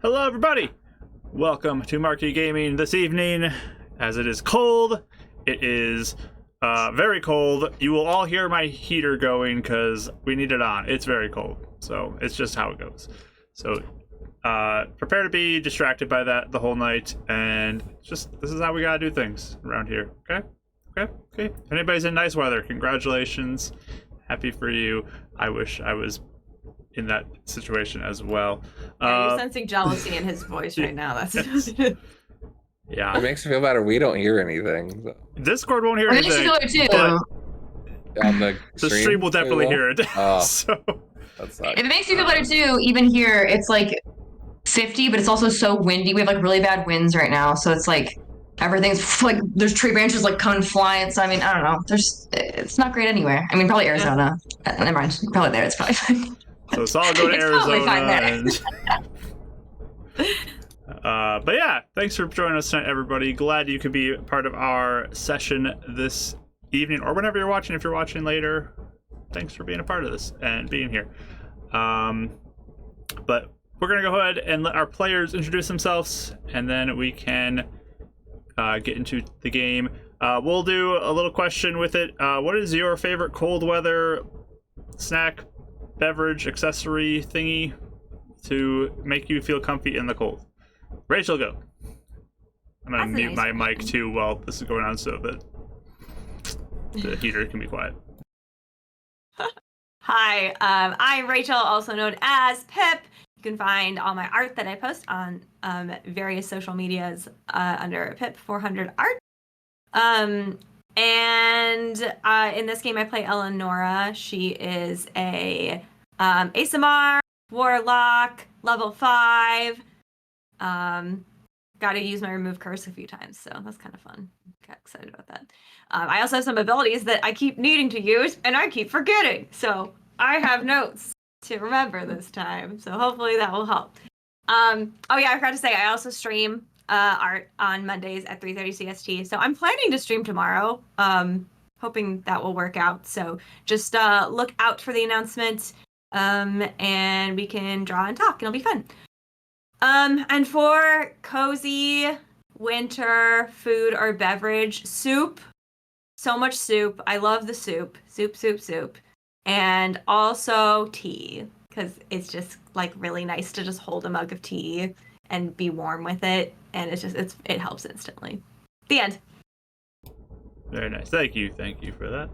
Hello, everybody! Welcome to Marquee Gaming this evening. As it is cold, it is very cold. You will all hear my heater going because we need it on. It's very cold, so it's just how it goes. So prepare to be distracted by that the whole night, and just this is how we gotta do things around here. Okay? If anybody's in nice weather, congratulations. Happy for you. I wish I was in that situation as well. Yeah, you're sensing jealousy in his voice right now. That's yeah. It makes me feel better. We don't hear anything. So. Discord won't hear anything. Too. On the stream will definitely hear it. Oh, so if it makes you feel better too, even here it's like 50, but it's also so windy. We have like really bad winds right now, so it's like everything's like there's tree branches like coming flying. So I mean, I don't know. It's not great anywhere. I mean, probably Arizona. Never mind. Probably there. It's probably fine. So it's all go to Arizona. And... but yeah, thanks for joining us tonight, everybody. Glad you could be part of our session this evening, or whenever you're watching. If you're watching later, thanks for being a part of this and being here. But we're gonna go ahead and let our players introduce themselves, and then we can get into the game. We'll do a little question with it. What is your favorite cold weather snack, beverage, accessory thingy to make you feel comfy in the cold? Rachel, go. I'm gonna mute my mic too while this is going on so that the heater can be quiet. Hi, I'm Rachel, also known as Pip. You can find all my art that I post on various social medias under Pip400art. And in this game, I play Eleonora. She is a ASMR, Warlock, level 5. Got to use my remove curse a few times, so that's kind of fun. Got excited about that. I also have some abilities that I keep needing to use, and I keep forgetting. So I have notes to remember this time, so hopefully that will help. Oh yeah, I forgot to say, I also stream art on Mondays at 3:30 CST. So I'm planning to stream tomorrow, hoping that will work out. So just look out for the announcement, and we can draw and talk. It'll be fun. And for cozy winter food or beverage, soup. So much soup. I love the soup. Soup. And also tea, because it's just like really nice to just hold a mug of tea and be warm with it, and it helps instantly. The end. Very nice. Thank you for that.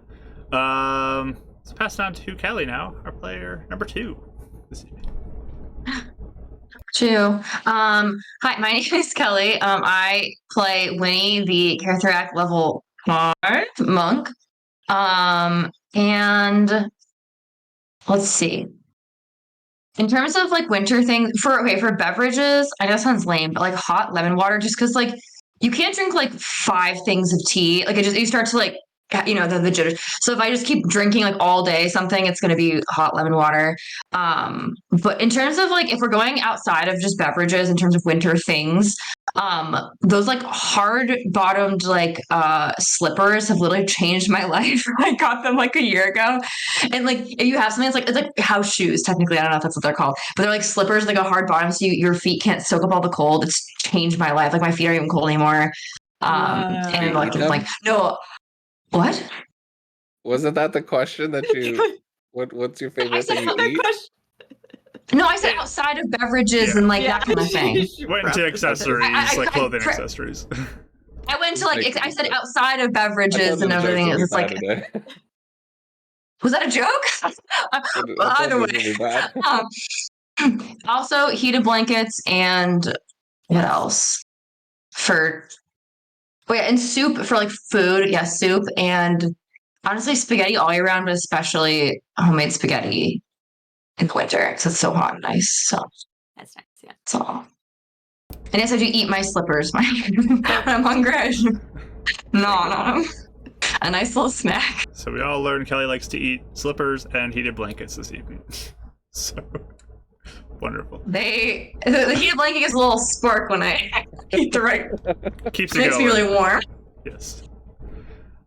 Let's pass it on to Kelly now, our player number 2 this evening. True. Hi, my name is Kelly. I play Winnie, the Character level 5 monk. And let's see. In terms of like winter things, for beverages, I know it sounds lame, but like hot lemon water, just because like you can't drink like 5 things of tea. Like you start to like, the jitters. So if I just keep drinking like all day something, it's going to be hot lemon water. But in terms of like, if we're going outside of just beverages, in terms of winter things, those like hard bottomed like slippers have literally changed my life. I got them like a year ago, and like if you have something it's like house shoes technically. I don't know if that's what they're called, but they're like slippers, like a hard bottom, so your feet can't soak up all the cold. It's changed my life. Like my feet aren't even cold anymore. And like no. What? Wasn't that the question that you? What's your favorite thing you eat? No, I said outside of beverages and like that kind of thing. Went into accessories, like clothing accessories. I went to like I said outside of beverages and everything. It was like, was that a joke? Either way. Also, heated blankets and what else? And soup for like food. Yeah, soup and honestly spaghetti all year round, but especially homemade spaghetti in the winter because it's so hot and nice. So that's nice. Yeah. That's all. And yes, I do eat my slippers. When I'm hungry. No. A nice little snack. So we all learned Kelly likes to eat slippers and heated blankets this evening. So wonderful. The heated blanket gets a little spark when I eat the right. Keeps it makes me really warm. Yes.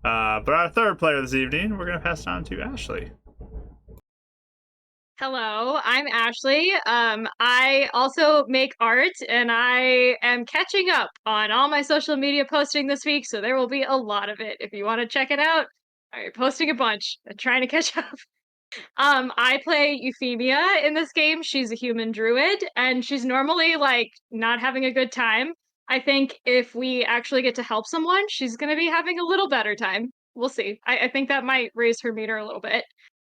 But our third player this evening, we're going to pass it on to Ashley. Hello, I'm Ashley. I also make art and I am catching up on all my social media posting this week, so there will be a lot of it. If you want to check it out, I'm posting a bunch and trying to catch up. I play Euphemia in this game. She's a human druid, and she's normally like not having a good time. I think if we actually get to help someone, she's gonna be having a little better time. We'll see. I think that might raise her meter a little bit.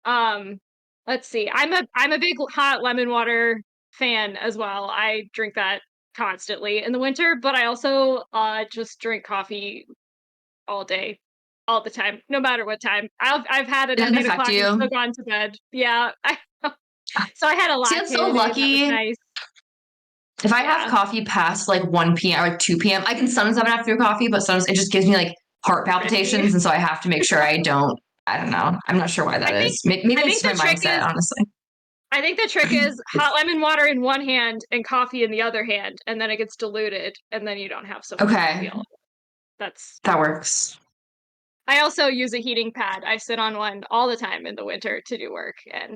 Um, let's see. I'm a big hot lemon water fan as well. I drink that constantly in the winter, but I also just drink coffee all day, all the time, no matter what time. I've had it at Didn't 8 affect o'clock and you. still gone to bed. Yeah. So I had a See, latte I'm so today, and that was lucky. nice. If I Yeah. have coffee past like 1 p.m. or like 2 p.m., I can sometimes have an afternoon coffee, but sometimes it just gives me like heart palpitations. And so I have to make sure I don't. I don't know. I'm not sure why that is. Maybe I it's think my the trick mindset, is honestly. I think the trick is hot lemon water in one hand and coffee in the other hand, and then it gets diluted, and then you don't have so much coffee Okay, all. That's. that works. I also use a heating pad. I sit on one all the time in the winter to do work, and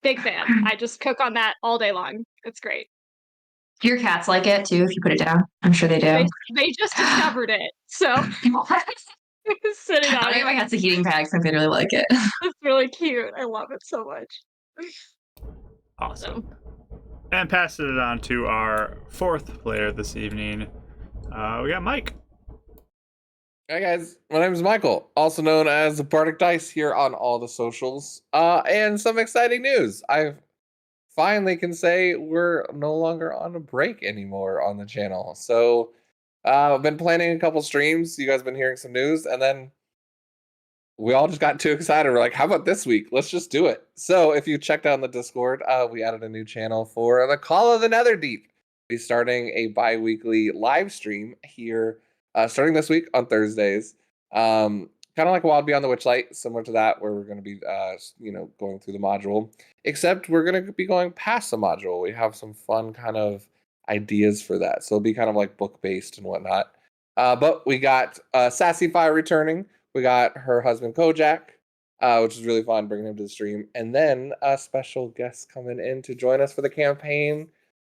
big fan. I just cook on that all day long. It's great. Your cats like it too if you put it down. I'm sure they do. They just discovered it, so sitting I on don't give my it. cats a heating pad. I think they really like it. It's really cute. I love it so much. Awesome. And passing it on to our fourth player this evening. We got Mike. Hi guys, my name is Michael, also known as Bardic Dice here on all the socials. And some exciting news. I finally can say we're no longer on a break anymore on the channel. So I've been planning a couple streams. You guys have been hearing some news, and then we all just got too excited. We're like, how about this week? Let's just do it. So if you checked out on the Discord, we added a new channel for the Call of the Netherdeep. We'll be starting a bi-weekly live stream here, starting this week on Thursdays. Kind of like Wild Beyond the Witchlight, similar to that, where we're going to be, going through the module. Except we're going to be going past the module. We have some fun kind of ideas for that. So it'll be kind of like book-based and whatnot. But we got Sassy Fire returning. We got her husband Kojak, which is really fun, bringing him to the stream. And then a special guest coming in to join us for the campaign,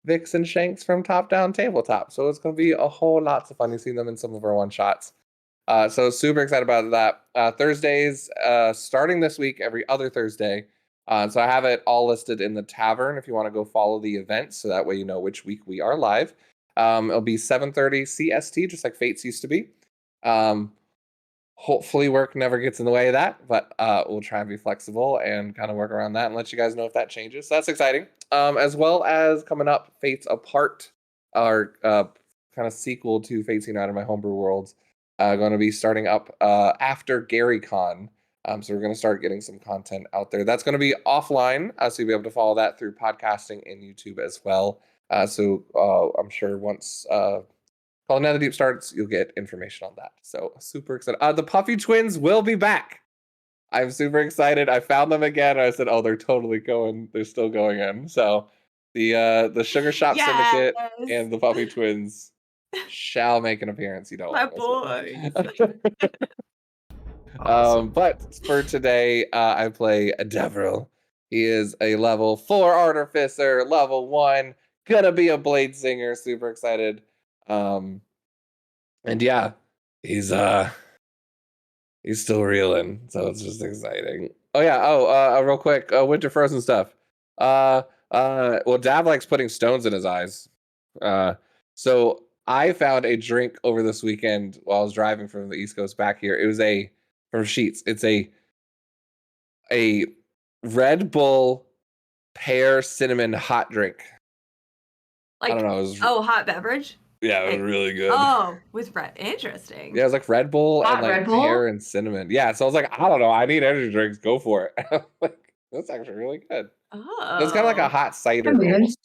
Vix and Shanks from Top Down Tabletop. So it's going to be a whole lot of fun. You've seen them in some of our one-shots. So super excited about that. Thursdays, starting this week, every other Thursday. So I have it all listed in the tavern if you want to go follow the events, so that way you know which week we are live. It'll be 7:30 CST, just like Fates used to be. Hopefully work never gets in the way of that, but we'll try and be flexible and kind of work around that and let you guys know if that changes. So that's exciting. As well as coming up, Fates Apart, our kind of sequel to Fates United, my homebrew worlds, going to be starting up after GaryCon. So we're going to start getting some content out there. That's going to be offline, so you'll be able to follow that through podcasting and YouTube as well. So I'm sure once Call of Netherdeep starts, you'll get information on that. So super excited. The Puffy twins will be back. I'm super excited. I found them again. I said, oh, they're totally going. They're still going in. So the Sugar Shop Syndicate and the Puffy twins shall make an appearance. You don't My want boys. Awesome. But for today, I play Devril. He is a level 4 Artificer, level 1, gonna be a Blade Singer. Super excited. And yeah, he's still reeling, so it's just exciting. Oh yeah, real quick, winter frozen stuff. Well, Dav likes putting stones in his eyes. So I found a drink over this weekend while I was driving from the East Coast back here. It was from Sheets. It's a Red Bull pear cinnamon hot drink. Like, I don't know. It was, hot beverage? yeah, it was really good. Oh, with Red. Interesting. Yeah, it was like Red Bull Hot and like Red Bull? pear and cinnamon. Yeah, so I was like, I don't know, I need energy drinks. Go for it. Like, that's actually really good. Oh. It's kind of like a hot cider Weird. almost.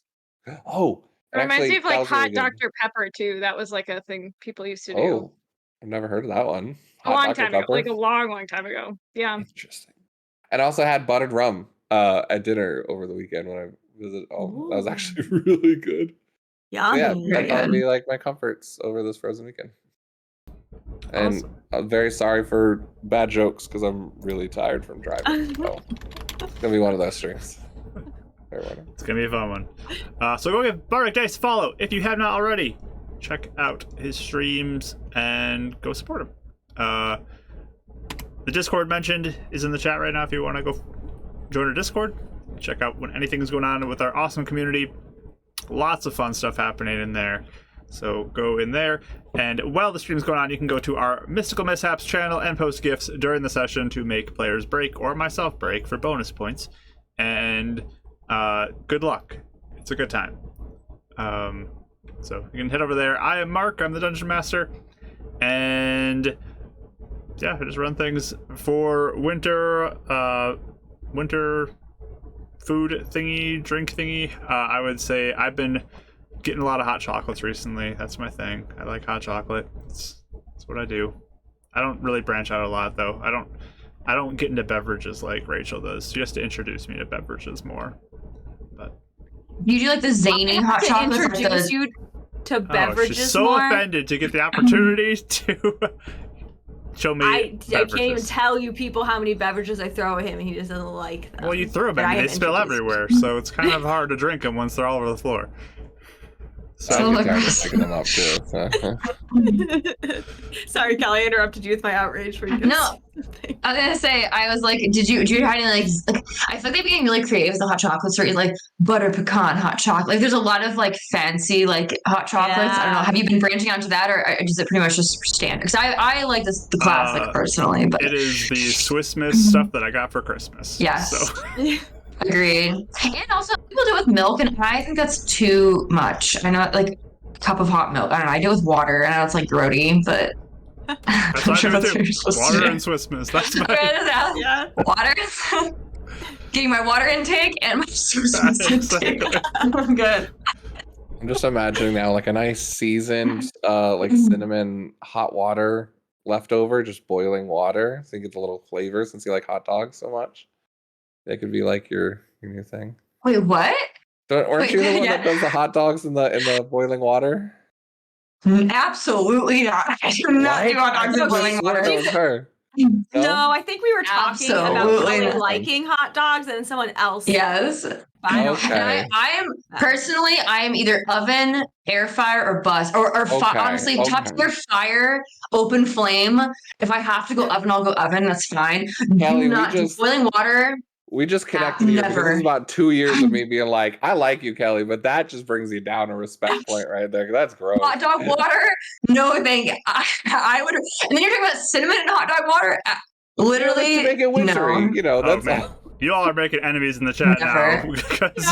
Oh, It reminds me of that like was really hot good. Dr. Pepper too. That was like a thing people used to do Oh, I've never heard of that one. a Hot long Dr. time ago, Pepper? like a long time ago. Yeah. Interesting. And I also had buttered rum at dinner over the weekend when I visited. Oh, that was actually really good. So yeah, Yummy. that'd probably be like my comforts over this frozen weekend. And Awesome. I'm very sorry for bad jokes because I'm really tired from driving. So it's gonna be one of those streams. Fair warning. It's gonna be a fun one. So go give Bardic Dice a follow if you have not already. Check out his streams and go support him. The Discord mentioned is in the chat right now if you want to go join our Discord. Check out when anything is going on with our awesome community. Lots of fun stuff happening in there. So go in there. And while the stream's going on, you can go to our Mystical Mishaps channel and post gifts during the session to make players break or myself break for bonus points. And good luck. It's a good time. So you can head over there. I am Mark. I'm the Dungeon Master. And yeah, I just run things for winter food thingy, drink thingy. I would say I've been getting a lot of hot chocolates recently. That's my thing. I like hot chocolate. That's what I do. I don't really branch out a lot though. I don't get into beverages like Rachel does. She has to introduce me to beverages more. But You do like the zany hot to chocolate. introduce you to beverages she's so more. offended to get the opportunity to show me I can't even beverages. tell you people how many beverages I throw at him and he just doesn't like them. Well, you throw them But at I me, they have spill introduced everywhere, you. so it's kind of hard to drink them once they're all over the floor. So So I'm gross. picking them up too. So. Sorry, Kelly, I interrupted you with my outrage for you. No. I was gonna say, I was like, do you have any like I feel like they're getting really creative with the hot chocolates, or like butter pecan hot chocolate. Like there's a lot of like fancy like hot chocolates. I don't know. Yeah. Have you been branching out to that, or is it pretty much just standard? Because I like the classic personally, but It is the Swiss Miss stuff that I got for Christmas. Yes. So agreed. And also people do it with milk, and I think that's too much. I know like a cup of hot milk. I don't know. I do it with water. I know it's like grody, but that's I'm what sure I that's do what you're too. supposed to Water do. and Swiss Miss. That's my Yeah. Water. Getting my water intake and my Swiss Miss intake. Exactly. I'm good. I'm just imagining now like a nice seasoned like cinnamon hot water left over, just boiling water. So you get the little flavor since you like hot dogs so much. That could be like your new thing. Wait, what? Weren't Wait, you the one yeah. that does the hot dogs in the boiling water? Absolutely not. I do not do hot dogs in No, boiling swear water. it was her. No, I think we were talking about Absolutely Kelly not. liking hot dogs and someone else. Yes. I don't Okay. know. I am personally, I am either oven, air fryer, or bus, or Okay, honestly, top okay. tier fire, open flame. If I have to go oven, I'll go oven. That's fine. Kelly, do we not do just- boiling water. We just connected here because never. this is about 2 years of me being like, I like you, Kelly, but that just brings you down a respect point right there. That's gross. Hot dog water? No, thank you. I would. And then you're talking about cinnamon and hot dog water? Literally, to make it wintry, no. you know. Oh That's man, all. you all are making enemies in the chat now Never. because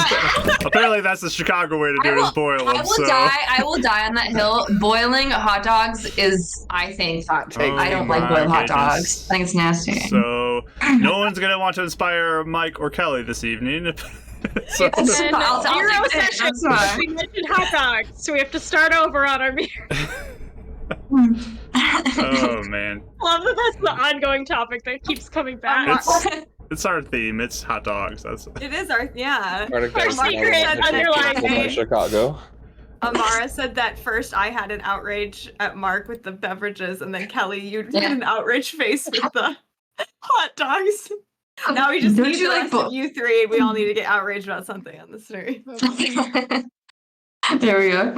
apparently that's the Chicago way to do it is boil I them. will So die. I will die on that hill. Boiling hot dogs is, I think, hot take. Oh I don't like my boiled hot goodness. dogs. I think it's nasty. So no one's gonna want to inspire Mike or Kelly this evening. So, It's And I'll zero take it. session. That's fine. We mentioned hot dogs, so we have to start over on our mirror. oh man, Love that that's the ongoing topic that keeps coming back. it's our theme. It's hot dogs. That's It is our, yeah. Arctic Our Dice is another secret one that underlying canceled by thing. Chicago. Amara said that first I had an outrage at Mark with the beverages, and then Kelly, you Yeah. had an outrage face with the hot dogs. Now we just Don't need you the like rest bo- of you three, and we all need to get outraged about something on the stream. There we go.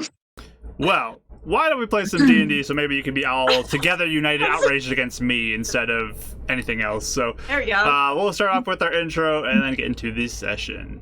well. Why don't we play some D&D so maybe you can be all together united, outraged against me instead of anything else. So There we go. we'll start off with our intro and then get into the session.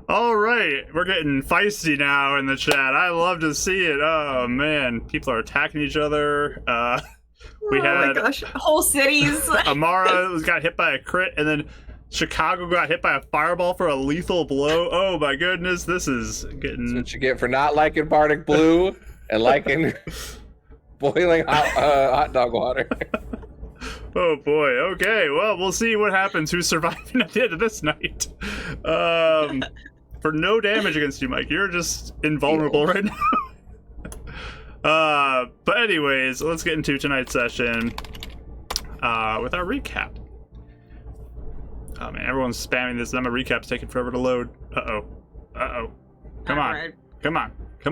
All right, we're getting feisty now in the chat. I love to see it. Oh man, people are attacking each other. We Oh my had gosh, whole cities. Amara got hit by a crit, and then Chicago got hit by a fireball for a lethal blow. Oh my goodness, this is That's getting. what you get for not liking Bardic Blue and liking boiling hot dog water. Oh boy. Okay. Well, we'll see what happens. Who's surviving at the end of this night? For no damage against you, Mike. You're just invulnerable right now. But anyways, let's get into tonight's session with our recap. Oh man, everyone's spamming this. My recap's taking forever to load. Uh-oh. Come on. Alright. Come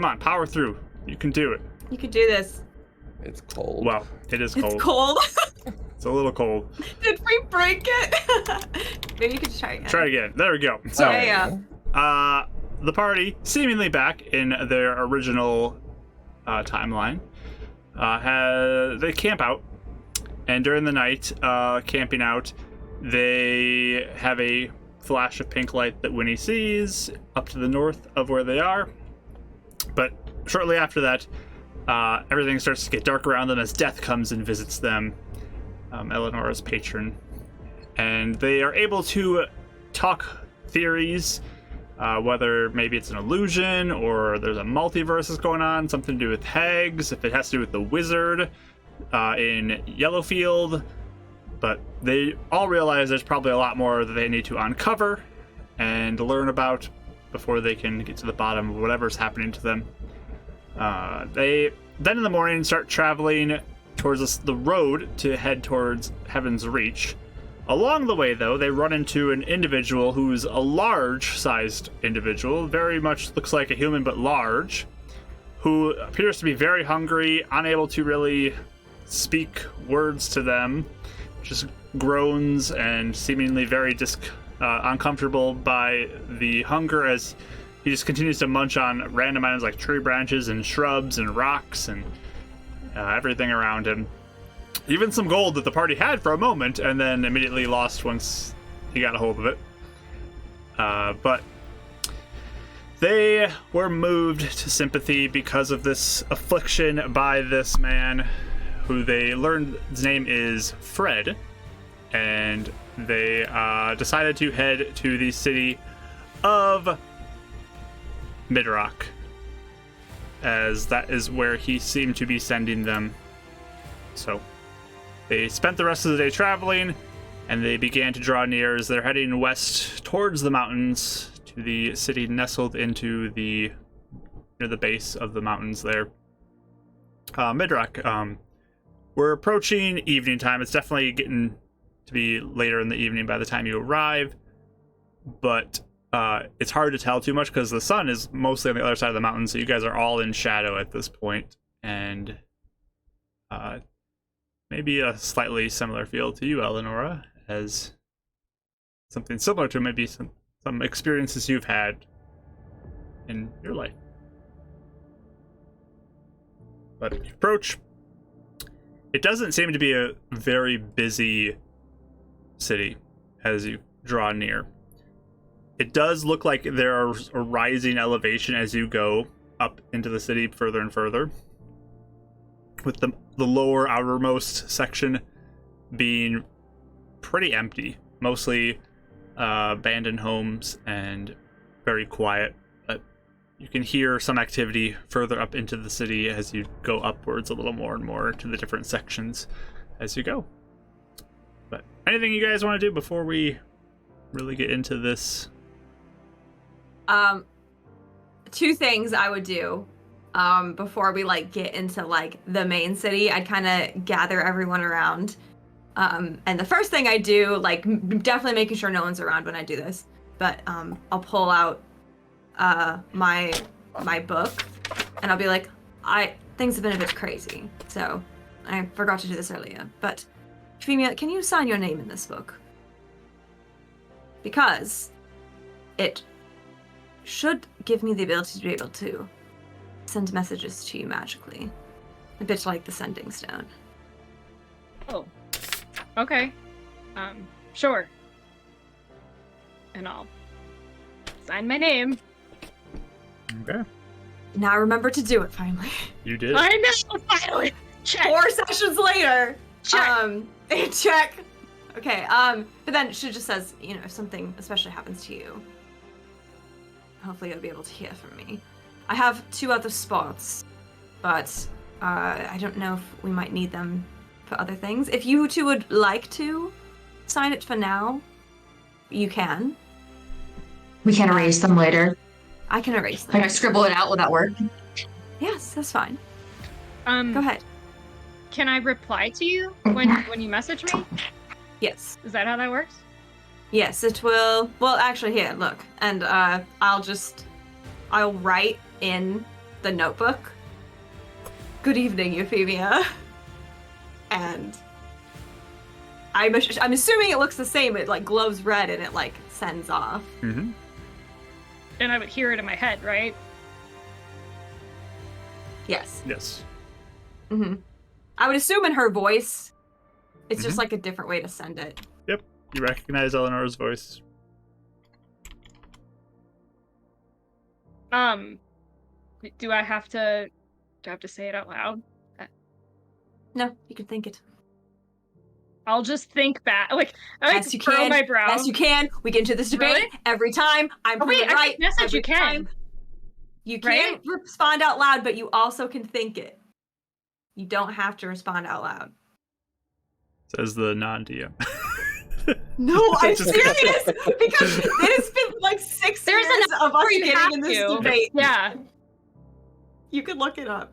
on. Power through. You can do it. You could do this. It's cold. Well, it is cold. It's cold. It's a little cold. Did we break it? Maybe you could try again. Try again. There we go. So, Yeah. the party, seemingly back in their original timeline, they camp out, and during the night, camping out, they have a flash of pink light that Winnie sees up to the north of where they are. But shortly after that, everything starts to get dark around them as death comes and visits them, Eleanor's patron. And they are able to talk theories, whether maybe it's an illusion or there's a multiverse that's going on, something to do with hags, if it has to do with the wizard in Yellowfield. But they all realize there's probably a lot more that they need to uncover and learn about before they can get to the bottom of whatever's happening to them. They then in the morning start traveling towards the road to head towards Heaven's Reach. Along the way, though, they run into an individual who's a large-sized individual, very much looks like a human but large, who appears to be very hungry, unable to really speak words to them, just groans and seemingly very uncomfortable by the hunger as he just continues to munch on random items like tree branches and shrubs and rocks and everything around him. Even some gold that the party had for a moment and then immediately lost once he got a hold of it. But they were moved to sympathy because of this affliction by this man who they learned his name is Fred. And they decided to head to the city of Midrock, as that is where he seemed to be sending them. So they spent the rest of the day traveling, and they began to draw near as they're heading west towards the mountains to the city nestled into near the base of the mountains there. Midrock. We're approaching evening time. It's definitely getting to be later in the evening by the time you arrive, but it's hard to tell too much because the sun is mostly on the other side of the mountain, so you guys are all in shadow at this point, and maybe a slightly similar feel to you, Eleonora, as something similar to maybe some experiences you've had in your life. But you approach. It doesn't seem to be a very busy city as you draw near. It does look like there are a rising elevation as you go up into the city further and further, with the lower outermost section being pretty empty, mostly abandoned homes and very quiet. But you can hear some activity further up into the city as you go upwards a little more and more to the different sections as you go. But anything you guys want to do before we really get into this? Two things I would do before we get into the main city. I'd kind of gather everyone around, and the first thing I do, definitely making sure no one's around when I do this, but I'll pull out my book, and I'll be like, things have been a bit crazy, so I forgot to do this earlier, but Euphemia, can you sign your name in this book? Because it should give me the ability to be able to send messages to you magically. A bit like the sending stone. Oh. Okay. Sure. And I'll sign my name. Okay. Now remember to do it finally. You did. I know, finally. Check. 4 sessions later. Check. Check. Okay, but then she just says, you know, if something especially happens to you, hopefully you'll be able to hear from me. I have 2 other spots, but I don't know if we might need them for other things. If you 2 would like to sign it for now, you can. We can erase them later. I can erase them. Can I scribble it out? Will that work? Yes, that's fine. Go ahead. Can I reply to you when you message me? Yes. Is that how that works? Yes, it will. Well, actually, here, look. And I'll write in the notebook, "Good evening, Euphemia." And I'm assuming it looks the same. It, like, glows red and it, like, sends off. Mm-hmm. And I would hear it in my head, right? Yes. Yes. Mm-hmm. I would assume in her voice. It's just, Mhm. like, a different way to send it. Yep. You recognize Eleanor's voice. Do I have to say it out loud? No, you can think it. I'll just think back. Like, I Yes, you furrow can. my brow. Yes, you can. We get into this debate Really? every time. I'm Oh, wait, proven I right. think message every you can. time. You can respond out loud, but you also can think it. You don't have to respond out loud. Says the non-DM. No, I'm Just- serious because it has been like 6 There's years of us where you getting have in this to. debate. Yeah. You can look it up.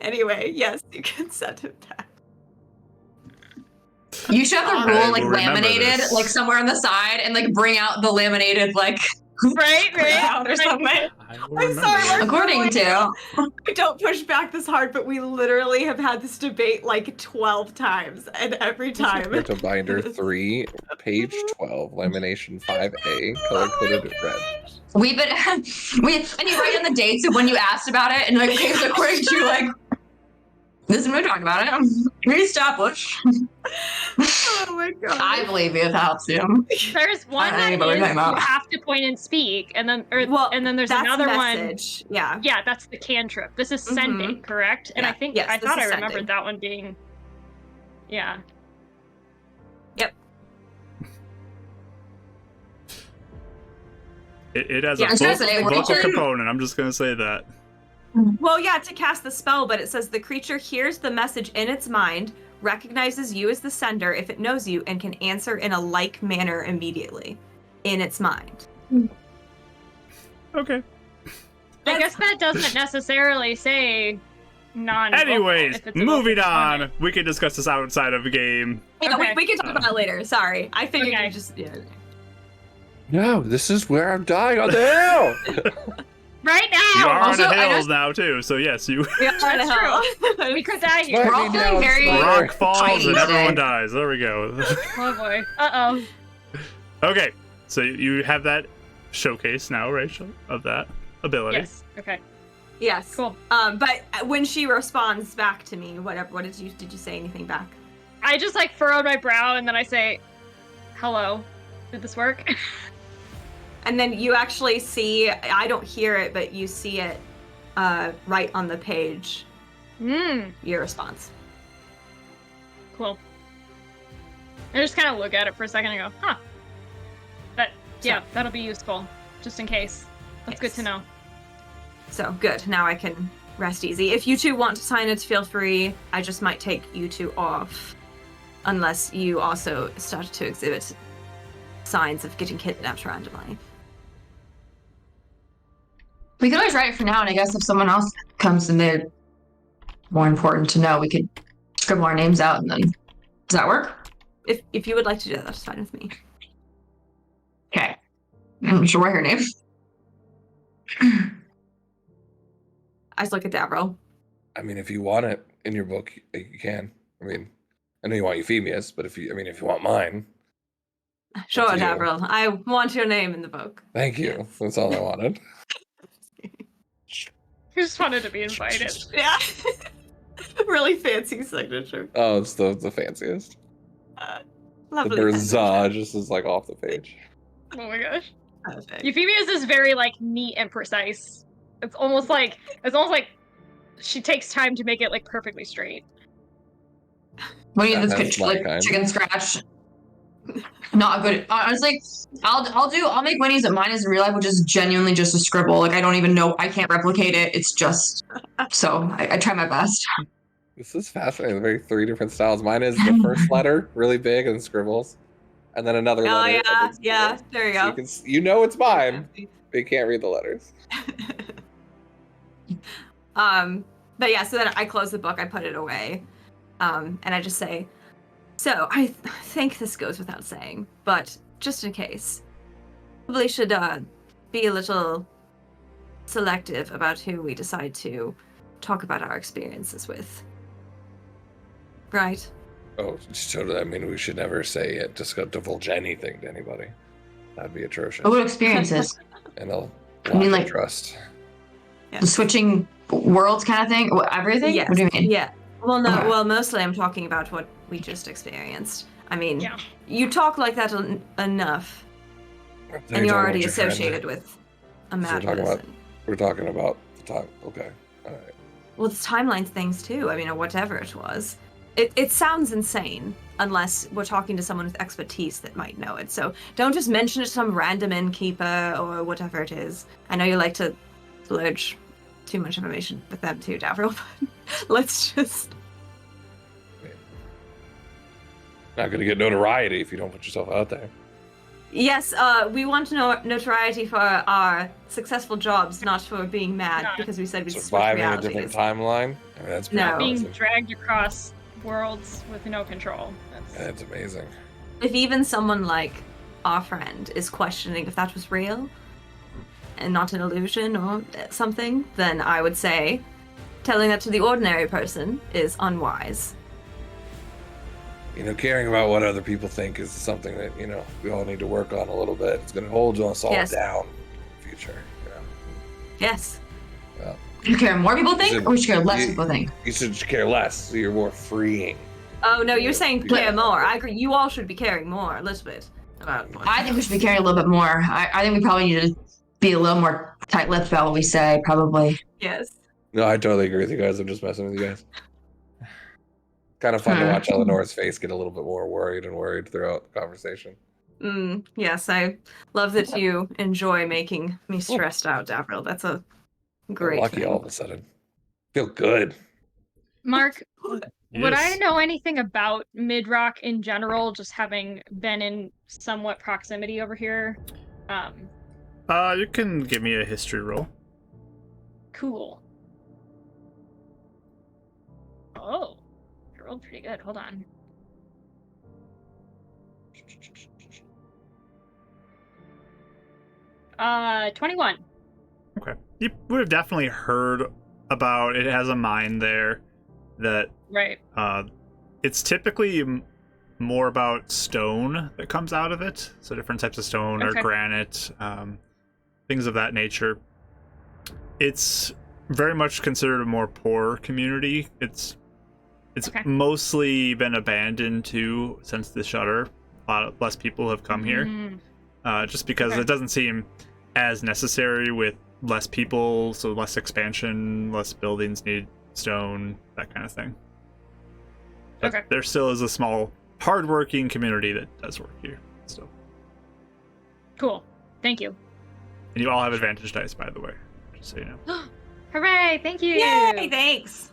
Anyway, yes, you can send it back. You should have the I rule like will remember laminated, this. like somewhere on the side, and like bring out the laminated like Right. out or something. I will I'm remember sorry, this. we're- According to I don't push back this hard, but we literally have had this debate like 12 times, and every time. Here to binder 3, page 12, lamination 5A, color coded red. we've been and you write in the dates of when you asked about it, and like okay, so according to like this is when we're talking about it. We established. Oh my god. I believe you if that helps you. There's one I that know what is we're you talking about. have to point and speak, and then there's that's another one. message. Yeah. Yeah, that's the cantrip. This is Mhm. sending, correct? And Yeah. I think Yes, I this thought is I remembered sending. that one being. Yeah. It has Yeah, a it says book, it. book Actually- component. I'm just gonna say that. Well, yeah, to cast the spell, but it says the creature hears the message in its mind, recognizes you as the sender if it knows you, and can answer in a like manner immediately in its mind. Okay. I guess that doesn't necessarily say non. Anyways, moving on. We can discuss this outside of a game. Yeah, Okay. we can talk about it later. Sorry. I figured Okay. you just. Yeah. No, this is where I'm dying on the hill! Right You now. are also, on I a know- hill now too, so yes, you That's true. We could die here. We're all Right feeling now, very it's rock falls tiny and everyone today. dies. There we go. Oh boy. Uh oh. Okay, so you have that showcase now, Rachel, of that ability. Yes. Okay. Yes. Cool. But when she responds back to me, what did you say anything back? I just like furrowed my brow and then I say, "Hello. Did this work?" And then you actually see, I don't hear it, but you see it right on the page, your response. Cool. I just kind of look at it for a second and go, "Huh. Yeah, that'll be useful, just in case. That's good to Yes. know." So good, now I can rest easy. If you 2 want to sign it, feel free. I just might take you 2 off, unless you also start to exhibit signs of getting kidnapped randomly. We could always write it for now, and I guess if someone else comes and they're more important to know, we could scribble our names out and then does that work? If you would like to do that, that's fine with me. Okay. I'm sure write her name. I just look at Davril. I mean, if you want it in your book, you can. I mean, I know you want Euphemia's, but if you want mine, Sure, to you. Davril. I want your name in the book. thank you. Yes. That's all I wanted. I just wanted to be invited. Yeah. Really fancy signature. Oh, it's the fanciest. The Lovely. Berzah just is like off the page. Oh my gosh. Perfect. Euphemia is very like neat and precise. It's almost like she takes time to make it like perfectly straight. What do you That's this my like kind. chicken scratch? Not good. Honestly, I'll make Winnie's, but mine is in real life, which is genuinely just a scribble. Like I don't even know. I can't replicate it. It's just so I try my best. This is fascinating. Very 3 different styles. Mine is the first letter, really big, and scribbles, and then another Oh letter. yeah, and then yeah. scribbles. There you So go. you can you know it's mine, but you can't read the letters. But yeah, so then I close the book, I put it away, and I just say, so I think this goes without saying, but just in case, probably should be a little selective about who we decide to talk about our experiences with. Right? Oh, so I mean, we should never say it. Just go divulge anything to anybody. That'd be atrocious. What experiences? And a I mean, lack like of trust. Yeah. the switching worlds kind of thing. Everything. Yes. What do you mean? Yeah. Well, no. Okay. Well, mostly I'm talking about what we just experienced. I mean, Yeah. you talk like that enough, and you're already associated with a mad person. We're talking about the time. Okay. All right. Well, it's timeline things too. I mean, or whatever it was. It sounds insane unless we're talking to someone with expertise that might know it. So don't just mention it to some random innkeeper or whatever it is. I know you like to splurge too much information with them too, Davril, but let's just... Not going to get notoriety if you don't put yourself out there. Yes, we want notoriety for our successful jobs, not for being mad, No. because we said we switched Surviving a realities. different timeline. I mean, that's pretty No. Being amazing. dragged across worlds with no control. That's amazing. If even someone like our friend is questioning if that was real and not an illusion or something, then I would say telling that to the ordinary person is unwise. You know, caring about what other people think is something that, you know, we all need to work on a little bit. It's going to hold us all Yes. down in the future. You know? Yes. Well, You care more people think, should- or you care less you- people think? you should care less, so you're more freeing. Oh, no, you're saying Yeah. care more. I agree. You all should be caring more a little bit about I think we should be caring a little bit more. I think we probably need to be a little more tight-lipped about what we say, probably. Yes. No, I totally agree with you guys. I'm just messing with you guys. Kind of fun to watch Eleanor's face get a little bit more worried throughout the conversation. Yes, I love that you enjoy making me stressed out, Davril. That's a great Lucky thing. all of a sudden. Feel good. Mark, would I Yes. know anything about Midrock in general, just having been in somewhat proximity over here? You can give me a history roll. Cool. Oh, you rolled pretty good. Hold on. Uh, 21. Okay. You would have definitely heard about it. Has a mine there that Right. it's typically more about stone that comes out of it. So different types of stone Okay. or granite, things of that nature. It's very much considered a more poor community. It's Okay. mostly been abandoned too since the shutter. A lot less people have come here. Mhm. Just because Okay. it doesn't seem as necessary with less people, so less expansion, less buildings need stone, that kind of thing. But Okay. there still is a small, hardworking community that does work here. So, Cool. Thank you. and you all have advantage dice, by the way, just so you know. Hooray! Thank you. Yay, thanks.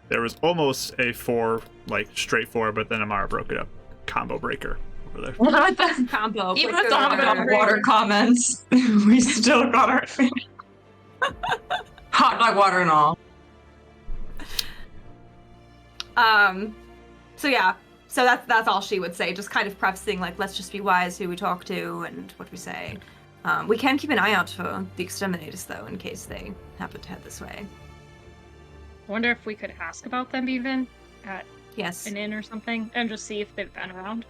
There was almost a 4, like straight 4, but then Amara broke it up. Combo breaker over there. Combo. Even quicker. with all the water comments, we still got our hot dog water and all. So yeah, so that's all she would say, just kind of prefacing like, let's just be wise who we talk to and what we say. We can keep an eye out for the exterminators though, in case they happen to head this way. I wonder if we could ask about them even at Yes. an inn or something, and just see if they've been around.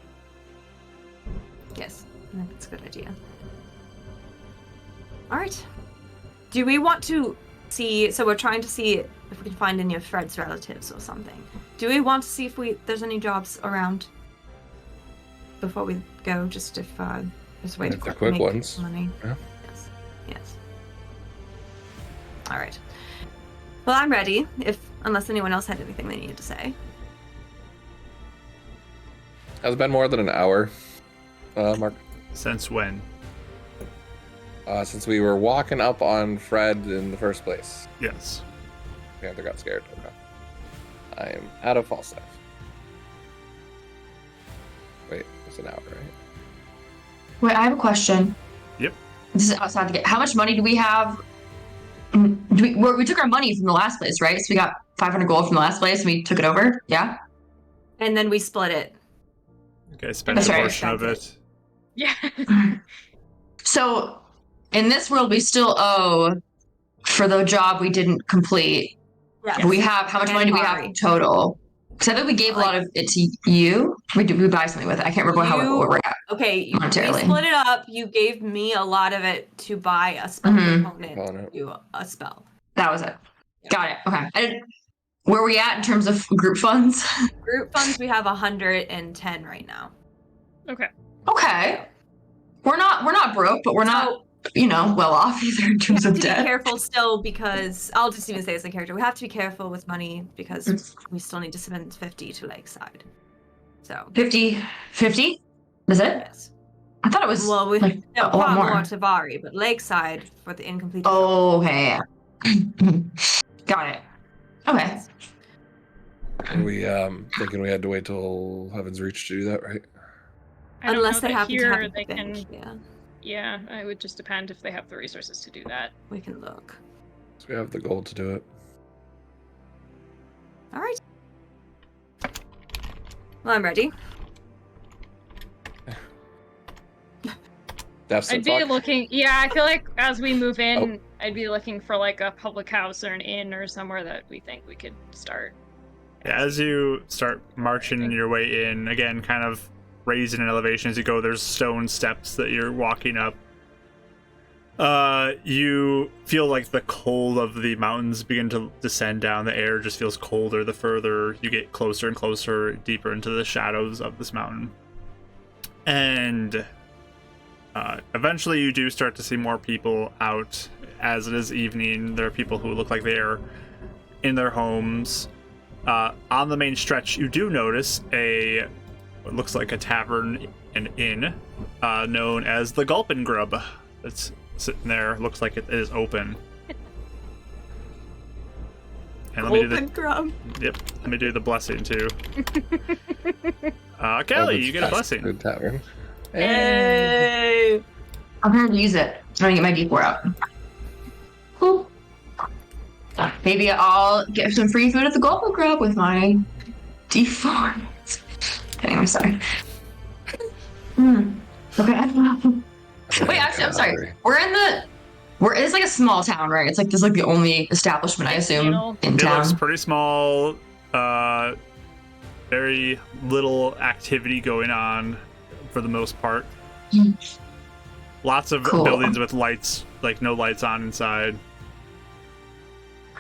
Yes, I think that's a good idea. All right. Do we want to see? So we're trying to see if we can find any of Fred's relatives or something. Do we want to see if there's any jobs around before we go? Just if Just wait If to they're quick make ones. money. Yeah. Yes. Yes. All right. Well, I'm ready. Unless anyone else had anything they needed to say. Has it been more than an hour, Mark? Since when? Since we were walking up on Fred in the first place. Yes. Panther got scared. Okay. I am out of false staff. Wait, it's an hour, right? Wait, I have a question. Yep. This is outside the gate. How much money do we have? We took our money from the last place, right? So we got 500 gold from the last place and we took it over. Yeah. And then we split it. Okay, spend That's a right. portion of it. Yeah. So in this world, we still owe for the job we didn't complete. Yes. We have, how much money do we have Mari. total? Because I think we gave a lot of it to you. We buy something with it. I can't remember what we're at. Okay, we monetarily. split it up. You gave me a lot of it to buy a spell component to do a spell. That was it. Got it. Okay. Where are we at in terms of group funds? Group funds, we have 110 right now. Okay. Okay. We're not broke, but we're not, well off either in terms of We have to debt. be careful still because I'll just even say as a character, we have to be careful with money because we still need to spend 50 to Lakeside. So 50? Is it? yes. I thought it was Well, we like have a lot more more. to Vari, but Lakeside for the incomplete. Oh, okay. Got it. Okay. And we thinking we had to wait till Heaven's Reach to do that, right? I don't Unless know they that happen to here have they a thing. can. Yeah, it would just depend if they have the resources to do that. We can look. So we have the gold to do it. All right. Well, I'm ready. Deficit I'd be fuck. looking. Yeah, I feel like as we move in, I'd be looking for like a public house or an inn or somewhere that we think we could start. Yeah, as you start marching your way in, again, kind of raising in elevation as you go, there's stone steps that you're walking up. You feel like the cold of the mountains begin to descend down. The air just feels colder the further you get closer and closer, deeper into the shadows of this mountain. And eventually you do start to see more people out. As it is evening, there are people who look like they are in their homes. On the main stretch, you do notice what looks like a tavern, an inn, known as the Gulpin Grub. It's sitting there. Looks like it is open. And let me do Grub. Yep. Let me do the blessing too. Kelly, you get a blessing. Good tavern. Hey. I'm going to use it. I'm going to get my D4 out. Cool. Maybe I'll get some free food at the Golden Grub with my D4. Kidding, I'm sorry. Okay. Wait, actually, I'm sorry. It's like a small town, right? It's like this is like the only establishment, I assume, in It town. looks pretty small. Very little activity going on for the most part. Lots of Cool. buildings with lights, like no lights on inside.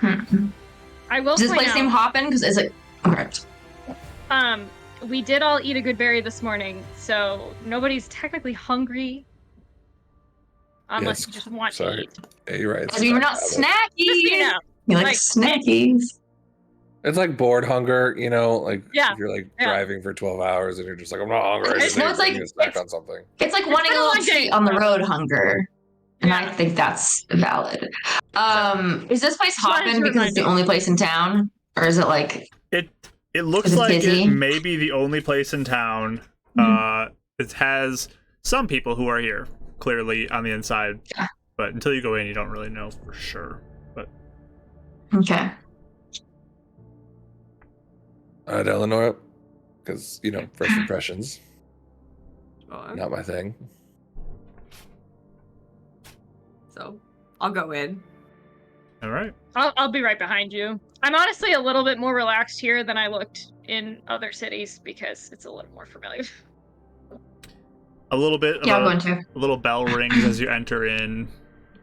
I will Does this point place out, name Hoppin? Because it's like, correct. we did all eat a good berry this morning, so nobody's technically hungry. Unless Yes, you just want to sorry. eat. Yeah, you're right. Because we were not Just snackies. you know. We like Like, snackies. It's like bored hunger, like Yeah, if you're like yeah. driving for 12 hours and you're just like, I'm not hungry. I just Well, need it's like- to snack on something. It's like wanting been a a little long day. treat on the road hunger. And I Yeah. think that's valid. Is this place Just wanted Hoppin to because it's the remind only place in town? Or is it like It looks Is it like busy? it may be the only place in town. It has some people who are here, clearly on the inside. Yeah. But until you go in, you don't really know for sure. But okay. Eleanor, because first impressions, not my thing. So I'll go in. all right. I'll be right behind you. I'm honestly a little bit more relaxed here than I looked in other cities because it's a little more familiar. A little bit of Yeah, I'm going to. a little bell rings as you enter in,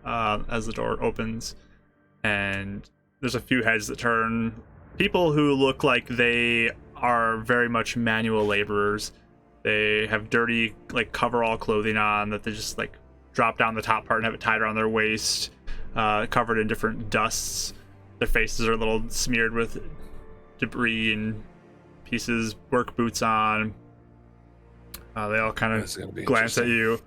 as the door opens, and there's a few heads that turn. People who look like they are very much manual laborers. They have dirty, like, coverall clothing on that they just, like, drop down the top part and have it tied around their waist, covered in different dusts. Their faces are a little smeared with debris and pieces, work boots on. They all kind of glance at you.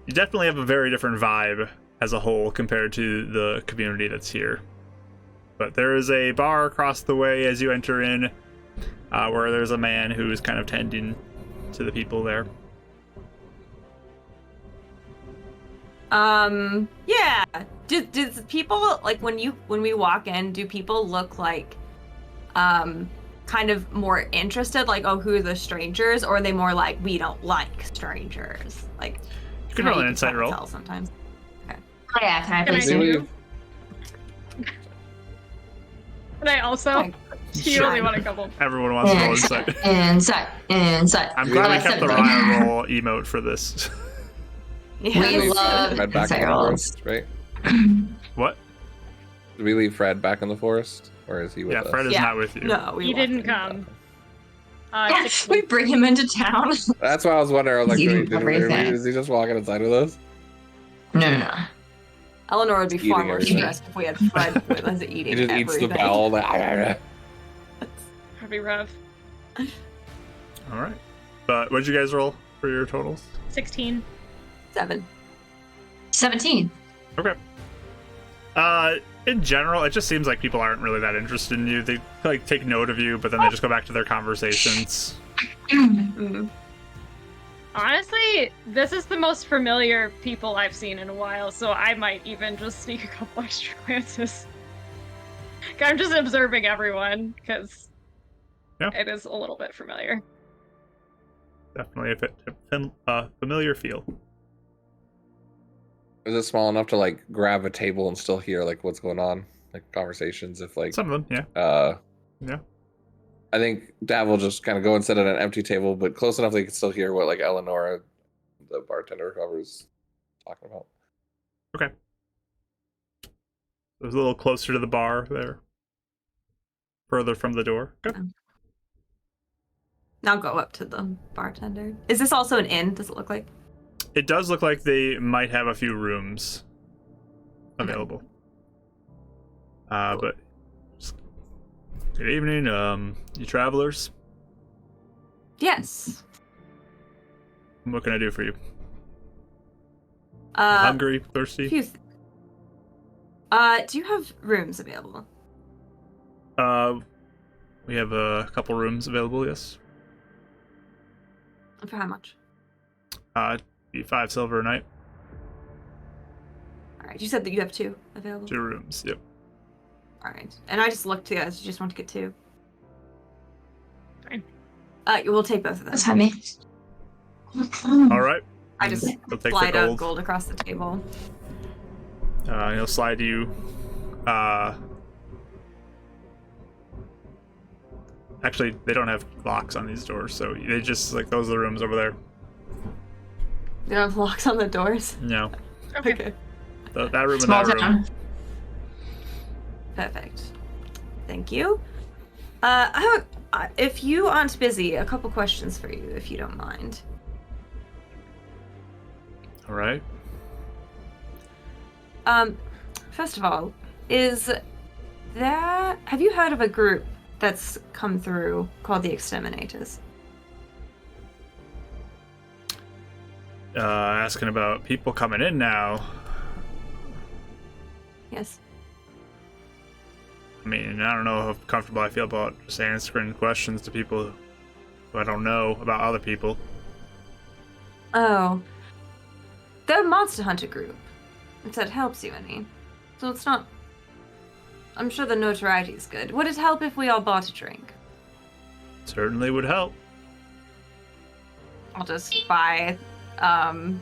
You definitely have a very different vibe as a whole compared to the community that's here. But there is a bar across the way as you enter in, where there's a man who's kind of tending to the people there. Yeah. Do people, like, when we walk in, do people look like kind of more interested, like, oh, who are the strangers, or are they more like, we don't like strangers? Like, You can roll an insight roll. tell sometimes. Oh, yeah, can I Can I please? do? Can I also? Do you really want a couple? Everyone wants to roll insight. Insight. I'm glad we kept the 17. riot roll emote for this. Yeah, We that's love Fred back insight in the rolls. forest, right? What? Did we leave Fred back in the forest, or is he with Yeah, us? Fred is Yeah. not with you. No, we He walked didn't in. come. Yeah, 16. we bring him into town. That's why I was wondering. I was like, He's do we, eating did we, everything. is he just walking inside with us? No. Eleanor would be far Eating more everything. stressed if we had Fred with us eating He just eats the everything. bowel. Like, That'd be rough. All right. But what did you guys roll for your totals? 16. 7. 17. Okay. In general, it just seems like people aren't really that interested in you. They, like, take note of you, but then they just go back to their conversations. Mm. Honestly, this is the most familiar people I've seen in a while, so I might even just sneak a couple extra glances. I'm just observing everyone, because Yeah. it is a little bit familiar. Definitely a familiar feel. is it small enough to like grab a table and still hear like what's going on, like conversations? If like Some of them, yeah. Yeah. I think Dav will just kind of go and sit at an empty table, but close enough that you can still hear what like Eleanor, the bartender, whoever's talking about. Okay. It was a little closer to the bar there. Further from the door. Okay. Now go up to the bartender. Is this also an inn? Does it look like? It does look like they might have a few rooms available. But good evening, you travelers. Yes. What can I do for you? Uh, Hungry, thirsty? few do you have rooms available? We have a couple rooms available, yes. For how much? Be 5 silver a night. All right. You said that you have 2 available. 2 rooms, yep. All right. And I just looked to you guys. You just want to get 2. Fine. We'll take both of them. That's how me. All right. I just We'll take slide the out gold. gold across the table. He'll slide you. Actually, they don't have locks on these doors, so they just like those are the rooms over there. You don't have locks on the doors. No, Okay. that room Small and that room. town. Perfect. Thank you. If you aren't busy, a couple questions for you, if you don't mind. All right. First of all, have you heard of a group that's come through called the Exterminators? Asking about people coming in now. Yes. I mean, I don't know how comfortable I feel about just answering questions to people who I don't know about other people. Oh. They're a monster hunter group, if that helps you any. So it's not... I'm sure the notoriety is good. Would it help if we all bought a drink? Certainly would help. I'll just buy, I'll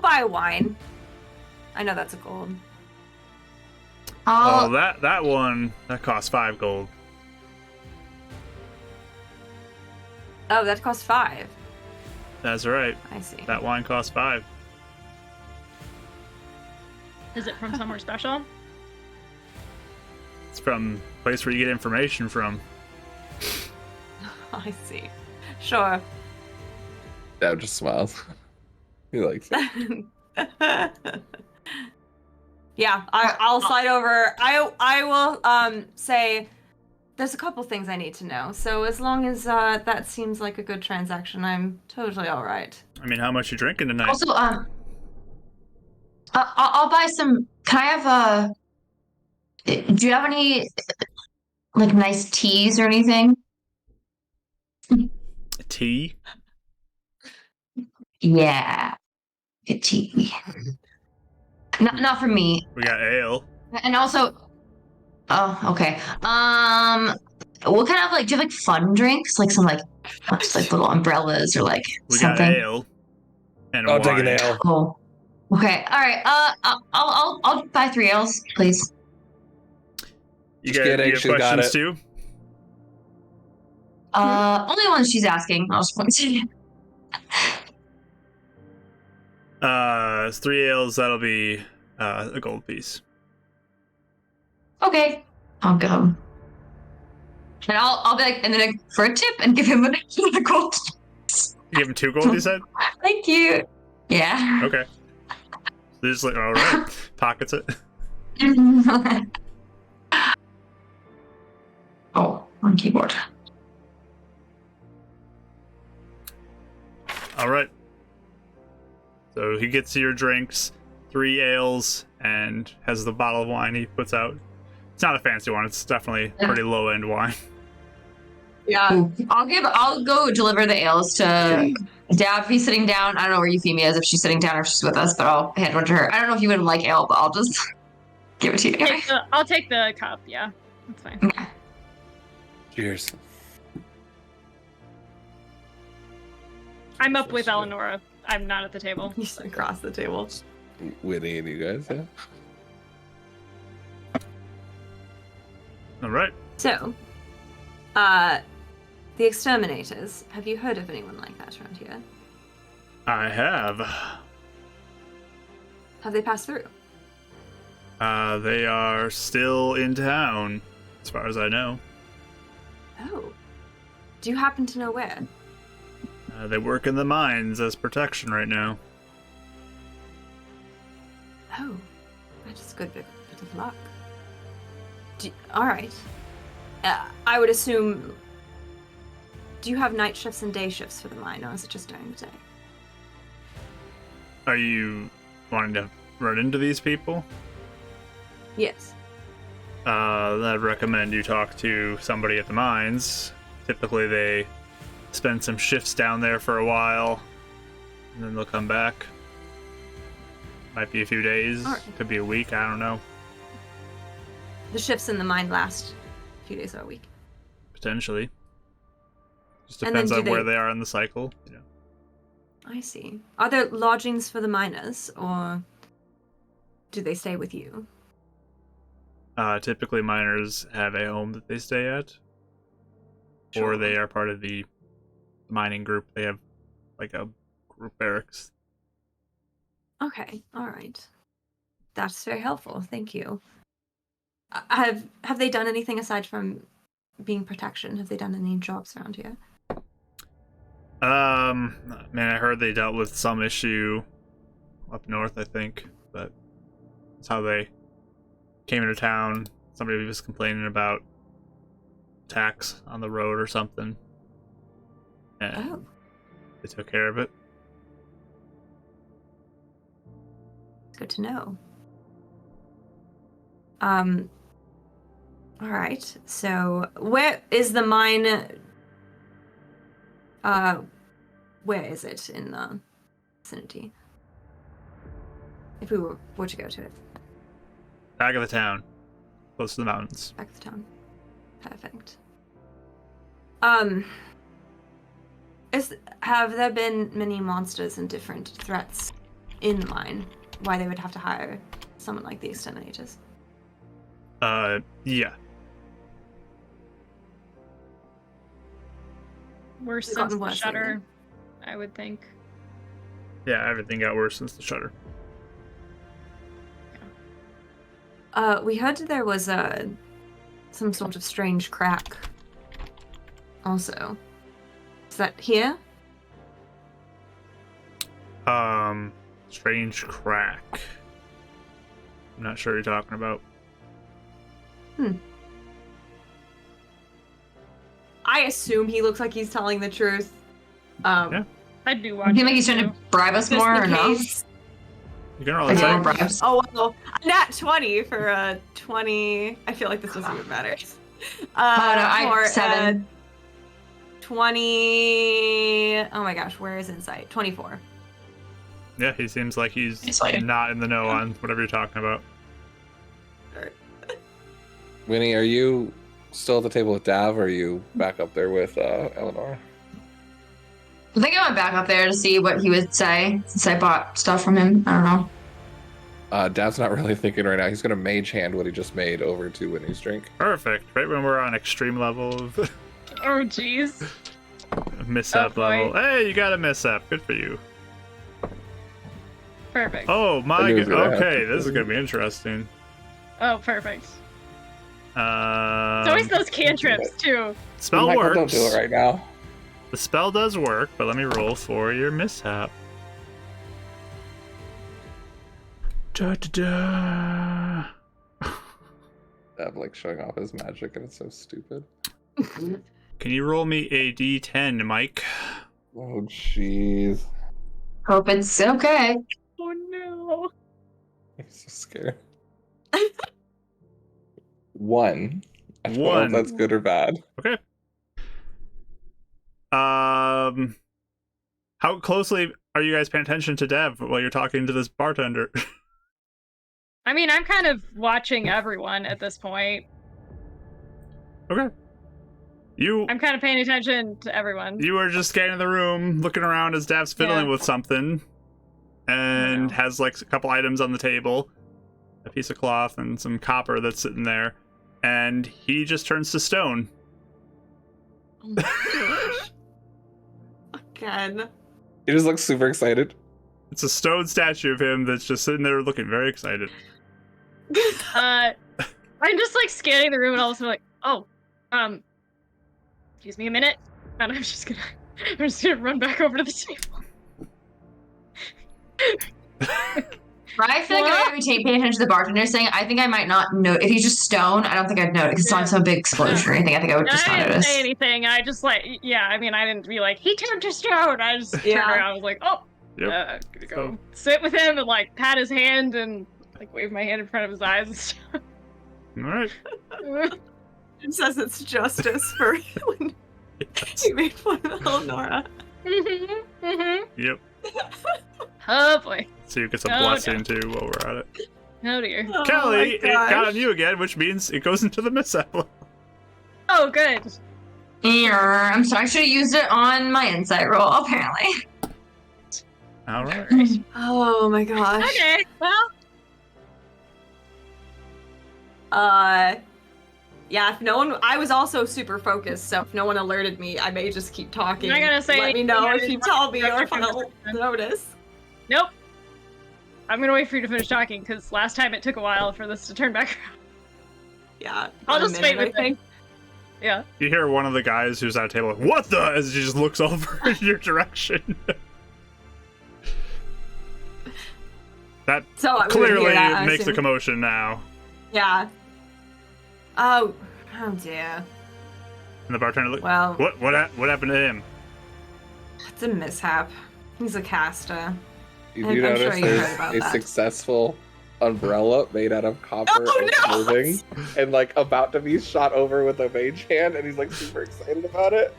buy wine. I know that's a gold. Oh, that one, that costs 5 gold. Oh, that costs 5. That's right. I see. That wine costs 5. Is it from somewhere special? It's from place where you get information from. I see. Sure. Dad just smiles. He likes it. Yeah, I'll slide over. I will say there's a couple things I need to know. So as long as that seems like a good transaction, I'm totally all right. I mean, how much you drinking tonight? Also, I'll buy some. Can I have do you have any like nice teas or anything? Tea? Yeah, a tea. Not for me. We got ale. And also, oh, okay. What kind of like? Do you have like fun drinks? Like some like, just like little umbrellas or like We got something? ale. And I'll wine. take an ale. Oh, okay. All right. I'll buy 3 ales, please. You Just got, kidding, you have she's got questions it. too? Only one she's asking. I'll just point to. It's 3 ales. That'll be a gold piece. Okay, I'll go. And I'll be like, and then for a tip and give him a gold. You give him 2 gold, you said? Thank you. Yeah. Okay. They're just like, all right. Pockets it. Oh, on keyboard. All right. So he gets your drinks, 3 ales, and has the bottle of wine he puts out. It's not a fancy one. It's definitely pretty low-end wine. Yeah. I'll go deliver the ales to Dad if he's sitting down. I don't know where Euphemia is, if she's sitting down or if she's with us, but I'll hand one to her. I don't know if you would like ale, but I'll just give it to you. I'll take the cup. Yeah, that's fine. Okay. Cheers. I'm up with Eleonora. I'm not at the table. He's across the table. Winnie and you guys, yeah. All right. So, the exterminators. Have you heard of anyone like that around here? I have. Have they passed through? They are still in town, as far as I know. Oh. Do you happen to know where? They work in the mines as protection right now. Oh. That is a good bit of luck. Alright. I would assume... Do you have night shifts and day shifts for the mine, or is it just during the day? Are you wanting to run into these people? Yes. I'd recommend you talk to somebody at the mines. Typically they spend some shifts down there for a while, and then they'll come back. Might be a few days, Alright. could be a week, I don't know. The shifts in the mine last a few days or a week. Potentially. Just And then depends do on where they- they are in the cycle. You know. I see. Are there lodgings for the miners, or do they stay with you? Typically miners have a home that they stay at, or Sure. they are part of the mining group. They have like a group barracks. Okay, all right. That's very helpful. Thank you. Have they done anything aside from being protection? Have they done any jobs around here? Man, I heard they dealt with some issue up north, I think, but that's how they came into town. Somebody was complaining about attacks on the road or something, and Oh, they took care of it. it's good to know. All right. So, where is the mine? Where is it in the vicinity? If we were to go to it, Back of the town, close to the mountains. back to town. Perfect. Have there been many monsters and different threats in the mine? Why they would have to hire someone like the exterminators? Yeah. Worse It's since gotten the worse shutter, lately. I would think. Yeah, everything got worse since the shutter. We heard there was some sort of strange crack. Also, is that here? Strange crack. I'm not sure what you're talking about. I assume he looks like he's telling the truth. Yeah. I do watch. Do you think like it, he's trying too. to bribe us Just more in or no? case. You can roll Like more insight. bribes? Oh well, not 20 for a 20. I feel like this doesn't even matter. Oh no, I For, 7. 20. Oh my gosh, where is insight? 24. Yeah, he seems like he's Insight. not in the know on whatever you're talking about. Winnie, are you still at the table with Dav, or are you back up there with Eleanor? I think I went back up there to see what he would say since I bought stuff from him. I don't know. Dav's not really thinking right now. He's gonna mage hand what he just made over to Winnie's drink. Perfect. Right when we're on extreme level of Oh jeez. mishap Oh, boy. level. Hey, you got a mishap. Good for you. Perfect. Oh I my knew it was god. gonna Okay, happen. this is gonna be interesting. Oh, perfect. It's Um, always those cantrips too. spell Michael, works. don't do it right now. The spell does work, but let me roll for your mishap. Da, da, da. Dav like showing off his magic, and it's so stupid. Can you roll me a d10, Mike? Oh jeez, Hope it's okay. Oh no. I'm so scared. 1. I don't know if One. that's good or bad. Okay. How closely are you guys paying attention to Dev while you're talking to this bartender? I mean, I'm kind of watching everyone at this point. Okay. I'm kind of paying attention to everyone. You are just scanning the room, looking around as Dav's fiddling Yeah. with something, and know. has like a couple items on the table, a piece of cloth and some copper that's sitting there, and he just turns to stone. Oh my gosh. Again. He just looks super excited. It's a stone statue of him that's just sitting there looking very excited. I'm just like scanning the room and all of a sudden like, oh, excuse me a minute, and I'm just gonna run back over to the table. I feel like if I would pay attention to the bartender saying, I think I might not know. If he's just stone, I don't think I'd notice because it's not some big explosion or anything. I think I would just I not didn't notice. say anything. I just like, yeah. I mean, I didn't be like, he turned to stone. I just turned Yeah. around. I was like, oh, Yep. gonna go sit with him and like pat his hand and like wave my hand in front of his eyes and stuff. All right. It says it's justice for when you made fun of Eleonora. Yep. Oh boy. So you get some Oh, blessing too while we're at it. Oh dear. Oh Kelly, my it got gosh. on you again, which means it goes into the mishap. Oh good. I'm sorry, I should have used it on my insight roll, apparently. All right. Oh my gosh. Okay. Well. Yeah, if no one, I was also super focused, so if no one alerted me, I may just keep talking. I'm not gonna say Let me anything, know I if you didn't tell me want to or if I'll interrupt. notice. Nope. I'm gonna wait for you to finish talking because last time it took a while for this to turn back around. Yeah. I'll about a just wait minute, with I think. Yeah. You hear one of the guys who's at a table like, "What the?" as he just looks over in your direction. That So we would clearly hear that, I makes a assume. commotion now. Yeah. Oh dear. And the bartender look, Well, what happened to him? it's a mishap. He's a caster. You I'm do sure notice you heard there's about a that. successful umbrella made out of copper Oh, and no! clothing, and like about to be shot over with a mage hand, and he's like super excited about it.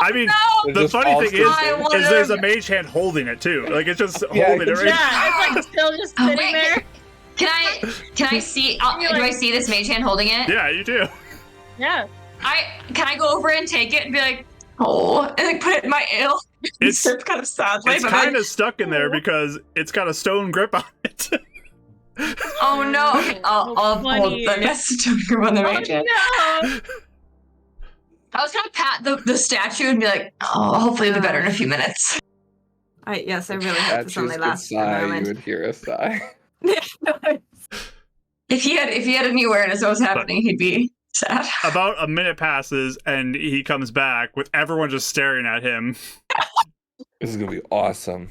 I mean, It the just funny falls thing is, to I the- wanna- there's a mage hand holding it too. Like it's just Yeah, holding it right. Yeah, it's like still just Oh, sitting wait. there. Can I see? You're Do like- I see this mage hand holding it? Yeah, you do. Yeah. Can I go over and take it and be like, oh, and like put it in my ale? It's Sip kind of sadly, it's but kind like, of stuck in there because it's got a stone grip on it. oh no. Okay, I'll hold Funny. them. Yes, to grip on the Oh mage hand. no. I was gonna pat the statue and be like, oh, hopefully it'll be better in a few minutes. Yes, I really hope this Statues only could lasts for a sigh, you moment. would hear a sigh. If he had any awareness of what was happening, he'd be sad. About a minute passes, and he comes back with everyone just staring at him, This is gonna be awesome.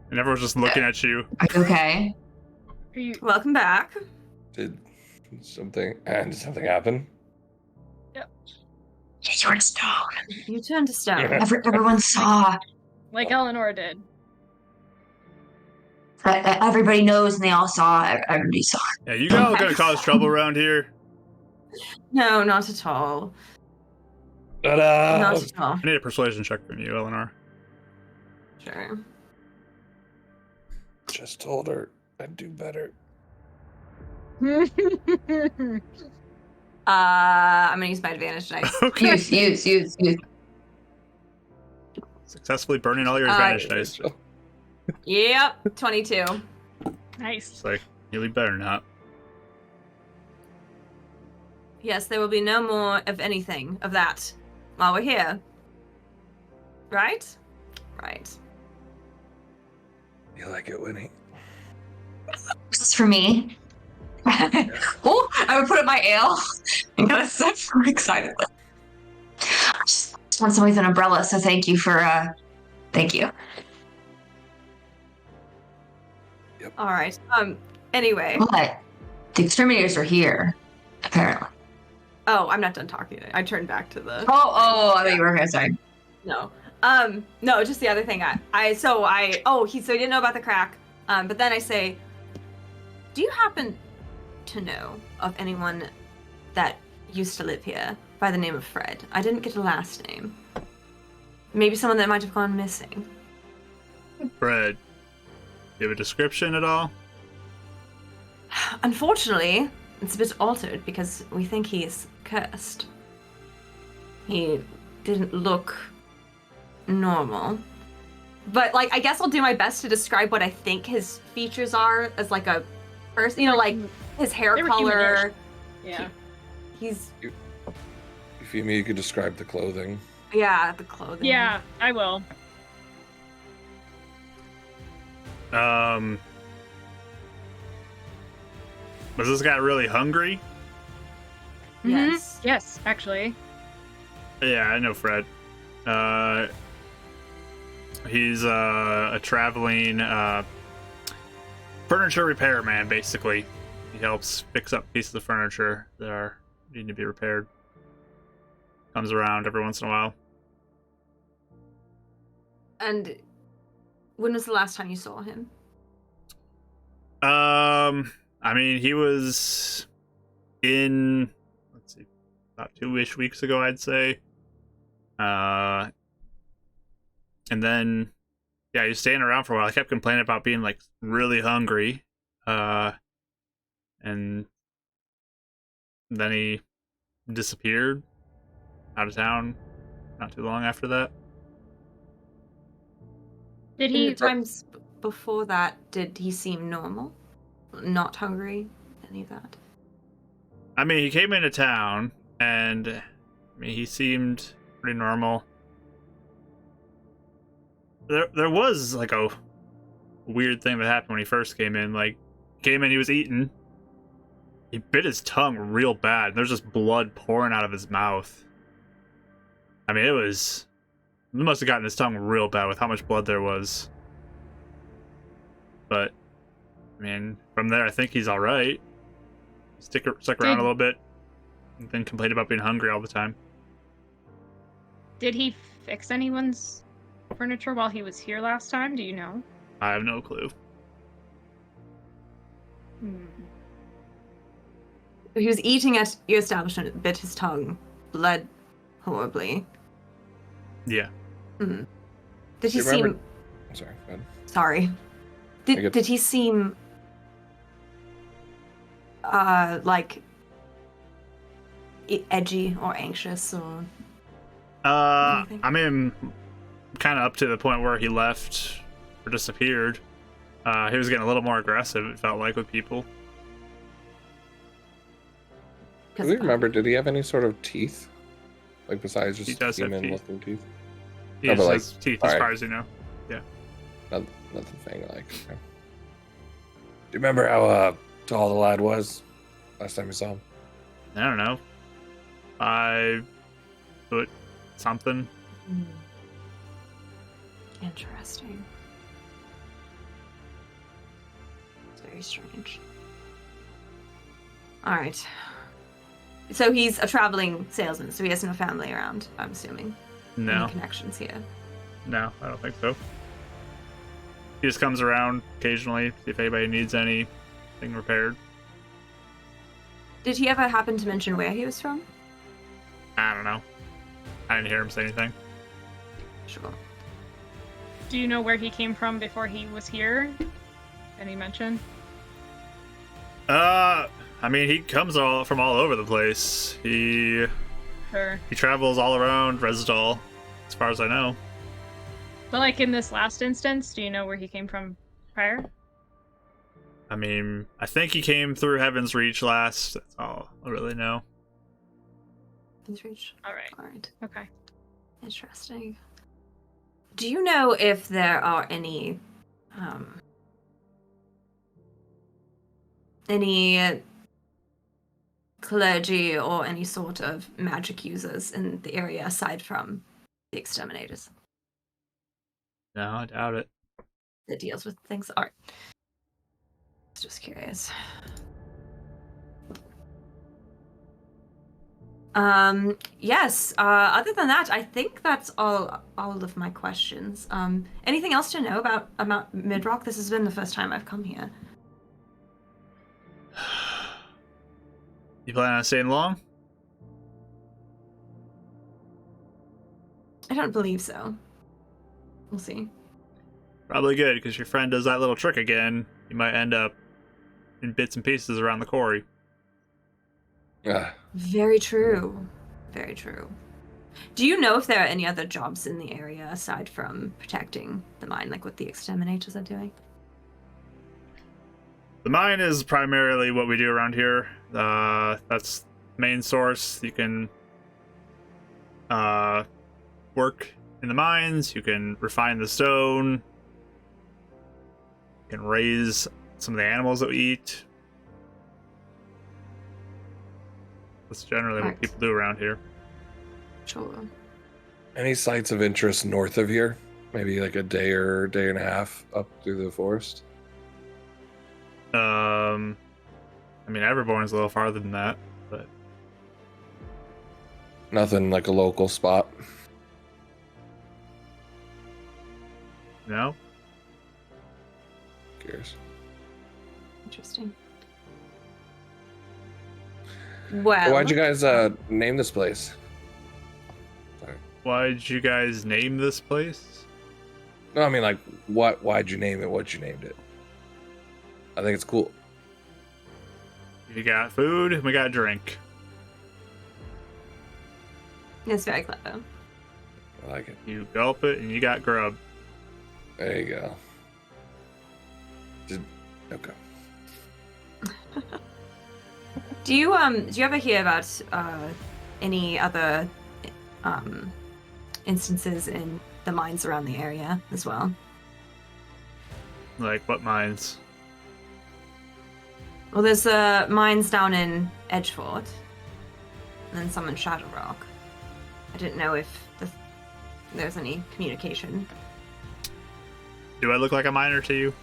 and everyone's just looking at you. Are you okay? Are you? Welcome back. Did something happen? You were stone. You turned to stone. Everyone saw. Like Eleanor did. Everybody knows, and they all saw. Everybody saw. Yeah, you all gonna cause trouble around here? No, not at all. Ta-da! Not at all. I need a persuasion check from you, Eleanor. Sure. Just told her I'd do better. I'm gonna use my advantage dice. Okay. Use. Successfully burning all your advantage dice. Yep, 22. Nice. It's like, really better not. Yes, there will be no more of anything of that while we're here. Right? Right. You like it, Winnie? This is for me. Oh, I would put up my ale. Because I'm so excited. I just want somebody with an umbrella, so thank you for thank you. All right. Anyway. But the exterminators are here, apparently. Oh, I'm not done talking. I turned back to the. Oh, I thought you were okay. Sorry. No. No, just the other thing. He didn't know about the crack. But then I say, do you happen to know of anyone that used to live here by the name of Fred? I didn't get a last name. Maybe someone that might have gone missing. Fred, you have a description at all? Unfortunately, it's a bit altered because we think he is cursed. He didn't look normal. But, like, I guess I'll do my best to describe what I think his features are as, like, a person. You know, like, his hair They were color. Yeah. He's, If you could describe the clothing. yeah, the clothing. Yeah, I will. Was this guy really hungry? Yes. Yes, actually. Yeah, I know Fred. He's a traveling furniture repairman, basically. He helps fix up pieces of furniture that are needing to be repaired. Comes around every once in a while. And when was the last time you saw him? I mean, he was in, let's see, about 2-ish weeks ago, I'd say. And then, yeah, he was staying around for a while. I kept complaining about being, like, really hungry. And then he disappeared out of town not too long after that. Did In he? the times before that, did he seem normal? Not hungry? Any of that? I mean, he came into town, and I mean, he seemed pretty normal. There was, like, a weird thing that happened when he first came in. Like, came in, he was eating. He bit his tongue real bad. There's just blood pouring out of his mouth. I mean, it must have gotten his tongue real bad with how much blood there was. But, I mean, from there, I think he's all right. Stuck around a little bit, and then complained about being hungry all the time. Did he fix anyone's furniture while he was here last time? Do you know? I have no clue. He was eating at your establishment, bit his tongue, bled horribly. Yeah. Did he You remember- seem... I'm sorry, go ahead. Sorry. Did he seem... like... edgy or anxious or... anything? I mean, kind of up to the point where he left or disappeared. He was getting a little more aggressive, it felt like, with people. Do we remember, did he have any sort of teeth? Like, besides He just does have human-looking teeth? He No, just but, has teeth, as alright. far as you know. Nothing fang-like. Okay. Do you remember how, tall the lad was last time we saw him? I don't know. 5 foot something. Interesting. It's very strange. All right. So he's a traveling salesman, so he has no family around, I'm assuming. No. Any connections here? No, I don't think so. He just comes around occasionally, see if anybody needs anything repaired. Did he ever happen to mention where he was from? I don't know. I didn't hear him say anything. Sure. Do you know where he came from before he was here? Any mention? I mean, he comes from all over the place. He Sure. travels all around Resdal, as far as I know. But like in this last instance, do you know where he came from prior? I mean, I think he came through Heaven's Reach last. That's all I really know. He's reached. All right. All right. Okay. Interesting. Do you know if there are any clergy or any sort of magic users in the area aside from the exterminators No, I doubt it. that deals with things? All right. Just curious. Yes. Other than that, I think that's all of my questions. Anything else to know about Midrock? This has been the first time I've come here. You plan on staying long? I don't believe so. We'll see. Probably good, because your friend does that little trick again. You might end up in bits and pieces around the quarry. Yeah. Very true. Very true. Do you know if there are any other jobs in the area aside from protecting the mine, like what the exterminators are doing? The mine is primarily what we do around here. That's the main source. You can work in the mines. You can refine the stone. You can raise some of the animals that we eat. That's generally what Right. people do around here. Sure. Any sites of interest north of here? Maybe like a day or day and a half up through the forest? I mean, Everborn's a little farther than that, but Nothing like a local spot. no. Curious. Interesting. Well, Why'd you guys name this place? Sorry. Why'd you guys name this place? No, I mean like why'd you name it what you named it? I think it's cool. You got food, and we got drink. it's very clever. I like it. You gulp it, and you got grub. There you go. Okay. Do you ever hear about any other instances in the mines around the area as well? Like, what mines? Well, there's mines down in Edgefort, and then some in Shadow Rock. I didn't know if there's any communication. Do I look like a miner to you?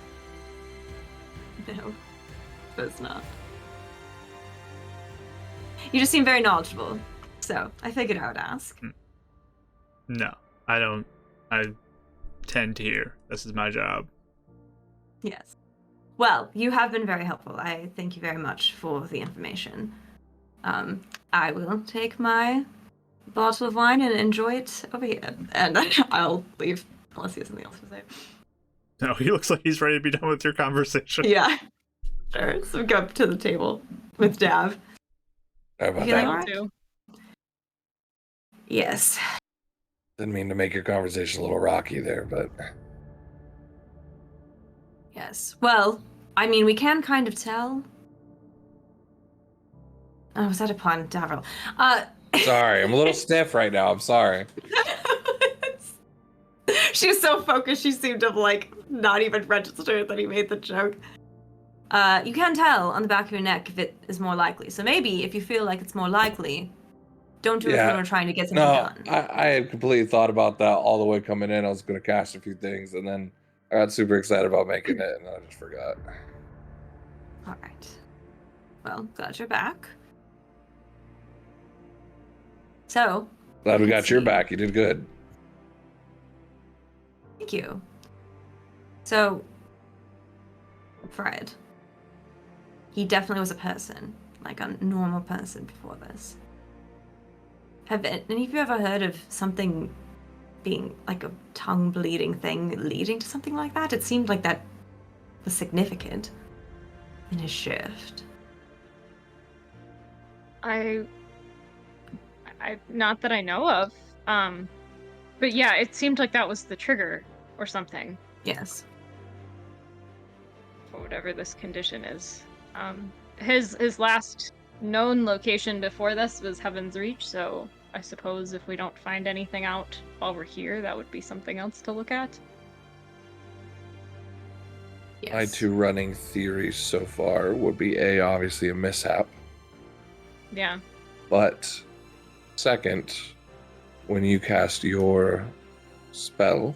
No, suppose not. You just seem very knowledgeable, so I figured I would ask. No, I don't. I tend to hear. This is my job. Yes. Well, you have been very helpful. I thank you very much for the information. I will take my bottle of wine and enjoy it over here, and I'll leave unless he has something else to say. No, he looks like he's ready to be done with your conversation. Yeah. Sure. So we go up to the table with Dav. How about You that? feeling all right? Too. Yes. Didn't mean to make your conversation a little rocky there, but Yes. Well, I mean, we can kind of tell. Oh, was that a pun, Davril? sorry, I'm a little stiff right now. I'm sorry. She was so focused, she seemed to like not even register that he made the joke. You can tell on the back of your neck if it is more likely. So maybe if you feel like it's more likely, don't do it Yeah. when we're trying to get something No, done. I had completely thought about that all the way coming in. I was going to cast a few things, and then I got super excited about making it, and I just forgot. All right. Well, glad you're back. So. Glad we let's got your see. back. You did good. Thank you. So, Fred. He definitely was a person, like a normal person before this. Have any of you ever heard of something being like a tongue bleeding thing leading to something like that? It seemed like that was significant in his shift. I not that I know of. But yeah, it seemed like that was the trigger or something. Yes. For whatever this condition is. His last known location before this was Heaven's Reach, so I suppose if we don't find anything out while we're here, that would be something else to look at. Yes. My two running theories so far would be obviously a mishap, Yeah. but second, when you cast your spell,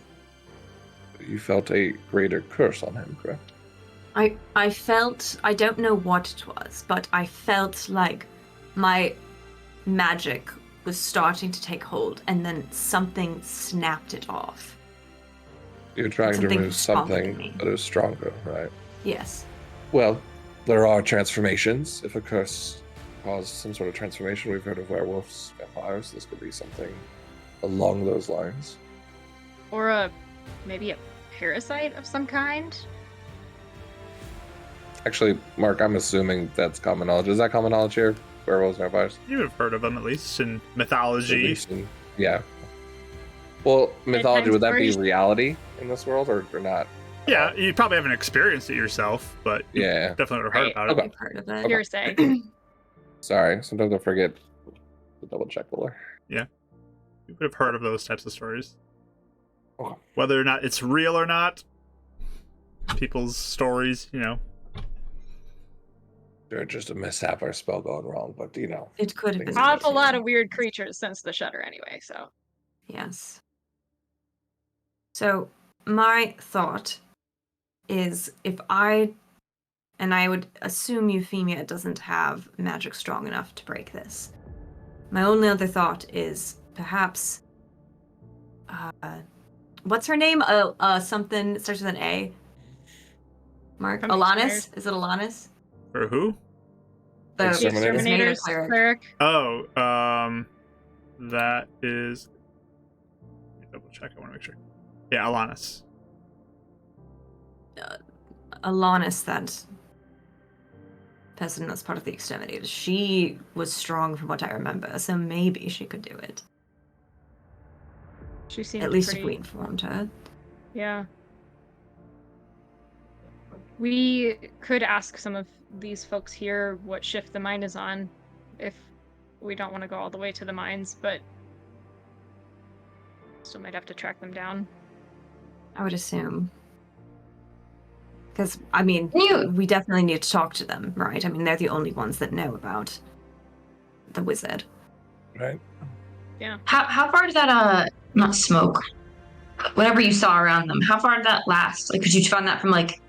you felt a greater curse on him, correct? I felt, I don't know what it was, but I felt like my magic was starting to take hold, and then something snapped it off. You're trying to Something remove stronger than something me. that is stronger, right? Yes. Well, there are transformations. If a curse causes some sort of transformation, we've heard of werewolves, vampires. This could be something along those lines. Or maybe a parasite of some kind? Actually, Mark, I'm assuming that's common knowledge. Is that common knowledge here? Werewolves, vampires? You would have heard of them at least in mythology. Yeah. Well, mythology, times would that be version. reality in this world or not? Yeah, you probably haven't experienced it yourself, but you Yeah. definitely would have heard Right. about Okay. I've heard of it. Okay. Hearsay. Sorry, sometimes I forget to double check the lore. it. You would have heard of those types of stories. Okay. Whether or not it's real or not, people's stories, They're just a mishap or a spell going wrong, but It could have been. Things Awful lot too. of weird creatures since the Shudder anyway, so. Yes. So my thought is and I would assume Euphemia doesn't have magic strong enough to break this. My only other thought is perhaps, what's her name? Something that starts with an A. Mark? From Alanis? Exterminators. Is it Alanis? For who? The The Exterminator? Exterminators cleric. cleric. Oh, that is. Let me double check. I want to make sure. Yeah, Alanis. Alanis, that person that's part of the Exterminators. She was strong from what I remember, so maybe she could do it. She seemed At least pretty... if we informed her. Yeah. We could ask some of these folks here what shift the mine is on, if we don't want to go all the way to the mines, but still might have to track them down. I would assume. Because, I mean, You- we definitely need to talk to them, right? I mean, they're the only ones that know about the wizard. right? How far did that not smoke? Whatever you saw around them, how far did that last? Like, could you find that from like?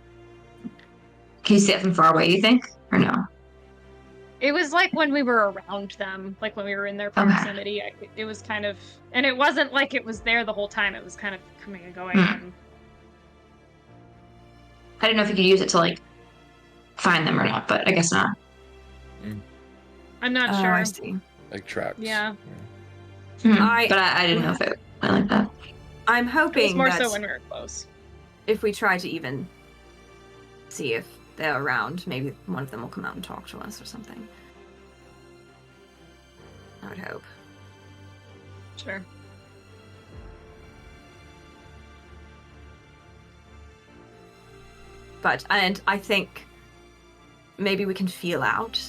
Can you see it from far away? You think or no? It was like when we were around them, like when we were in their proximity. It was kind of, and it wasn't like it was there the whole time. It was kind of coming and going. And I didn't know if you could use it to like find them or not, but I guess not. I'm not Oh, sure. I see. Like traps. Yeah. But I didn't know if it went like that. I'm It was hoping more that so when we were close. if we try to even see if they're around, maybe one of them will come out and talk to us or something. I would hope. Sure. And I think maybe we can feel out.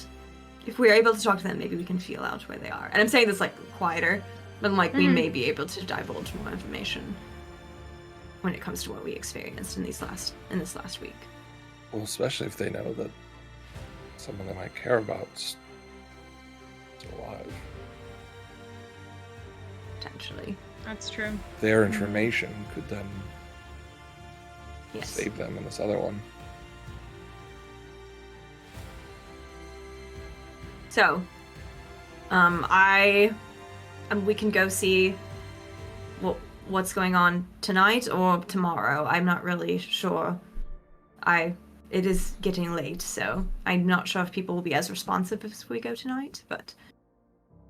If we're able to talk to them, maybe we can feel out where they are. And I'm saying this like quieter, but like we may be able to divulge more information when it comes to what we experienced in this last week. Well, especially if they know that someone they might care about is still alive. Potentially. That's true. Their information could then Yes. save them in this other one. So, we can go see what's going on tonight or tomorrow. I'm not really sure. It is getting late, so I'm not sure if people will be as responsive if we go tonight, but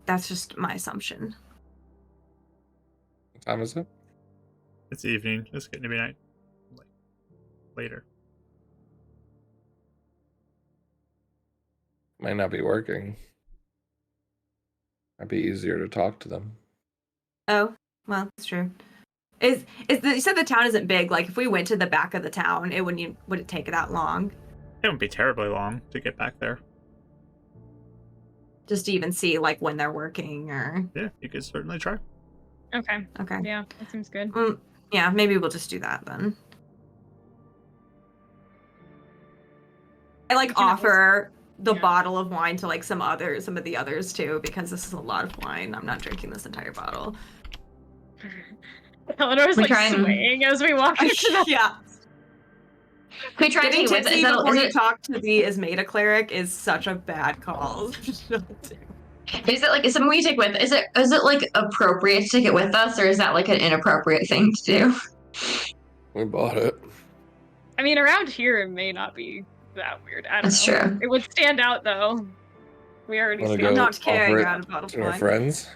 that's just my assumption. What time is it? It's evening. It's getting to be night. Later. Might not be working. Might be easier to talk to them. Oh, well, that's true. You said the town isn't big. Like, if we went to the back of the town, would it take that long? It wouldn't be terribly long to get back there. Just to even see, like, when they're working, or... Yeah, you could certainly try. Okay. Okay. Yeah, that seems good. Yeah, maybe we'll just do that, then. I, like, offer the bottle of wine to, like, some of the others, too, because this is a lot of wine. I'm not drinking this entire bottle. Eleanor's We like try and- swaying as we walk into the Yeah. Can we try and Getting take with tipsy is before you it, talk to the Ismeda cleric is such a bad call. is it like is something we take with? Is it like appropriate to take it with us, or is that like an inappropriate thing to do? We bought it. I mean, around here it may not be that weird. I don't That's know. true. It would stand out though. We already Wanna see. go I'm not offer carrying it around a bottle of to our wine. friends?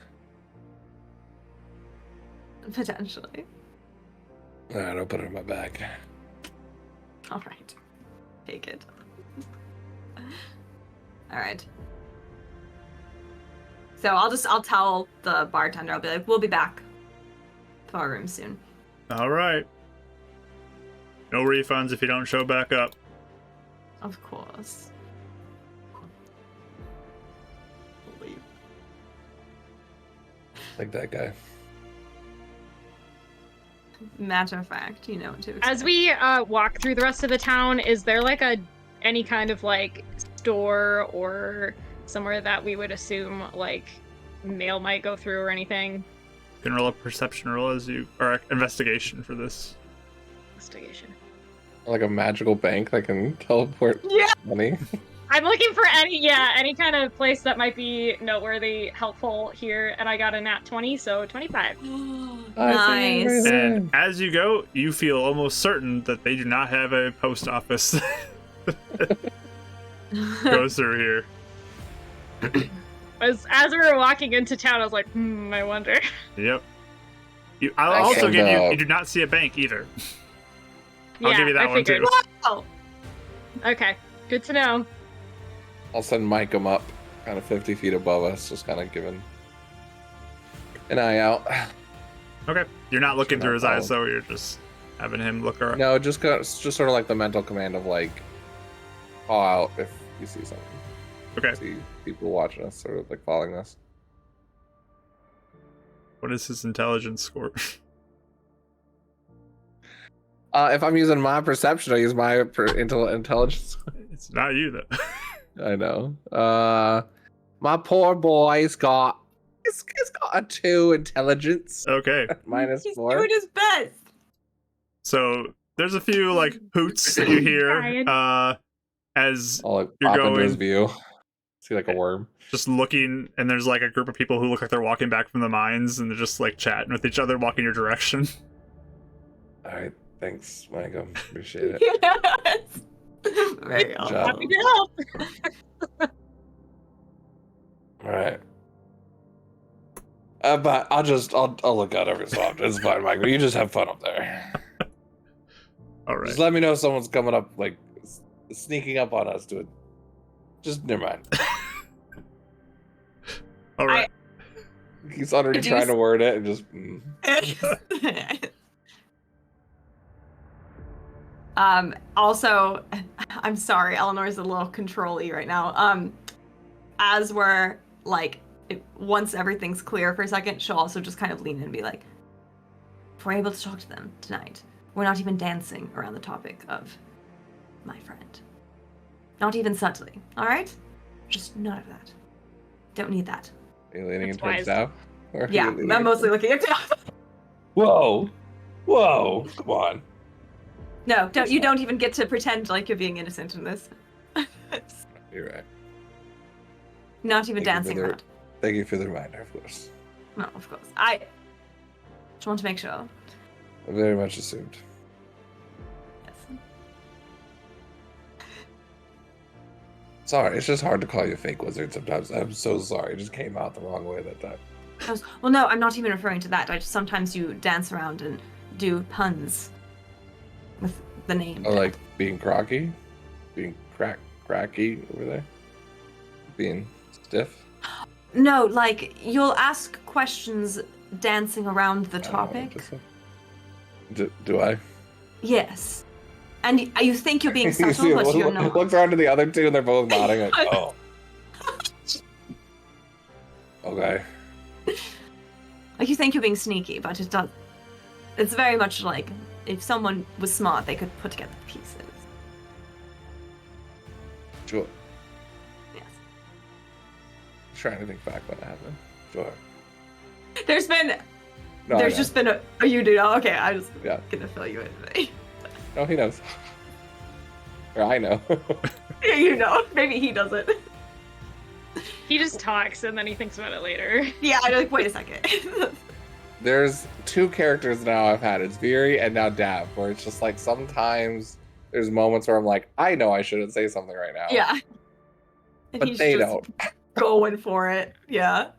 Potentially. Alright, I'll put it in my bag. All right. Take it. All right. So I'll tell the bartender. I'll be like, we'll be back to our room soon. All right. No refunds if you don't show back up. Of course. Leave. Like that guy. Matter of fact, you know what to expect. As we walk through the rest of the town, is there like any kind of like store or somewhere that we would assume like mail might go through or anything? You can roll a perception roll or investigation for this. Investigation. Like a magical bank that can teleport Yeah. money. I'm looking for any kind of place that might be noteworthy, helpful here, and I got a nat 20, so 25. Nice. And as you go, you feel almost certain that they do not have a post office goes through here. As we were walking into town, I was like, I wonder. Yep. I'll also And, give you do not see a bank either. I'll Yeah, give you that I one figured. too. Wow. Okay, good to know. I'll send Mike him up, kind of 50 feet above us, just kind of giving an eye out. Okay. You're not looking through his No eyes, though. You're just having him look around. No, just sort of like the mental command of like, call out if you see something. Okay. See people watching us, sort of like following us. What is his intelligence score? If I'm using my perception, I use my intelligence. It's not you, though. I know. My poor boy's got he's got a 2 intelligence. Okay. Minus He's 4. doing his best. So there's a few like hoots that you hear as I'll like You're pop into his going- view. See like a worm. just looking, and there's like a group of people who look like they're walking back from the mines, and they're just like chatting with each other, walking your direction. Alright, thanks, Mike. Appreciate it. Yes. Very Good awesome. job. Happy to help. Alright. But I'll look out every so often. It's fine, Mike. You just have fun up there. All right. Just let me know if someone's coming up, like sneaking up on us. Just never mind. All right. He's already do trying to word it and just. Also, I'm sorry, Eleanor's a little control-y right now. As we're like, once everything's clear for a second, she'll also just kind of lean in and be like, if we're able to talk to them tonight, we're not even dancing around the topic of my friend. Not even subtly, alright? Just none of that. Don't need that. Are you leaning That's towards wise. Dav? Or are Yeah, you leaning I'm mostly looking at Dav. Whoa. Whoa. Come on. No, don't even get to pretend like you're being innocent in this. You're right. Not even Thank you for dancing the- around. Thank you for the reminder, of course. No, of course. I just want to make sure. I very much assumed. Yes. Sorry, it's just hard to call you a fake wizard sometimes. I'm so sorry. It just came out the wrong way that time. Well, no, I'm not even referring to that. Sometimes you dance around and do puns with the name. I like being crocky, being cracky over there, being stiff. No, like you'll ask questions dancing around the I don't know what topic. to say. Do I? Yes. And you think you're being You see, subtle, but you're not. looks around to the other two, and they're both nodding. Like, oh, okay. Like you think you're being sneaky, but it does. It's very much like if someone was smart, they could put together the pieces. Sure. Yes. Trying to think back when it happened. Sure. There's been. No, There's I know. just been a. Oh, you do. Oh, okay, I'm just Yeah. gonna fill you in. No, he knows. Or I know. Yeah, you know. Maybe he doesn't. He just talks and then he thinks about it later. Yeah, I'm like, wait a second. There's two characters now I've had. It's Viri and now Dav, where it's just like sometimes there's moments where I'm like, I know I shouldn't say something right now. Yeah. And But he's they just don't. going for it. Yeah.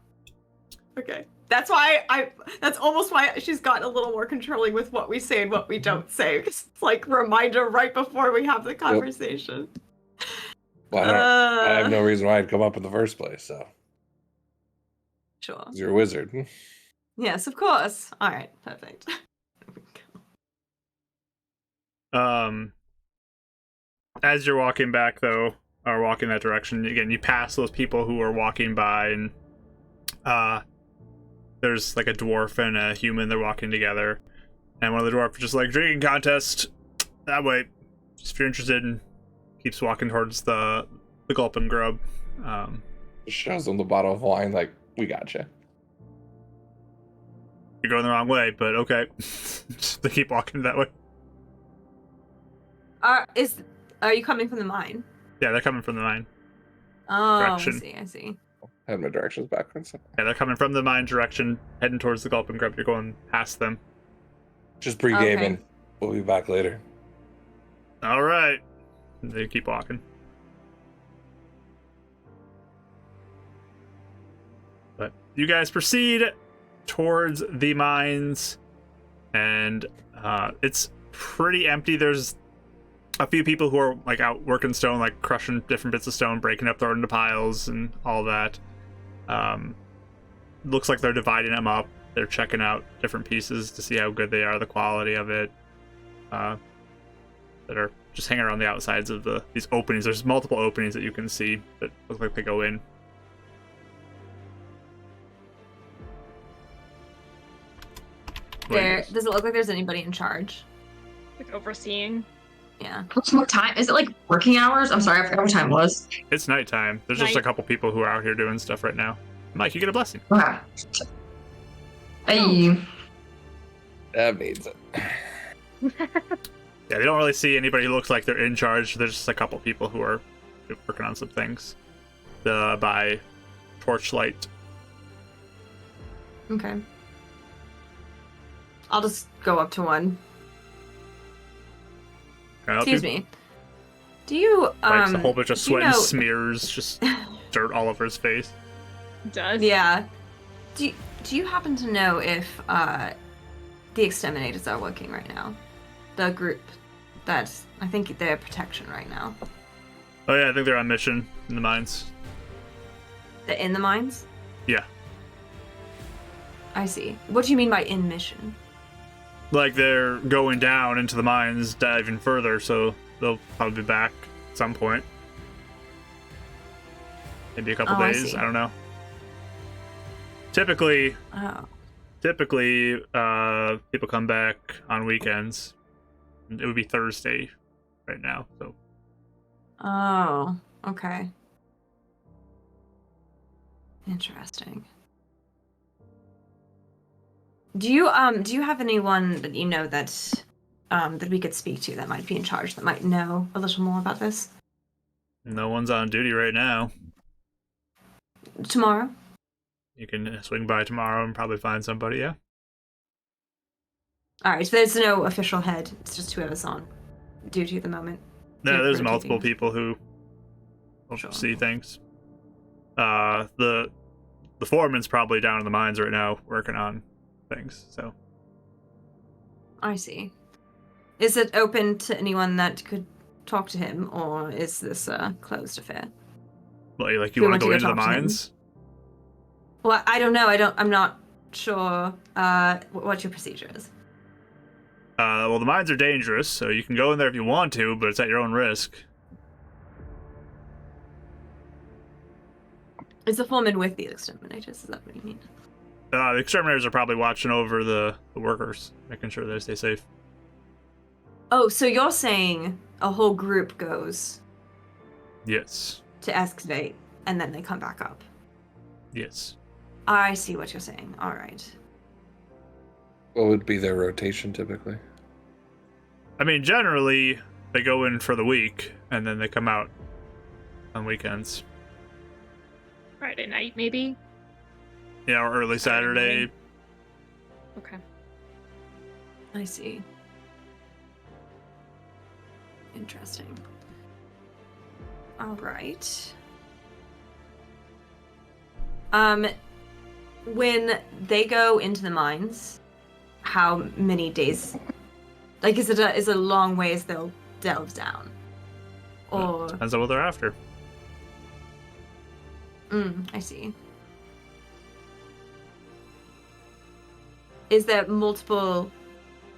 Okay. That's why that's almost why she's gotten a little more controlling with what we say and what we don't say. Because it's like reminder right before we have the conversation. Well, I have no reason why I'd come up in the first place, so. Sure. 'Cause you're a wizard. Yes, of course. All right. Perfect. As you're walking back, though, or walking that direction, again, you pass those people who are walking by, and there's like a dwarf and a human. They're walking together, and one of the dwarf is just like, drinking contest that way. Just if you're interested, and keeps walking towards the gulp and grub. Just shows them the bottle of wine, like, we gotcha. You're going the wrong way, but okay. They keep walking that way. Are you coming from the mine? Yeah, they're coming from the mine. Oh, Direction. I see. Had my directions backwards. Yeah, they're coming from the mine direction, heading towards the gulp and grub. You're going past them. Just pre-gaming. Okay. We'll be back later. All right. They keep walking. But you guys proceed towards the mines, and it's pretty empty. There's a few people who are like out working stone, like crushing different bits of stone, breaking up, throwing into piles, and all that. Looks like they're dividing them up. They're checking out different pieces to see how good they are, the quality of it. That are just hanging around the outsides of these openings. There's multiple openings that you can see that look like they go in. Does it look like there's anybody in charge? Like overseeing. Yeah. What time? Is it like working hours? I'm sorry, I forgot what time it was. It's nighttime. There's just a Night. couple people who are out here doing stuff right now. Mike, you get a blessing. Okay. Hey. That means it. Yeah, they don't really see anybody who looks like they're in charge. There's just a couple people who are working on some things by torchlight. Okay. I'll just go up to one. Can I help Excuse you? me. Do you Wipes a whole bunch of do you sweat and know- smears just dirt all over his face. Does. Yeah. Do you happen to know if the exterminators are working right now? The group that I think they're protection right now. Oh yeah, I think they're on mission in the mines. They're in the mines? Yeah. I see. What do you mean by in mission? Like they're going down into the mines, diving further, so they'll probably be back at some point. Maybe a couple Oh, I days. see. I don't know. Typically, Oh. people come back on weekends. It would be Thursday right now, so Oh, okay. Interesting. Do you have anyone that you know that that we could speak to that might be in charge, that might know a little more about this? No one's on duty right now. Tomorrow? You can swing by tomorrow and probably find somebody, yeah? Alright, so there's no official head. It's just whoever's on duty at the moment. No, there's rotating. multiple people who will Sure. see things. The foreman's probably down in the mines right now working on things, so. I see. Is it open to anyone that could talk to him, or is this a closed affair? Well, you We want to want to go go into the talk to him. mines? Well, I don't know. I'm not sure what your procedure is. Well, the mines are dangerous, so you can go in there if you want to, but it's at your own risk. Is the foreman with the exterminators? Is that what you mean? The exterminators are probably watching over the workers, making sure they stay safe. Oh, so you're saying a whole group goes Yes. to excavate and then they come back up? Yes. I see what you're saying. All right. What would be their rotation typically? I mean, generally, they go in for the week, and then they come out on weekends. Friday night, maybe? Yeah, or early Saturday. Okay. I see. Interesting. All right. When they go into the mines, how many days? Like, is it a long ways they'll delve down? Or Depends on what they're after. I see. Is there multiple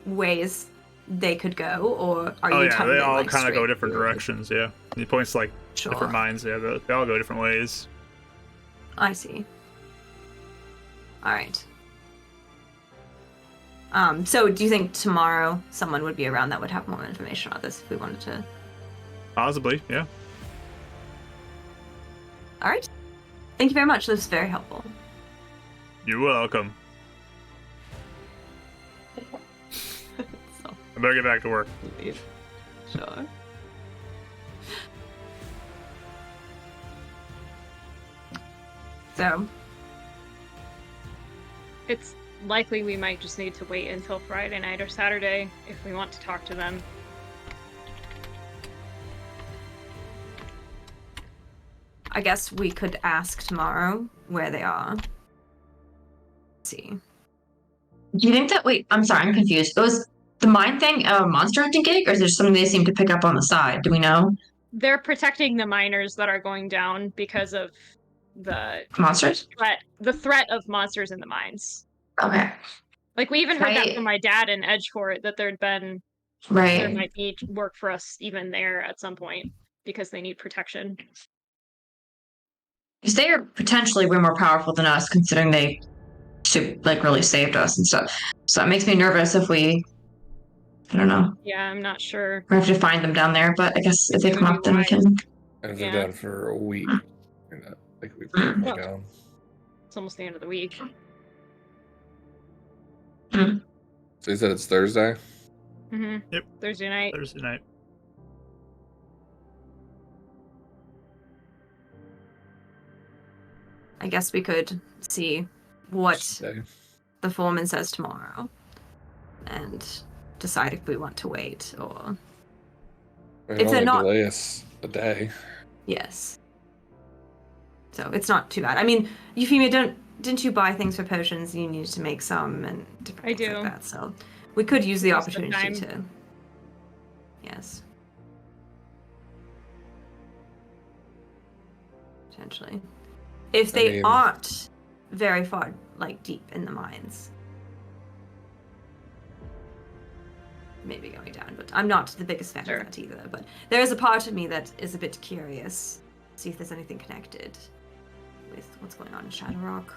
ways they could go, or are Oh you yeah, telling they me, all like, kind of go straight different through? directions. Yeah, he points to, like Sure. different mines. Yeah, they all go different ways. I see. All right. So do you think tomorrow someone would be around that would have more information on this if we wanted to? Possibly, yeah. All right. Thank you very much. This was very helpful. You're welcome. So, I better get back to work. sure. So, It's likely we might just need to wait until Friday night or Saturday if we want to talk to them. I guess we could ask tomorrow where they are. Let's see. Do you think that? Wait, I'm sorry, I'm confused. It was the mine thing a monster hunting gig, or is there something they seem to pick up on the side? Do we know? They're protecting the miners that are going down because of the Monsters? threat of monsters in the mines. Okay. Like, we even heard that Right. from my dad in Edgecourt, that there Right. might be work for us even there at some point because they need protection. Because they are potentially way more powerful than us, considering they really saved us and stuff. So it makes me nervous if we. I don't know. Yeah, I'm not sure. We have to find them down there, but I guess if they It come would up, be then we wise. can. And if they're Yeah. down for a week, you're not like we put Well, down. It's almost the end of the week. So you said it's Thursday? Mm-hmm. Yep. Thursday night. Thursday night. I guess we could see what Tuesday. the foreman says tomorrow and decide if we want to wait or. I mean, If it'll they're only not- delay us a day. Yes. So it's not too bad. I mean, Euphemia, didn't you buy things for potions? You needed to make some and different I things do. like that. So we could use the Most of the opportunity time. to. Yes. Potentially. If they mean- aren't very far, like deep in the mines. Maybe going down, but I'm not the biggest fan Sure. of that either. But there is a part of me that is a bit curious, see if there's anything connected with what's going on in Shadowrock.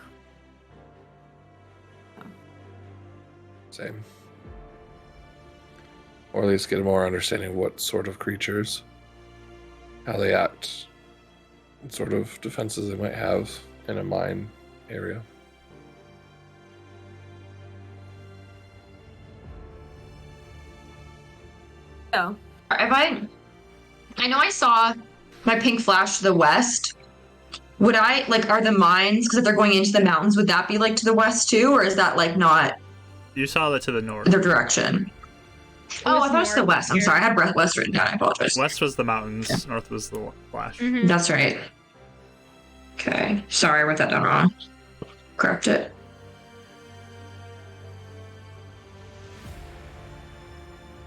Same. Or at least get a more understanding of what sort of creatures. how they act, what sort of defenses they might have in a mine area. So, If I know I saw my pink flash to the west. Would I like are the mines because if they're going into the mountains, would that be like to the west too, or is that like not You saw that to the north. their direction? Oh, I thought it was the west. I'm sorry, I had west written down. I apologize. West was the mountains, north was the flash. Mhm. That's right. Okay, sorry, I wrote that down wrong. Correct it.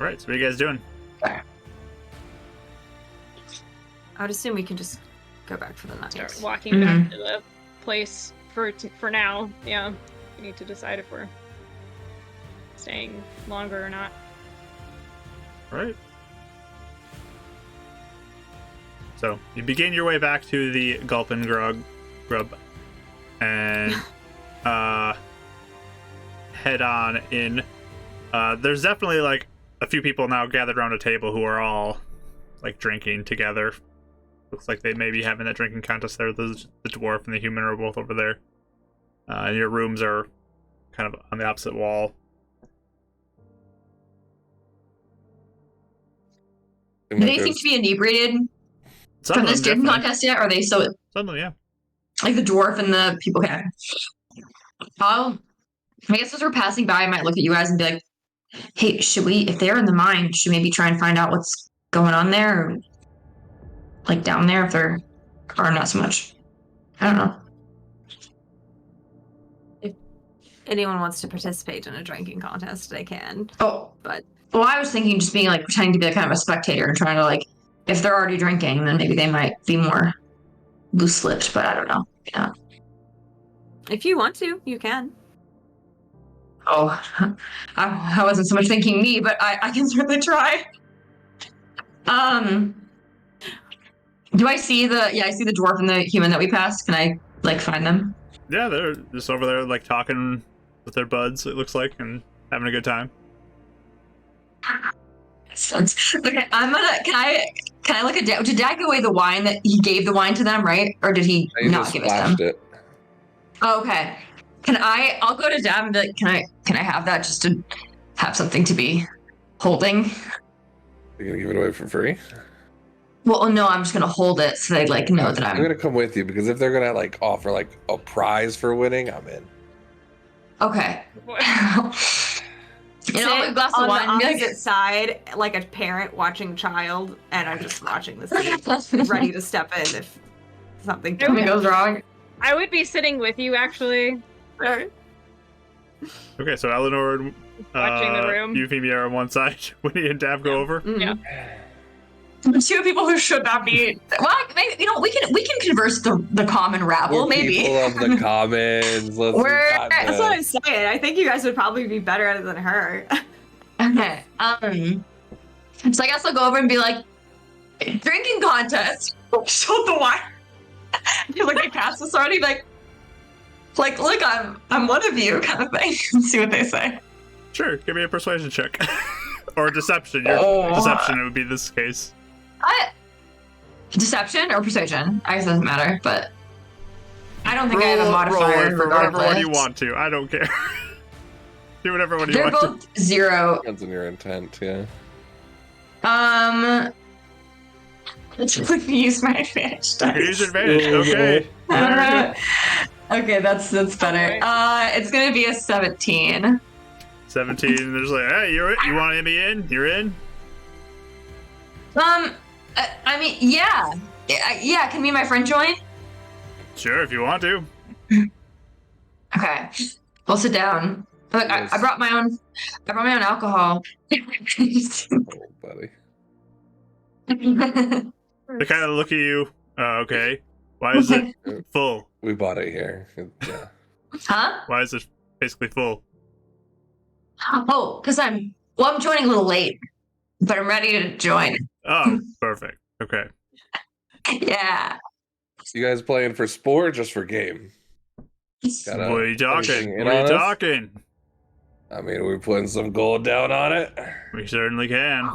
All right, so what are you guys doing? I would assume we can just go back for the night. Start walking back to the place for now. Yeah, we need to decide if we're staying longer or not. All right. So you begin your way back to the Gulpin Grub, and head on in. There's definitely like a few people now gathered around a table who are all like drinking together. Looks like they may be having that drinking contest there. The dwarf and the human are both over there. And your rooms are kind of on the opposite wall. Do they seem to be inebriated Some from of this them drinking definitely. contest yet? Or are they still Some of them, yeah. like the dwarf and the people? Okay. I guess as we're passing by, I might look at you guys and be like, "Hey, should we? If they're in the mine, should we maybe try and find out what's going on there, or like down there if they're, or not so much? I don't know." Anyone wants to participate in a drinking contest, they can. Oh, But well, I was thinking just being like pretending to be like, kind of a spectator and trying to like, if they're already drinking, then maybe they might be more loose-lipped. But I don't know. Yeah. if you want to, you can. Oh, I wasn't so much thinking me, but I can certainly try. Do I see I see the dwarf and the human that we passed. Can I like find them? Yeah, they're just over there like talking with their buds, it looks like, and having a good time. Okay, I'm gonna. Can I look at Dad? Did Dad give away the wine that he gave the wine to them, right? Or did he They not just give it to them? splashed it. Oh, okay. I'll go to Dad and be like, can I have that just to have something to be holding? You're gonna give it away for free? Well, no, I'm just gonna hold it so they like know that I'm I'm. gonna come with you because if they're gonna like offer like a prize for winning, I'm in. Okay. What? You know, a glass on of wine. the and be opposite side, like a parent watching child, and I'm just watching the scene, like, ready to step in if something something goes wrong. I would be sitting with you actually, Right. Okay, so Eleanor and watching the room. Euphemia are on one side. Winnie and Dab go over. Mhm. Yeah. Two people who should not be. Well, maybe, we can converse the common rabble. We're Maybe. people of the commons. Let's That's what I'm saying. I think you guys would probably be better at it than her. Okay. So I guess I'll go over and be like, drinking contest. Show the wine. You're like, I passed this already. Like, look, I'm one of you, kind of thing. See what they say. Sure, give me a persuasion check. Or deception. Your Oh. deception, it would be this case. Deception or persuasion? I guess it doesn't matter, but I don't think I have a Roll modifier. it for whatever one you regardless. want to. I don't care. Do whatever one you They're want to. both 0. Depends on your intent, yeah. Let's use my advantage dice. Use advantage. Okay. Okay, that's better. It's gonna be a 17. 17. There's like, hey, you want to be in? You're in. I mean, yeah. Yeah, can me and my friend join? Sure, if you want to. Okay. We'll sit down. Look, I brought my own alcohol. Oh, buddy. They kind of look at you. Okay. Why is it full? We bought it here. Yeah. Huh? Why is it basically full? Oh, because I'm joining a little late, but I'm ready to join. Oh, perfect. Okay. Yeah. You guys playing for sport or just for game? Got What are you talking? everything in What are on you us? talking? I mean, we're putting some gold down on it. We certainly can.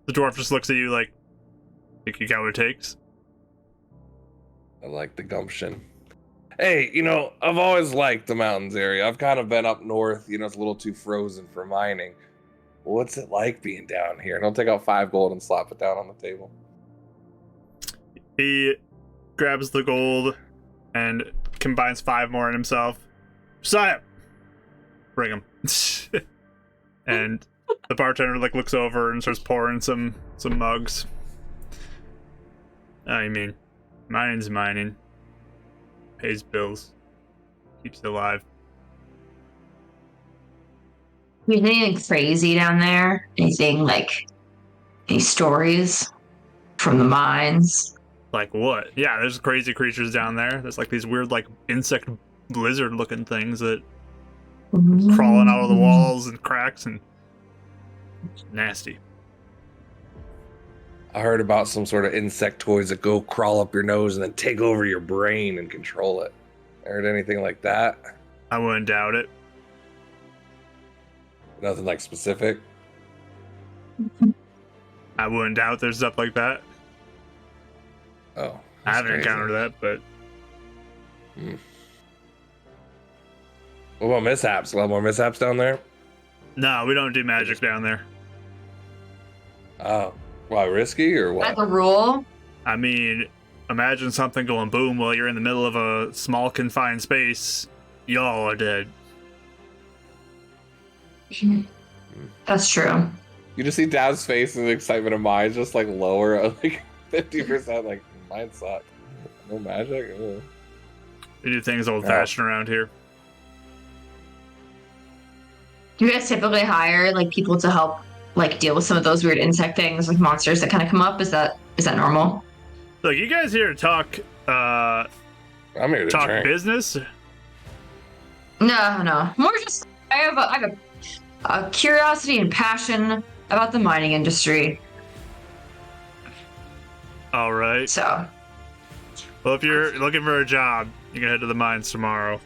The dwarf just looks at you like, Think you got what it takes? I like the gumption. Hey, I've always liked the mountains area. I've kind of been up north. It's a little too frozen for mining. What's it like being down here? And I'll take out 5 gold and slap it down on the table. He grabs the gold and combines 5 more in himself. Sign up. Bring him. And the bartender looks over and starts pouring some mugs. I mean, mining's mining. Pays bills. Keeps it alive. Anything crazy down there? Anything any stories from the mines? Like what? Yeah, there's crazy creatures down there. There's these weird insect lizard looking things that crawling out of the walls and cracks and nasty. I heard about some sort of insectoids that go crawl up your nose and then take over your brain and control it. Heard anything like that? I wouldn't doubt it. Nothing specific? I wouldn't doubt there's stuff like that. Oh. I haven't crazy. encountered that, but What about mishaps? A lot more mishaps down there? no, we don't do magic down there. Oh. Why, risky or what? As a rule, I mean, imagine something going boom while you're in the middle of a small confined space. Y'all are dead. that's true. You just see Dav's face and the excitement of mine just lower at 50%. Mine suck. No magic? Ugh. We do things old fashioned around here. Do you guys typically hire people to help deal with some of those weird insect things, monsters that kind of come up? Is that normal? Look, you guys here to talk I'm here to talk drink. business? No. More just I have a curiosity and passion about the mining industry. All right. So, Well, if you're looking for a job, you can head to the mines tomorrow.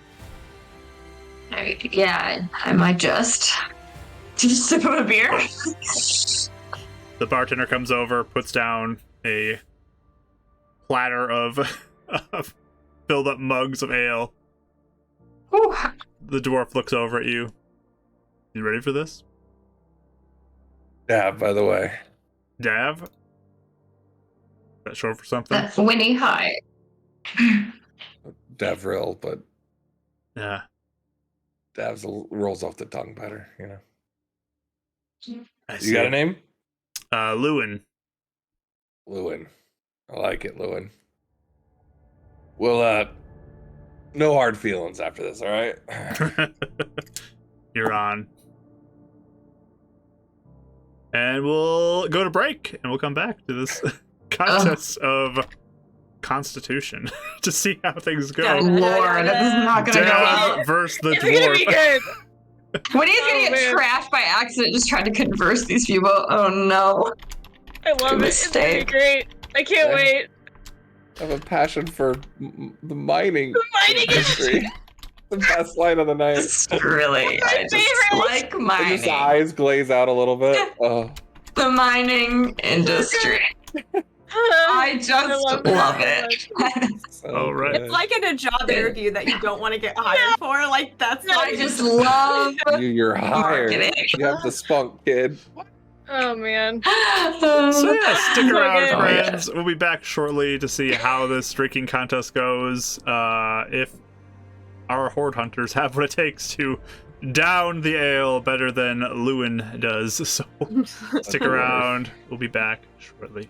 yeah, I might just sip of a beer. The bartender comes over, puts down a platter of filled up mugs of ale. Whew. The dwarf looks over at you. You ready for this? Yeah, by the way. Dav? That short for something? That's Winnie High. Devril, but Yeah. Dav's rolls off the tongue better, I You got a name? Lewin. Lewin. I like it, Lewin. Well, no hard feelings after this, all right? You're on. And we'll go to break, and we'll come back to this contest of Constitution to see how things go. Yeah. Lord, this is not gonna go well. Dev versus the It's gonna be dwarf. good. Winnie's gonna get man. trashed by accident just trying to converse these people. Oh no. I love it. It's gonna be Mistake. great. I can't Yeah. wait. I have a passion for the mining Mining industry. The best line of the night. It's really, My I just favorite. like And mining. his eyes glaze out a little bit. Oh, The mining industry. I just love love that it. so All right. good. It's like in a job interview that you don't want to get hired for. That's I just love You're hired. marketing. You have the spunk, kid. Oh man. So yeah, stick So around, good. friends. We'll be back shortly to see how this drinking contest goes. If our horde hunters have what it takes to down the ale better than Lewin does. So stick around. We'll be back shortly.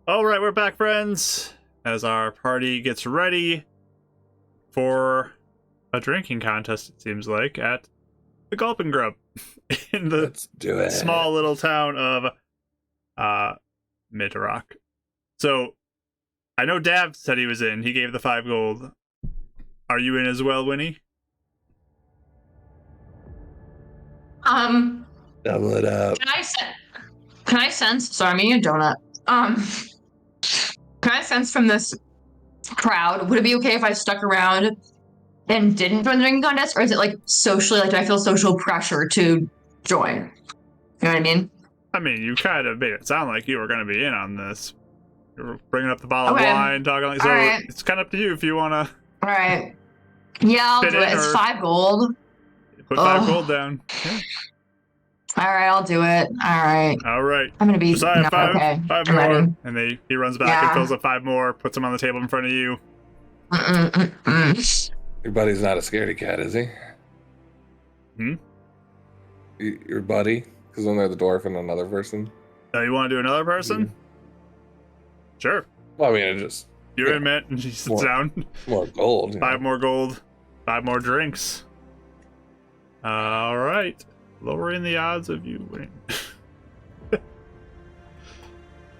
All right, we're back, friends, as our party gets ready for a drinking contest, it seems like, at the Gulpin Grub in the Let's do it. small little town of Midrock. So, I know Dav said he was in. He gave the 5 gold. Are you in as well, Winnie? Double it up. Can I sense? Sorry, I'm eating a donut. Can I sense from this crowd? Would it be okay if I stuck around and didn't join the drinking contest, or is it like socially? Like, do I feel social pressure to join? You know what I mean? I mean, you kind of made it sound like you were going to be in on this. You were bringing up the bottle Okay. of wine, talking like so. Alright. It's kind of up to you if you want to All right. Yeah, I'll Fit do it. in, It's or- 5 gold. put 5 Ugh. gold down. Yeah. All right, I'll do it. All right. All right. I'm gonna be Josiah, no, 5 okay. five I'm more, ready. and he runs back and Yeah. fills up 5 more, puts them on the table in front of you. Your buddy's not a scaredy cat, is he? Hmm? Your buddy? Because when they're the dwarf and another person? You want to do another person? Sure. Well, I mean, it just You're Yeah. in, Matt, and she sits More. down. more gold. you 5 know. more gold, 5 more drinks. All right. Lowering the odds of you winning.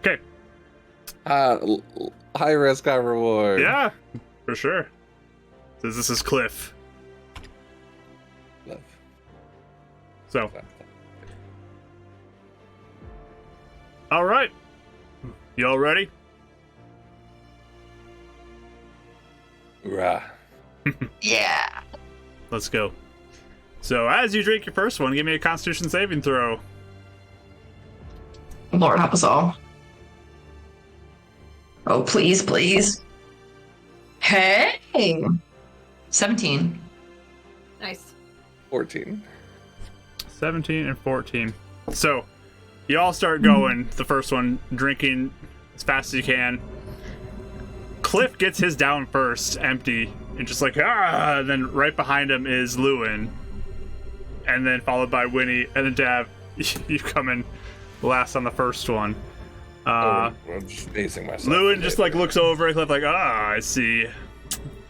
Okay. High risk, high reward. Yeah, for sure. This is Cliff. Love. So, all right. Y'all ready? Rah. Yeah. Let's go. So, as you drink your first one, give me a Constitution saving throw. Lord help us all. Oh, please, please. Hey. 17. Nice. 14. 17 and 14. So, you all start going. The first one, drinking as fast as you can. Cliff gets his down first, empty, and just like, ah! And then right behind him is Lewin. And then followed by Winnie, and then Dav, you come in last on the first one. I'm just facing myself. Lewin just like looks over at Cliff like, I see.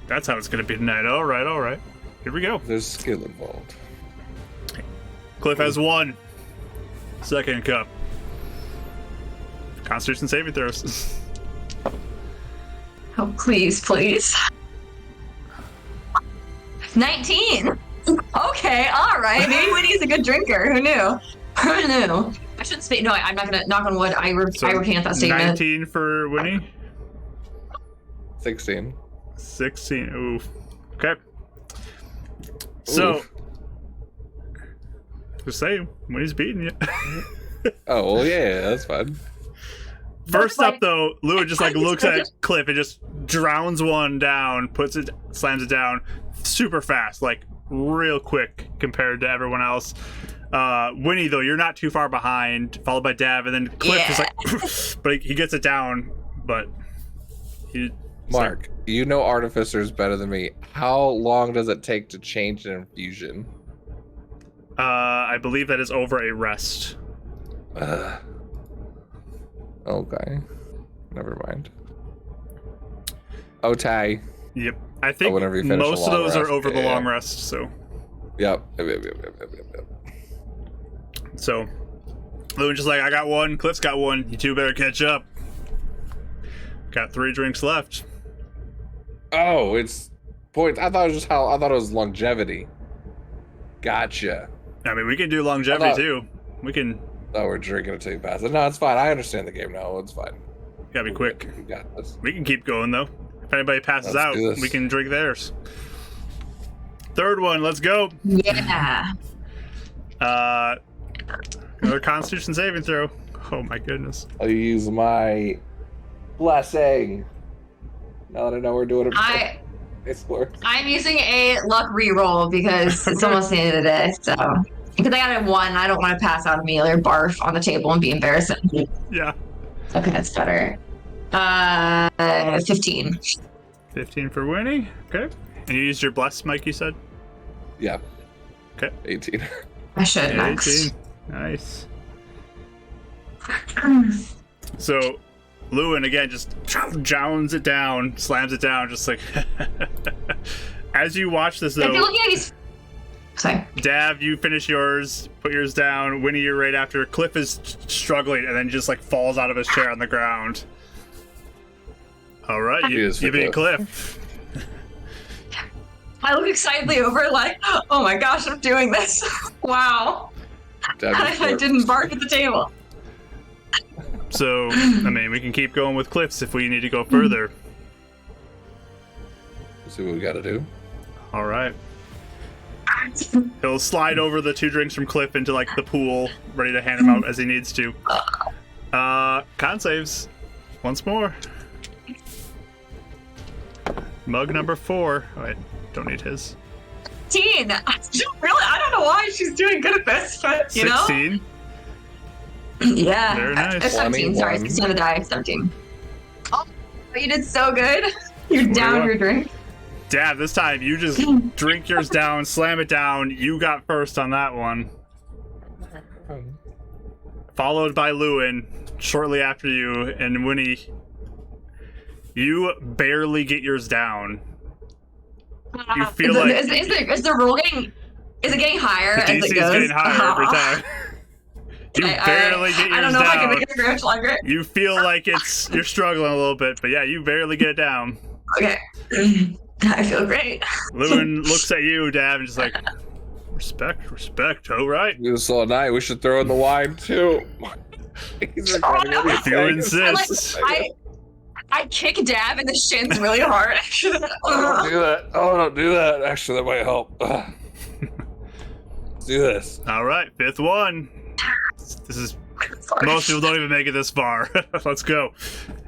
That's how it's gonna be tonight. All right. Here we go. There's skill involved. Cliff has 1 second cup. Constitution saving throws. Oh, please, please. 19. Okay, all right. Maybe Winnie's a good drinker. Who knew? Who knew? I shouldn't speak. No, I'm not gonna knock on wood. I recant that statement. 19 for Winnie. 16. 16. Oof. Okay. So, Oof. just say Winnie's beating you. Oh, well, yeah, that's fine. First up, though, Lewin just like looks at Cliff and just drowns one down, slams it down super fast, like real quick compared to everyone else. Winnie, though, you're not too far behind, followed by Dav, and then Cliff is like, but he gets it down, but he. Mark, you know artificers better than me. How long does it take to change an infusion? I believe that is over a rest. Okay. Never mind. Otay. Yep. I think whenever you finish a most of long those are rest, over the yeah. long rest, so. Yep. So, Lewin's just like, I got 1, Cliff's got 1, you two better catch up. Got 3 drinks left. Oh, it's points. I thought it was just I thought it was longevity. Gotcha. I mean, we can do longevity thought- too. We can, Oh, we're drinking until you pass it. No, it's fine. I understand the game now. It's fine. gotta be quick. We got this. We can keep going though. If anybody passes Let's out, do this. we can drink theirs. Third one, let's go. Yeah. Another Constitution saving throw. Oh my goodness. I'll use my blessing. Now that I know we're doing it. I'm using a luck reroll because it's almost the end of the day. So because I got a 1, I don't want to pass out immediately or barf on the table and be embarrassing. Yeah. Okay, that's better. 15. 15 for Winnie. Okay. And you used your bless, Mike, you said? Yeah. Okay. 18. I should next. 18. Nice. So, Lewin again just jounds it down, slams it down, just like. As you watch this, If you're though, looking at these, sorry. Dav, you finish yours, put yours down. Winnie, you're right after. Cliff is struggling and then just like falls out of his chair on the ground. All right, you beat Cliff. I look excitedly over, like, oh my gosh, I'm doing this. Wow. I didn't bark at the table. So, I mean, we can keep going with Cliffs if we need to go further. See what we gotta do. All right. He'll slide over the 2 drinks from Cliff into like the pool, ready to hand them out as he needs to. Con saves once more. Mug number 4. Oh, I don't need his. 16. I don't know why she's doing good at this, but you 16. know. Yeah. Very nice. 17. Sorry, 16 on the die. 17. Oh, you did so good. You downed your drink. Dad, this time you just drink yours down, slam it down. You got first on that one. Followed by Lewin shortly after you, and Winnie, you barely get yours down. You feel like is the roll getting? Is it getting higher the as DC it goes? is getting higher every time. You barely get yours I don't know down. if I can make it very much longer. You feel like you're struggling a little bit, but yeah, you barely get it down. Okay. I feel great. Lewin looks at you, Dav, and just like, respect. All right. This all night. We should throw in the wine too. He's recording no. If you insist. I kick Dab in the shins really hard. Oh, don't do that. Oh, don't do that. Actually, that might help. Let's do this. All right, 5th one. This is most people don't even make it this far. Let's go.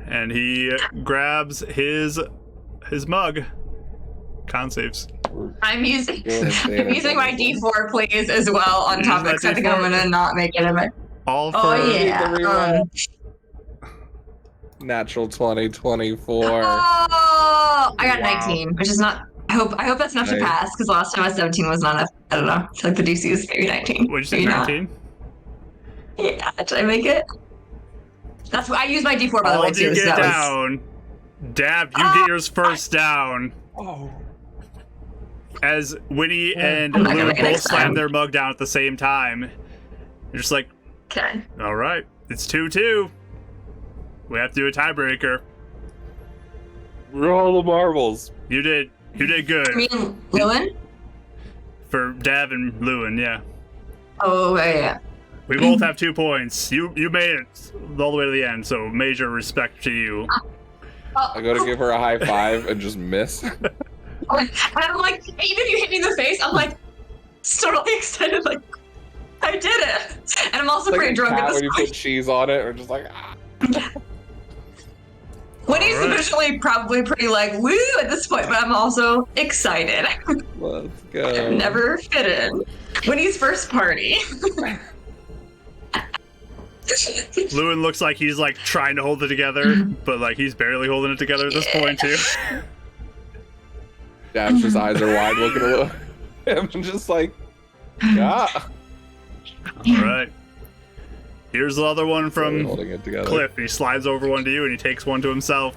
And he grabs his mug. Con saves. I'm using my D4 please as well on top of it, 'cause I think I'm gonna not make it in my. All for Oh yeah. Natural 20, 24. Oh, I got Wow. 19, which is not. I hope that's enough to Nice. pass, because last time I was 17 was not enough. I don't know. I feel like the DC is maybe 19. What'd you say, Maybe not. 19? Yeah, did I make it? That's what I use my D4 by the All way you too. get So that was. down. Dab, you get yours first down. Oh. As Winnie and I'm not gonna Lou make it both next slam time. their mug down at the same time. You're just like, Okay. all right, it's 2-2. We have to do a tiebreaker. Roll the marbles. You did good. Me and Lewin? For Dav and Lewin, yeah. Oh yeah. We both have 2 points. You made it all the way to the end, so major respect to you. I go to give her a high five and just miss. And I'm like, even if you hit me in the face, I'm like, totally excited, like, I did it. And I'm also Like pretty a drunk cat at when this you point. put cheese on it, or just like, ah. Winnie's Alright. officially probably pretty like, woo at this point, but I'm also excited. Let's I've go. never fit in. Winnie's first party. Lewin looks like he's like trying to hold it together, but like he's barely holding it together at this point too. Dab's eyes are wide looking at him and just like, yeah. All right. Here's the other one from Holding it together. Cliff. He slides over one to you and he takes one to himself.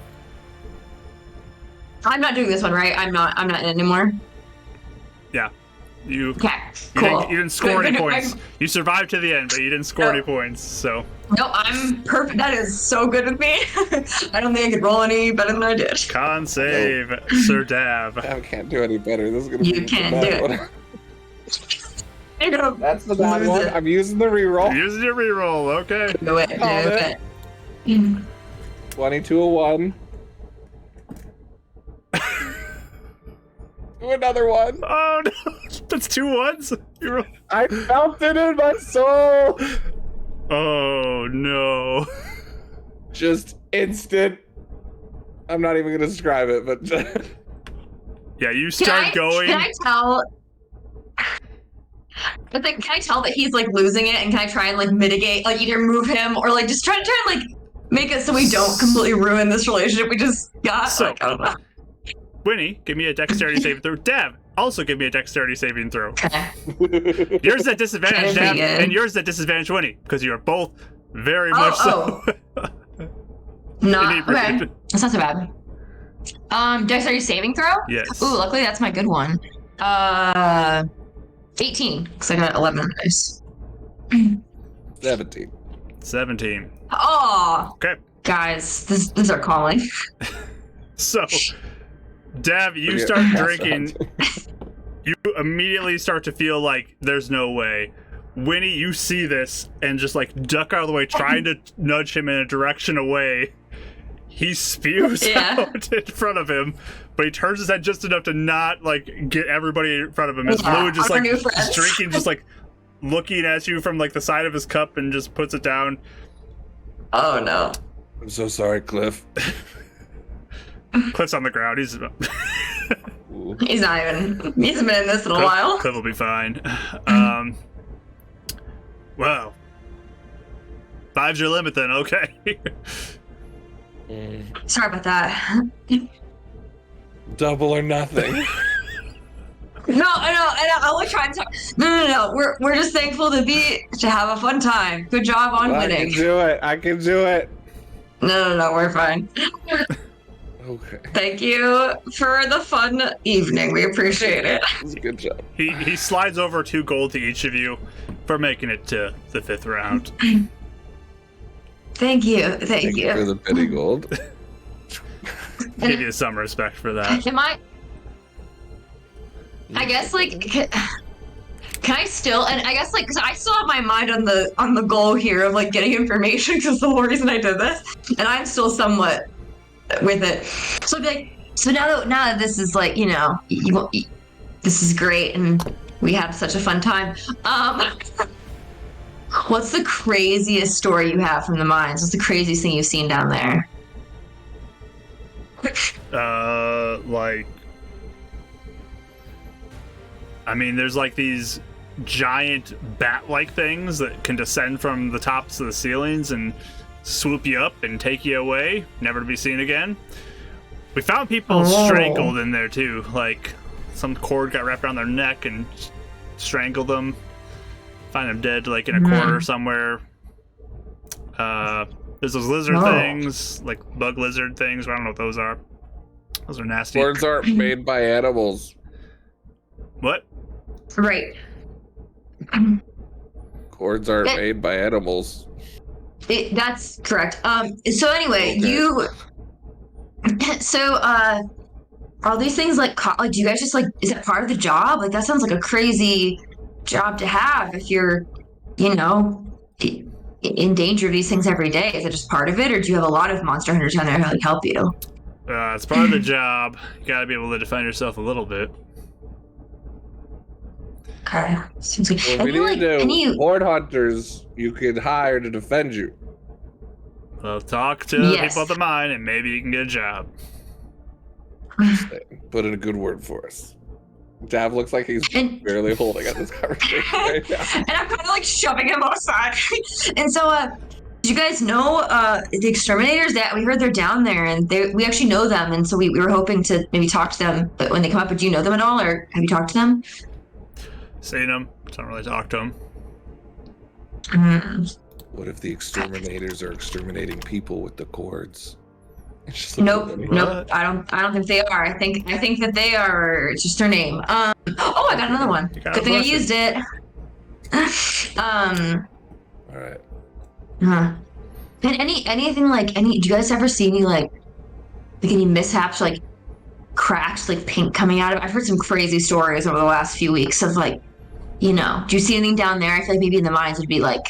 I'm not doing this one, right? I'm not in anymore. Yeah. You Okay, you cool. didn't score any Good, points. You survived to the end, but you didn't score any points. So No, I'm perfect. That is so good with me. I don't think I could roll any better than I did. con save, Sir Dav. Dab can't do any better. This is gonna You be the can't bad do it. one. You're gonna That's the bad lose one. it. I'm using the reroll. Using your reroll. Okay. Do it. Do Called it. it. 22-1. Do another one. Oh no, that's 2 ones. You're... I felt it in my soul. Oh no. Just instant. I'm not even gonna describe it, but Yeah, you start going. Can I tell? But then, can I tell that he's like losing it, and can I try and like mitigate, like either move him or like just try and like make it so we don't completely ruin this relationship we just got? So- Like, I don't know. Winnie, give me a dexterity saving throw. Dav, also give me a dexterity saving throw. Okay. Yours at disadvantage, That'd be Dav, good. and yours at disadvantage, Winnie, because you are both very much so. Not okay. inebriated. That's not so bad. Did I start your saving throw? Yes. Ooh, luckily that's my good one. 18, because I got 11 on dice. 17. 17. Oh, Okay. guys, this is our calling. So, Dav, you Yeah, start that's drinking. You immediately start to feel like there's no way. Winnie, you see this and just like duck out of the way, trying to nudge him in a direction away. He spews out in front of him, but he turns his head just enough to not like get everybody in front of him. As Lou just like just drinking, just like looking at you from like the side of his cup and just puts it down. Oh no. I'm so sorry, Cliff. Cliff's on the ground. He's He's not even. He hasn't been in this in a while. Cliff will be fine. Well, 5's your limit then. Okay. Sorry about that. Double or nothing. No, I was trying to. No. We're just thankful to have a fun time. Good job on I winning. can do it. I can do it. No, we're fine. Okay. Thank you for the fun evening. We appreciate it. Good job. He slides over 2 gold to each of you for making it to the 5th round. Thank you. Thank you for the pity gold. Give you some respect for that. Am I guess like can I still, and I guess like, cause I still have my mind on the goal here of like getting information, because the whole reason I did this, and I'm still somewhat with it. So I'd be like, so now that this is like, you know, this is great and we had such a fun time. What's the craziest story you have from the mines? What's the craziest thing you've seen down there? Like, I mean, there's like these giant bat-like things that can descend from the tops of the ceilings and swoop you up and take you away, never to be seen again. We found people strangled in there too, like some cord got wrapped around their neck and strangled them. Find them dead like in a corner somewhere. There's those lizard things, like bug lizard things. I don't know what those are. Those are nasty. Cords aren't made by animals. What? Right. Cords aren't made by animals. That's correct. So anyway, are these things like do you guys just like, is that part of the job? Like that sounds like a crazy job to have if you're, you know, in danger of these things every day. Is it just part of it, or do you have a lot of monster hunters down there who like help you? It's part of the job. You gotta be able to defend yourself a little bit. Okay. Seems like Well, we need horde hunters you could hire to defend you. Well, talk to the people at the mine and maybe you can get a job. Put in a good word for us. Dav looks like he's barely holding on this conversation right now. And I'm kind of like shoving him aside. And so, did you guys know the exterminators? That we heard they're down there, and we actually know them, and so we were hoping to maybe talk to them. But when they come up, do you know them at all, or have you talked to them? Seen them. Don't really talk to them. What if the exterminators are exterminating people with the cords? Nope. I don't think they are. I think that they are. It's just their name. I got another one. Good thing I used it. All right. And anything like do you guys ever see any like any mishaps, like cracks, like paint coming out of it? I've heard some crazy stories over the last few weeks of like, you know, do you see anything down there? I feel like maybe in the mines it'd be like.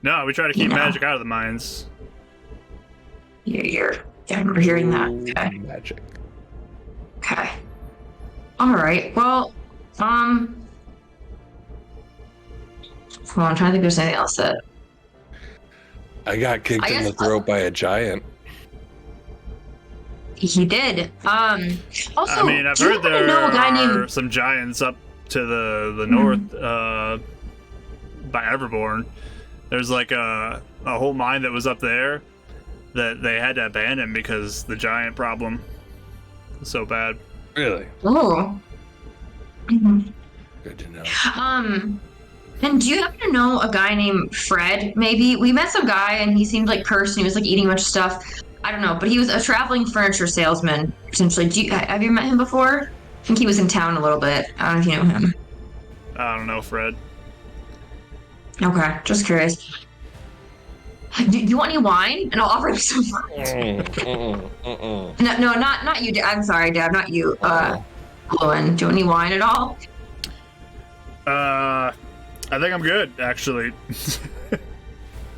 No, we try to keep magic out of the mines. I remember hearing that. Okay. Magic. Okay. All right. Well, I'm trying to think if there's anything else that. I got kicked in the throat by a giant. He did. Also, I mean, I've heard there are some giants up to the north by Everborn. There's like a whole mine that was up there that they had to abandon because the giant problem was so bad. Really? Oh. Good to know. And do you happen to know a guy named Fred? Maybe we met some guy and he seemed like cursed and he was like eating a bunch of stuff. I don't know, but he was a traveling furniture salesman, essentially. Have you met him before? I think he was in town a little bit. I don't know if you know him. I don't know, Fred. Okay, just curious. Do you want any wine? And I'll offer him some. No, not you. I'm sorry, Dad, not you. Owen, do you want any wine at all? I think I'm good, actually.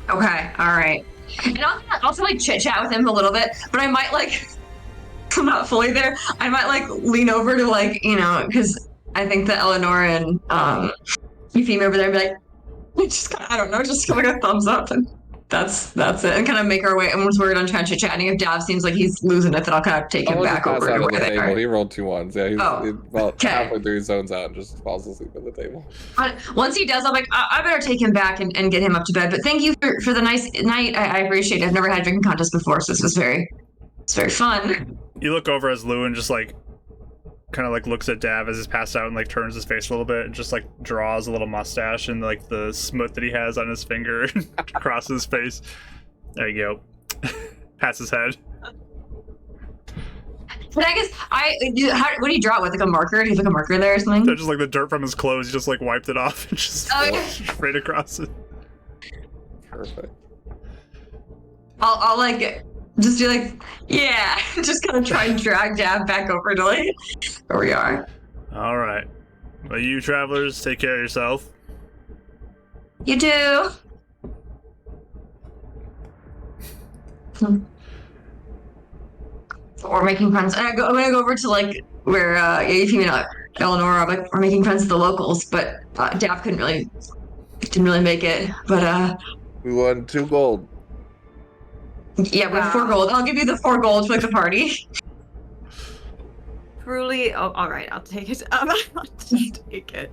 Okay, all right. And I'll also like chit chat with him a little bit, but I might like. I'm not fully there. I might like lean over to like because I think that Eleanor and Euphemia over there and be like, just I don't know, just give like a thumbs up and that's it, and kind of make our way. And once we're done trying to chatting, if Dav seems like he's losing it, then I'll kind of take him back over to where they are. He rolled 2 1s. Yeah, he's about okay. halfway through, he zones out and just falls asleep at the table. Once he does, I'm like, I better take him back and get him up to bed. But thank you for the nice night. I appreciate it. I've never had a drinking contest before, so this was very fun. You look over as Lewin just like kind of like looks at Dav as he's passed out and like turns his face a little bit and just like draws a little mustache and like the smut that he has on his finger across his face. There you go. Pats his head. But I guess what do you draw it with? Like a marker? Do you have like a marker there or something? So just like the dirt from his clothes, he just like wiped it off and just straight across it. Perfect. I'll like just be like, yeah, just kind of try and drag Dav back over to like where we are. All right. Well, you travelers, take care of yourself. You do. We're making friends. And I'm gonna go over to like where Euphemia and Eleanor are like, we're making friends with the locals, but Dav didn't really make it. But we won 2 gold. Yeah, with 4 gold. I'll give you the 4 gold for like the party. Truly, all right, I'll take it. I'll just take it.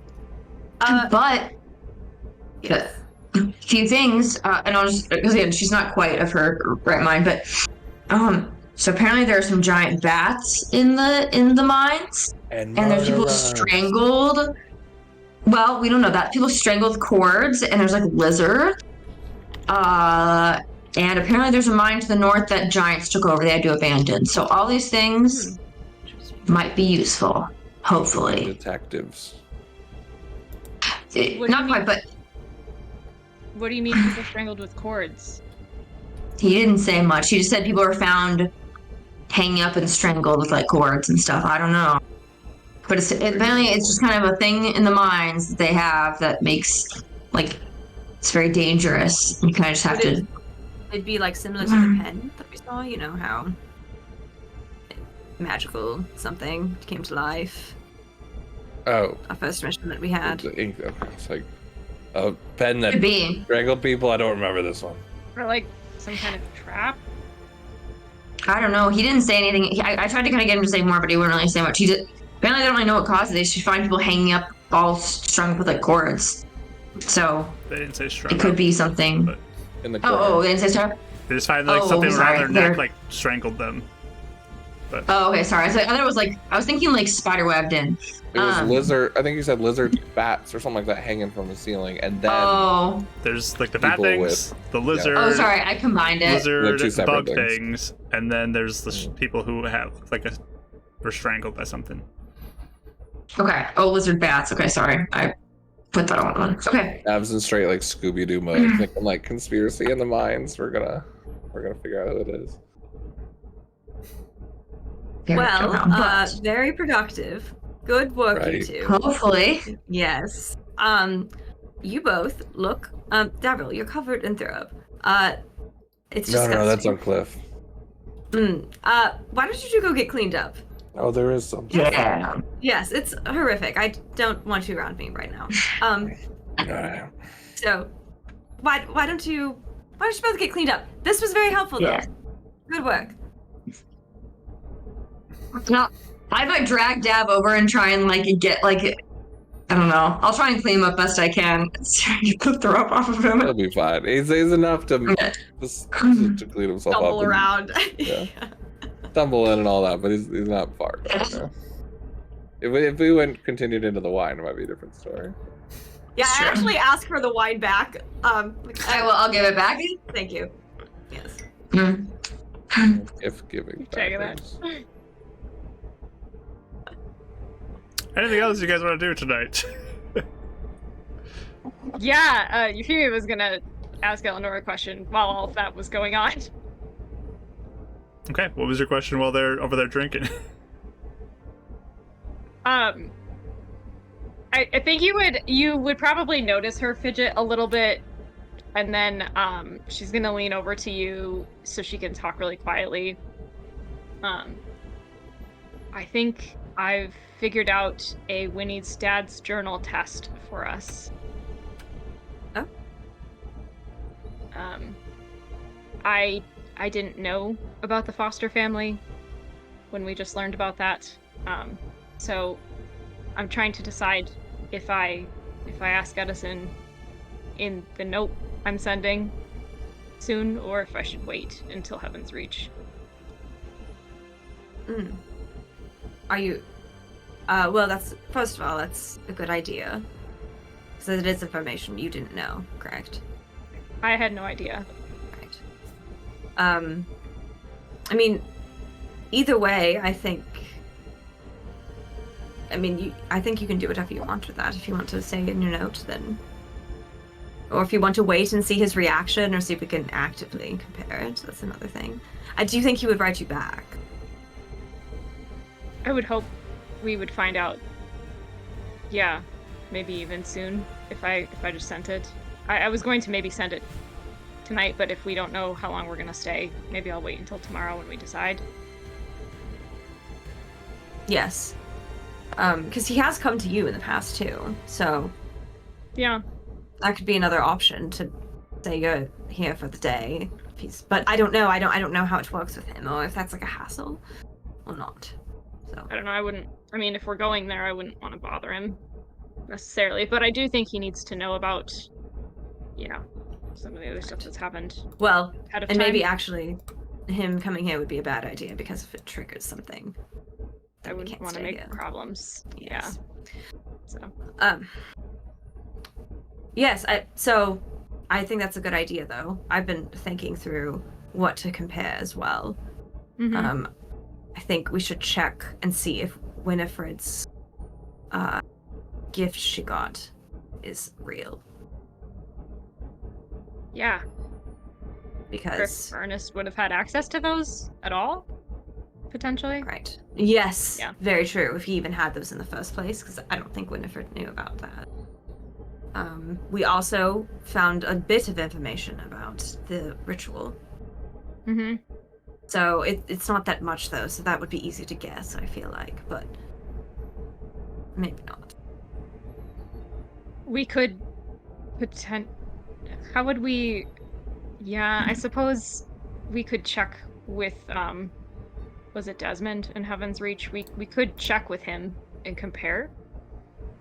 But Yes. a few things, and I'll just because again, she's not quite of her right mind, but so apparently there are some giant bats in the mines, and there's people strangled. Well, we don't know that. People strangled with cords, and there's like lizards. And apparently there's a mine to the north that giants took over. They had to abandon. So all these things might be useful, hopefully. Detectives. Not quite, but What do you mean people strangled with cords? he didn't say much. He just said people were found hanging up and strangled with like cords and stuff. I don't know. But apparently it's just kind of a thing in the mines that they have that makes like it's very dangerous. You kind of just have to. It'd be like similar to the pen that we saw. You know how magical something came to life. Oh. Our first mission that we had. The ink. It's like a pen that Could be. strangled people. I don't remember this one. Or like some kind of trap? I don't know. He didn't say anything. I tried to kind of get him to say more, but he wouldn't really say much. Apparently they don't really know what caused it. They should find people hanging up all strung with like cords. So They didn't say strung it could up, be something. but In the corner. Oh, they didn't say strung? they just find like Oh, something sorry, around their neck, they're- like strangled them. But Oh, okay, sorry. I thought it was like I was thinking like spider webbed in. It was lizard. I think you said lizard bats or something like that hanging from the ceiling, and then Oh. there's like the bat People things, the lizard, Oh, sorry. I combined it. They're two lizard, separate bug things. things, and then there's the people who have like were strangled by something. Okay. Oh, lizard bats. Okay, sorry. I put that on one. Okay. Abs in straight like Scooby Doo mode, thinking like conspiracy in the mines. We're gonna figure out who it is. Well, But very productive. Good work, you Right. two. hopefully. Yes. You both look. Daryl, you're covered in throw. It's No, disgusting. that's on Cliff. Why don't you two go get cleaned up? Oh, there is something. Yeah. Yes, it's horrific. I don't want you around me right now. Alright. So, why don't you both get cleaned up? This was very helpful, Yeah. though. Good work. No, I might drag Dab over and try and like get like I don't know. I'll try and clean him up best I can. Get the throw up off of him. He'll be fine. He's enough to Yeah. just to clean himself Stumble up. around. yeah. Stumble in and all that, but he's not far. You know? If we continued into the wine, it might be a different story. Yeah, I Sure. actually asked for the wine back. I'll give it back. Thank you. Yes. Mm. Gift giving Checking that. factors. Anything else you guys want to do tonight? Yeah, Euphemia was gonna ask Eleanor a question while all of that was going on. Okay, what was your question while they're over there drinking? I think you would probably notice her fidget a little bit, and then she's gonna lean over to you so she can talk really quietly. I think I've figured out a Winnie's dad's journal test for us. Oh. I didn't know about the foster family when we just learned about that. So I'm trying to decide if I ask Edison in the note I'm sending soon, or if I should wait until Heaven's Reach. Are you? Well, first of all, that's a good idea. So it is information you didn't know, correct? I had no idea. Right. I mean, either way, I think you can do whatever you want with that. If you want to say in your note, then, or if you want to wait and see his reaction, or see if we can actively compare it, that's another thing. I do think he would write you back. I would hope we would find out. Yeah, maybe even soon if I just sent it. I was going to maybe send it tonight, but if we don't know how long we're gonna stay, maybe I'll wait until tomorrow when we decide. Yes. Because he has come to you in the past too, so Yeah. that could be another option to say you're here for the day. But I don't know. I don't know how it works with him, or if that's like a hassle or not. So I don't know, if we're going there, I wouldn't want to bother him necessarily, but I do think he needs to know about, some of the other stuff that's happened. Well, Ahead of and time. maybe actually him coming here would be a bad idea, because if it triggers something, I then we wouldn't can't want to stay make here. problems. Yes. Yeah. So Yes, I think that's a good idea, though. I've been thinking through what to compare as well. mhm. I think we should check and see if Winifred's gift she got is real. Yeah. Because If Ernest would have had access to those at all, potentially. right. Yes. Yeah. Very true. If he even had those in the first place, because I don't think Winifred knew about that. We also found a bit of information about the ritual. Mm-hmm. So it's not that much, though, so that would be easy to guess, I feel like, but maybe not. We could how would we? Yeah, I suppose we could check with was it Desmond in Heaven's Reach? We could check with him and compare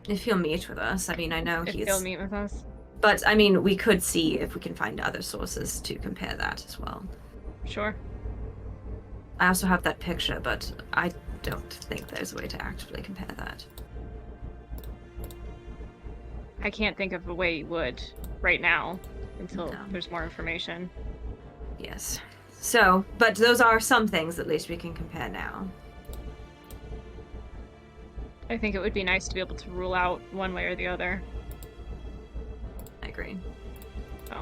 If he'll meet with us, I mean, I know if he's... he'll meet with us. But, I mean, we could see if we can find other sources to compare that as well. Sure. I also have that picture, but I don't think there's a way to actively compare that. I can't think of a way you would right now until No. there's more information. Yes. So, but those are some things at least we can compare now. I think it would be nice to be able to rule out one way or the other. I agree. So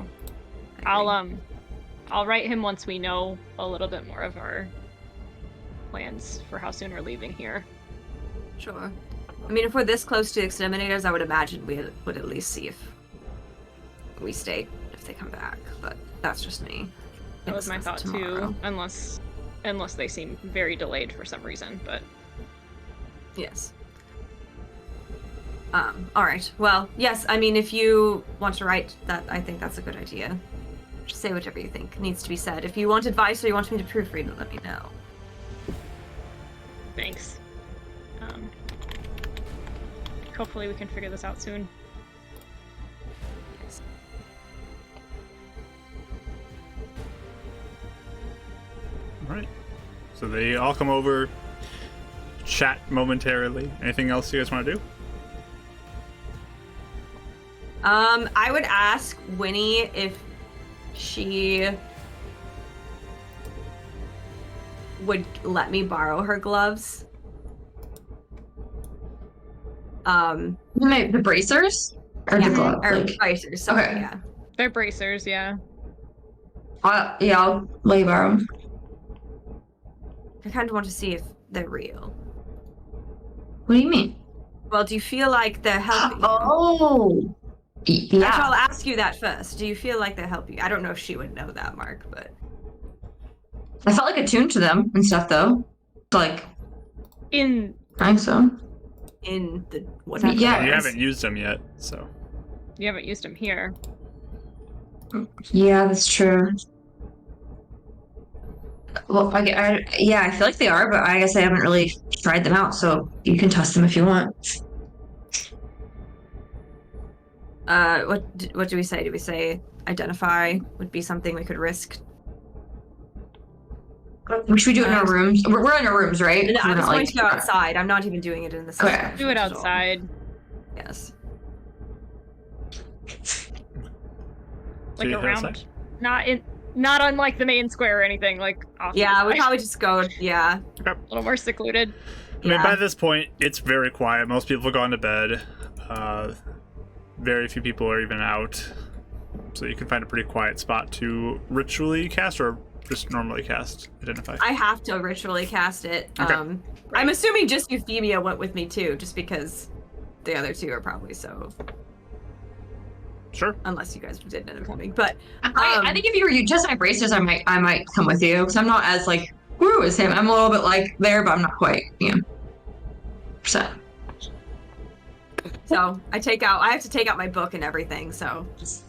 I agree. I'll write him once we know a little bit more of our plans for how soon we're leaving here. Sure. I mean, if we're this close to exterminators, I would imagine we would at least see if we stay, if they come back. But that's just me. That was my It's thought tomorrow. too, unless they seem very delayed for some reason, but Yes. Alright. Well, yes, I mean, if you want to write that, I think that's a good idea. Just say whatever you think needs to be said. If you want advice or you want me to proofread it, let me know. thanks. Hopefully we can figure this out soon. Yes. All right. So they all come over, chat momentarily. Anything else you guys want to do? I would ask Winnie if she would let me borrow her gloves. The bracers or the glove? Or Like, bracers. Sorry, Okay. yeah. They're bracers, yeah. yeah, I'll let you borrow 'em. I kind of want to see if they're real. What do you mean? Well, do you feel like they're helping you? Oh, Actually, yeah. I'll ask you that first. Do you feel like they're helping you? I don't know if she would know that, Mark, but I felt like attuned to them and stuff, though. Like, In I think so. in the whatever. Yeah. You it is. haven't used them yet, so. you haven't used them here. Yeah, that's true. Well, yeah, I feel like they are, but I guess I haven't really tried them out, so you can test them if you want. What do we say? Do we say identify would be something we could risk? Should we do it in our rooms? We're in our rooms, right? And We're I'm not, just going like- to go outside. I'm not even doing it in the Okay. system. Do it outside. Yes. Like you head around. outside? Not on like the main square or anything, like off to Yeah, the we side. probably just go. Yeah. A little more secluded. I mean, Yeah. by this point, it's very quiet. Most people have gone to bed. Very few people are even out. So you can find a pretty quiet spot to ritually cast or just normally cast Identify. I have to ritually cast it. Okay. I'm assuming just Euphemia went with me too, just because the other two are probably so. Sure. Unless you guys did end up coming, but I think if you were just my bracers, I might come with you because I'm not as like woo as him. I'm a little bit like there, but I'm not quite. Yeah. So. So I have to take out my book and everything. So,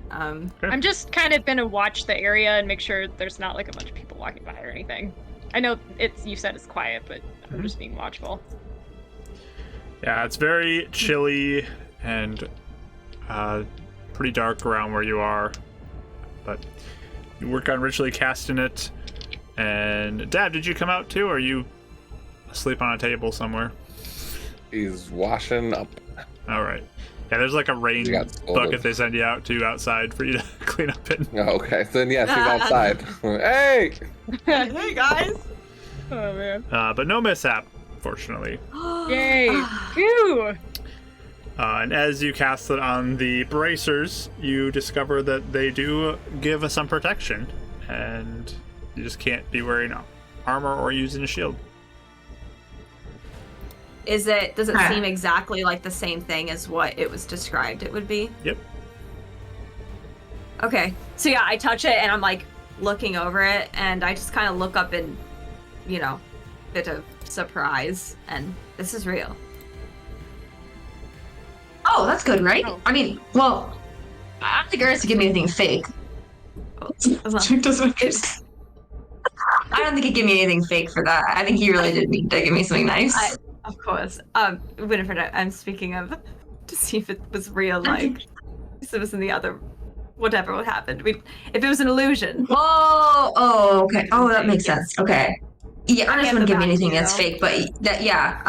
I'm just kind of gonna watch the area and make sure there's not like a bunch of people walking by or anything. I know you said it's quiet, but I'm just being watchful. Yeah, it's very chilly and pretty dark around where you are. But you work on ritually casting it. And Dad, did you come out too, or are you asleep on a table somewhere? He's washing up. All right. Yeah, there's like a rain He got bucket scolded. they send you out to outside for you to clean up in. Oh, okay, then yes, he's outside. Hey! hey guys. Oh man. But no mishap, fortunately. Yay. Phew. And as you cast it on the bracers, you discover that they do give us some protection, and you just can't be wearing armor or using a shield. Does it Ah. seem exactly like the same thing as what it was described it would be? Yep. Okay. So yeah, I touch it and I'm like looking over it and I just kind of look up in, bit of surprise and this is real. Oh, that's good, right? Oh. I mean, well, I don't think it hurts to give me anything fake. It's- I don't think he gave me anything fake for that. I think he really did mean to give me something nice. Of course. Winifred, I'm speaking of to see if it was real, like if it was in the other whatever what happened. If it was an illusion. Oh, okay. Oh, that makes sense. Okay. Yeah, Ernest get wouldn't the give me back, anything you that's know? fake, but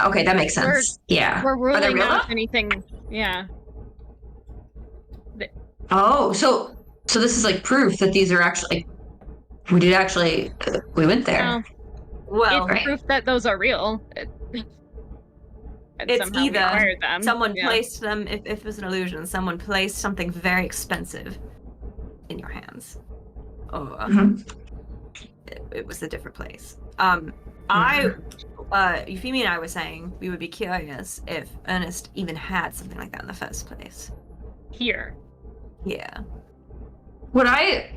okay, that makes sense. Yeah. We're Are they ruling real out though? anything. Yeah. Oh, so this is like proof that these are actually we went there. No, Well, it's proof that those are real. And It's somehow we either acquired them. someone Yeah. placed them if it was an illusion, someone placed something very expensive in your hands. Or Mhm. it was a different place. Euphemia and I were saying we would be curious if Ernest even had something like that in the first place. Here. Yeah. What I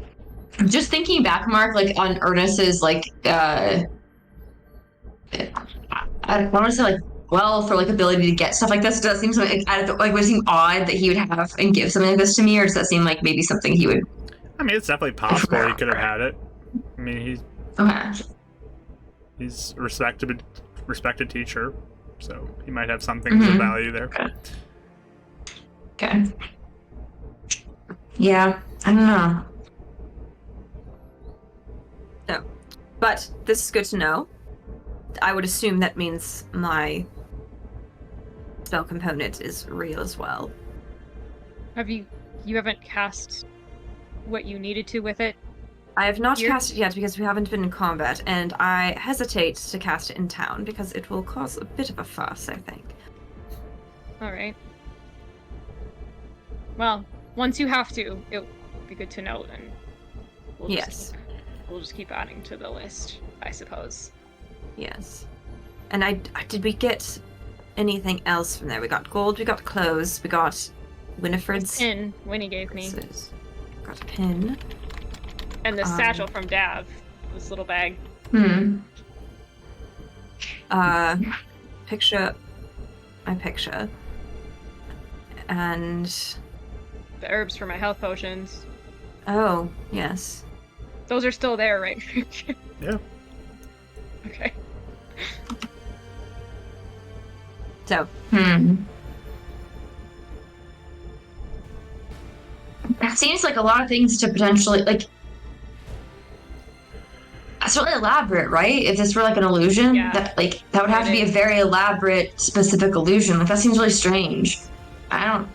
just thinking back, Mark, like on Ernest's like I want to say like wealth or like ability to get stuff like this. Does that seem something like would it seem odd that he would have and give something like this to me, or does that seem like maybe something he would? I mean, it's definitely possible he could have had it. I mean, Okay. he's a respected teacher, so he might have something of Mhm. value there. Okay. Yeah, I don't know. No. But this is good to know. I would assume that means my spell component is real as well. You haven't cast what you needed to with it I have not You're- cast it yet because we haven't been in combat, and I hesitate to cast it in town because it will cause a bit of a fuss, I think. All right. Well, once you have to, it would be good to know, and Yes. we'll just keep adding to the list, I suppose. Yes. And I did we get anything else from there? We got gold, we got clothes, we got Winifred's Pin Winnie gave me, purses. Got a pin. and the satchel from Dav, this little bag. Picture. My picture. And The herbs for my health potions. oh, yes. Those are still there, right? Yeah. Okay. So That seems like a lot of things to potentially like. That's really elaborate, right? If this were like an illusion, Yeah. that would have It to be a is. very elaborate, specific illusion. Like that seems really strange. I don't.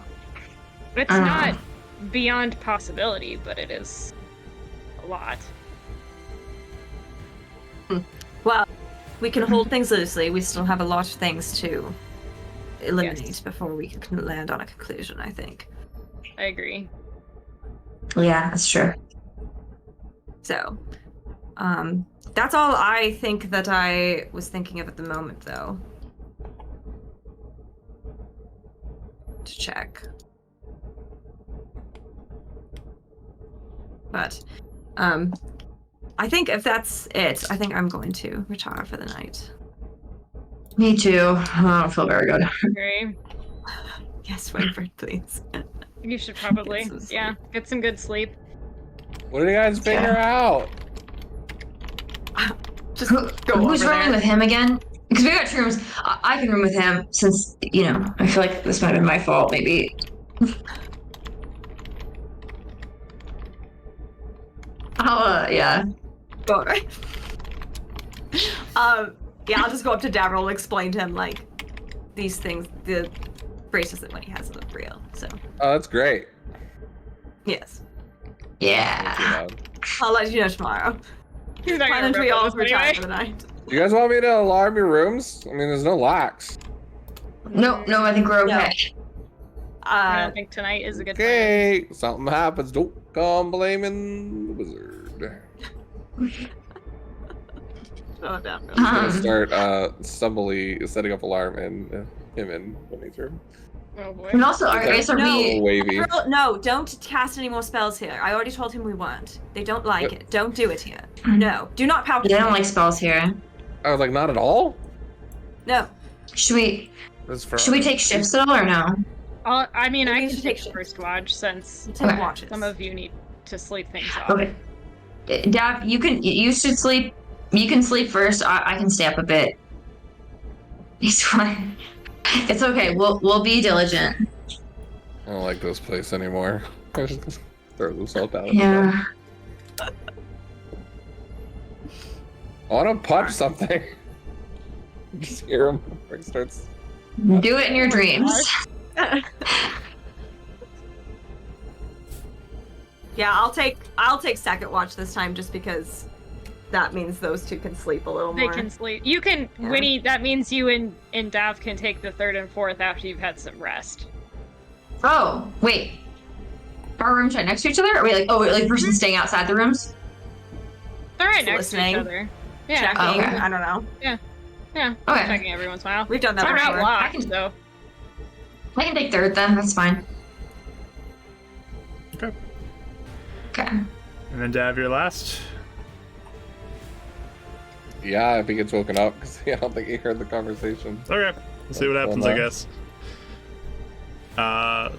It's not beyond possibility, but it is a lot. well, we can hold things loosely. We still have a lot of things to eliminate Yes. before we can land on a conclusion, I think. I agree. Yeah, that's true. So, that's all I think that I was thinking of at the moment, though. To check. But, I think if that's it, I think I'm going to retire for the night. Me too. I don't feel very good. Agree. Yes, Winfred, please. You should probably, Get some sleep. yeah, get some good sleep. What did you guys figure out? Just Who's over rooming there. with him again? Because we got two rooms. I can room with him since I feel like this might have been my fault. Maybe. Yeah. Go right. Yeah, I'll just go up to Daryl and explain to him like these things, the braces that Winnie has look real. So Oh, that's great. yes, Yeah. I'll let you know tomorrow. He's not Why gonna don't we remember all this retire anyway. for the night? You guys want me to alarm your rooms? I mean, there's no locks. No, I think we're No. okay. I don't think tonight is a good plan. Okay, something happens. Don't come blaming the wizard. Oh, damn. I'm gonna start stumbly setting up alarm in him and Winnie's room. Oh boy. And also, I Okay. guess are No. we? Wavy. Daryl, no, don't cast any more spells here. I already told him we weren't. They don't like Yep. it. Don't do it here. No, do not pout. They don't like spells here. I was like, not at all. No. Should we? That's for Should we take shifts at all or no? I mean, I We can should take take the first watch since Take Okay. watches. some of you need to sleep things off. Okay. Dav, you should sleep. You can sleep first. I can stay up a bit. It's fine. It's okay. We'll be diligent. I don't like this place anymore. Throw themselves out. Yeah. I want to punch something. Just hear him before he starts. Do it in your dreams. Yeah, I'll take second watch this time just because that means those two can sleep a little They more. can sleep. You can, Yeah. Winnie. That means you and Dav can take the third and fourth after you've had some rest. Oh wait. Our rooms right next to each other? Are we like person staying outside the rooms? They're right Just next to listening. each other. Yeah, Checking. Oh, okay. I don't know. yeah. Okay. Checking every once in a while. We've done that They're not before. locked, I can- though. I can take third then. That's fine. Okay. Okay. And then Dav, your last. Yeah, if he gets woken up, because I don't think he heard the conversation. Okay. We'll see what happens, I guess.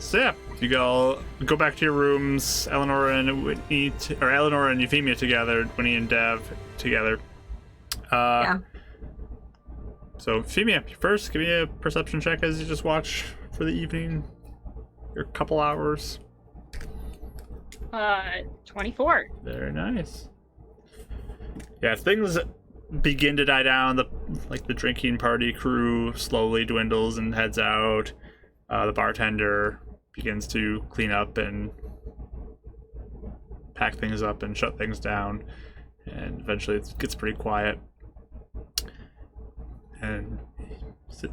So yeah, you all go back to your rooms. Eleanor and Winnie, or Eleanor and Euphemia together. Winnie and Dav together. Yeah. So Euphemia, first, give me a perception check as you just watch for the evening. Your couple hours. 24. Very nice. Yeah, things begin to die down. The drinking party crew slowly dwindles and heads out. The bartender begins to clean up and pack things up and shut things down, and eventually it gets pretty quiet. And sit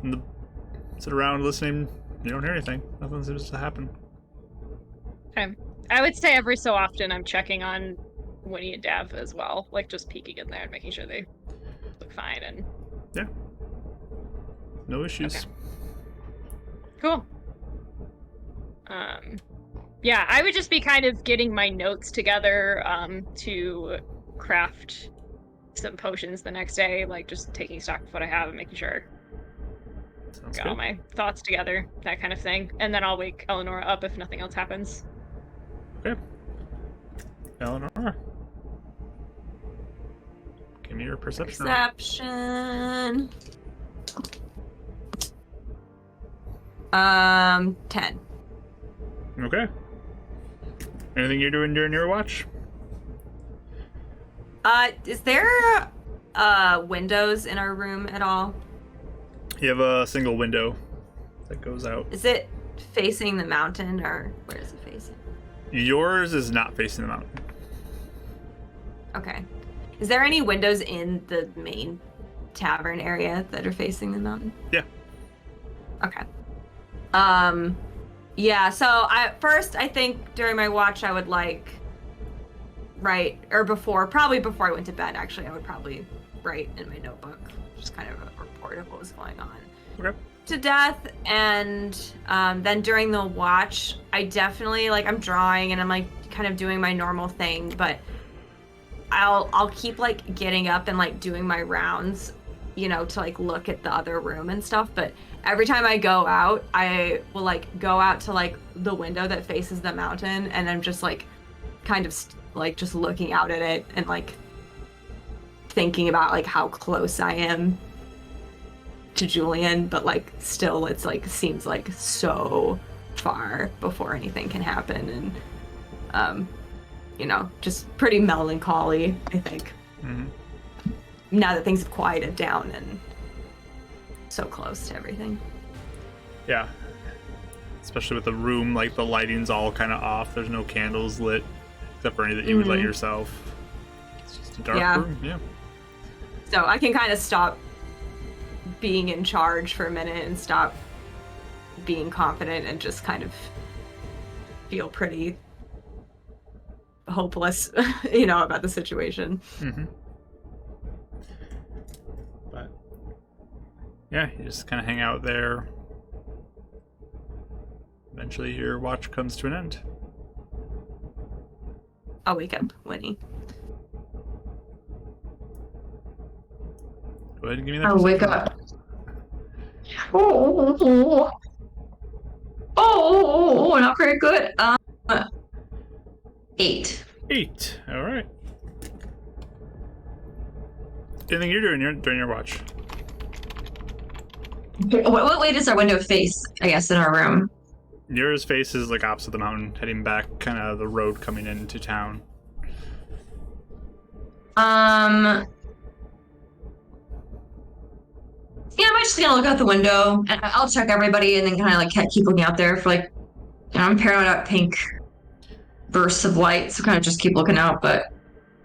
around listening. You don't hear anything. Nothing seems to happen. Okay. I would say every so often I'm checking on Winnie and Dav as well, like just peeking in there and making sure they look fine and No issues. Okay. Cool. Yeah, I would just be kind of getting my notes together to craft some potions the next day, like just taking stock of what I have and making sure I got all my thoughts together, that kind of thing. And then I'll wake Eleanor up if nothing else happens. Okay. Eleanor. Give me your perception. Perception. 10. Okay. Anything you're doing during your watch? Is there windows in our room at all? You have a single window that goes out. Is it facing the mountain, or where is it facing? Yours is not facing the mountain. Okay. Is there any windows in the main tavern area that are facing the mountain? Yeah. Okay. Yeah, so I think during my watch I would like probably before I went to bed, actually, I would probably write in my notebook just kind of a report of what was going on. Okay. To death, and then during the watch, I definitely, like, I'm drawing and I'm like kind of doing my normal thing, but I'll keep like getting up and like doing my rounds, you know, to like look at the other room and stuff. But every time I go out, I will like go out to like the window that faces the mountain, and I'm just like kind of like just looking out at it and like thinking about like how close I am to Julian, but like still it's like seems like so far before anything can happen, and you know, just pretty melancholy, I think. Mm-hmm. Now that things have quieted down and so close to everything. Yeah. Especially with the room, like the lighting's all kind of off. There's no candles lit, except for any that you would light yourself. It's just a dark room. Yeah. So I can kind of stop being in charge for a minute and stop being confident and just kind of feel pretty hopeless, you know, about the situation. Mm-hmm. But yeah, you just kind of hang out there. Eventually your watch comes to an end. I'll wake up Winnie. Go ahead and give me that. I'll wake perception. up. Oh, not very good. 8. 8. All right. Anything you're doing during your watch? What way does our window face, I guess, in our room? Yours faces like opposite the mountain, heading back kind of the road coming into town. Yeah, I'm just gonna look out the window, and I'll check everybody, and then kind of like keep looking out there for like, you know, I'm paranoid about pink bursts of light, so kind of just keep looking out. But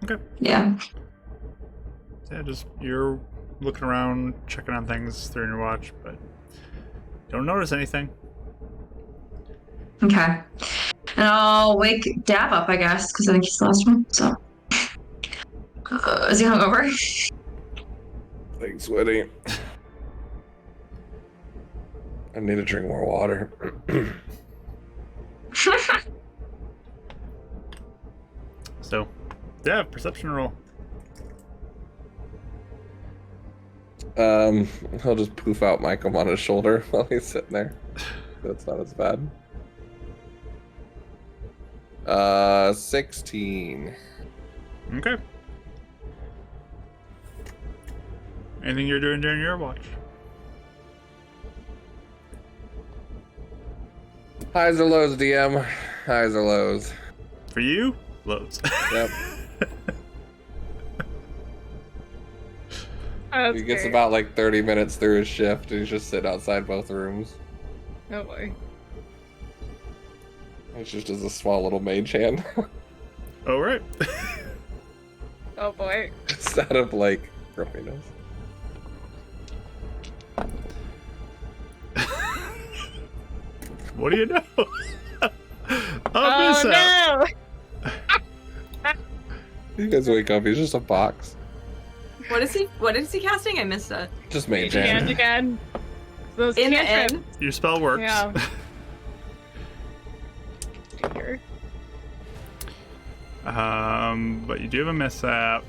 Okay. yeah. Yeah, just you're looking around, checking on things during your watch, but don't notice anything. Okay. And I'll wake Dab up, I guess, because I think he's the last one. So, is he hungover? Thanks, Winnie. I need to drink more water. So, yeah, perception roll. He'll just poof out Michael on his shoulder while he's sitting there. That's not as bad. 16. Okay. Anything you're doing during your watch? Highs or lows, DM? Highs or lows? For you, loads. Yep. Oh, He gets great. about like 30 minutes through his shift and he's just sitting outside both rooms. Oh boy. It's just as a small little mage hand. All right. Oh boy. Instead of like grumpiness. What do you know? Oh no! You guys wake up, he's just a box. What is he casting? I missed it. Just mage Mage hand hand. again. Those In the cantrips. end. Your spell works. Yeah. Here. But you do have a mishap.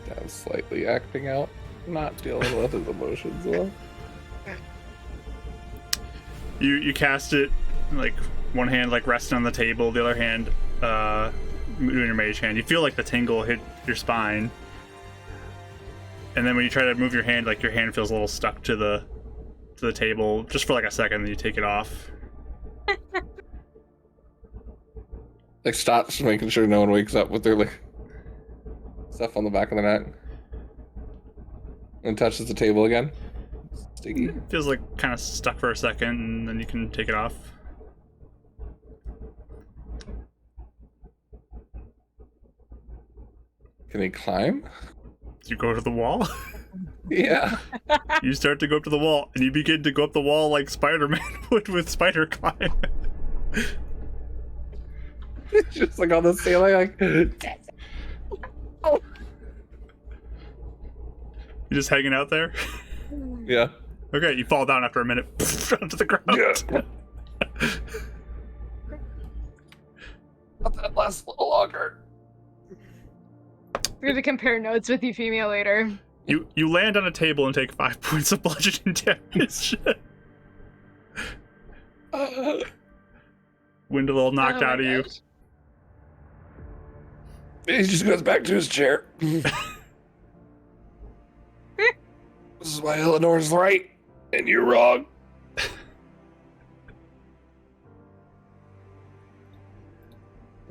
Dad's slightly acting out, not dealing with his emotions well. You cast it, like one hand like resting on the table, the other hand doing your mage hand. You feel like the tingle hit your spine, and then when you try to move your hand, like your hand feels a little stuck to the table, just for like a second. Then you take it off. Like stops making sure no one wakes up with their like stuff on the back of their neck. And touches the table again. Sticky. Feels like kind of stuck for a second, and then you can take it off. Can he climb? You go to the wall. Yeah. You start to go up to the wall, and you begin to go up the wall like Spider-Man would with spider climb. Just like on the ceiling, like You just hanging out there? yeah. Okay, you fall down after a minute onto the ground. Yeah. Let that last a little longer. We're gonna compare notes with Euphemia later. You land on a table and take 5 points of bludgeoning damage. Wind a little knocked Oh my out of you. gosh. He just goes back to his chair. This is why Eleanor's right, and you're wrong.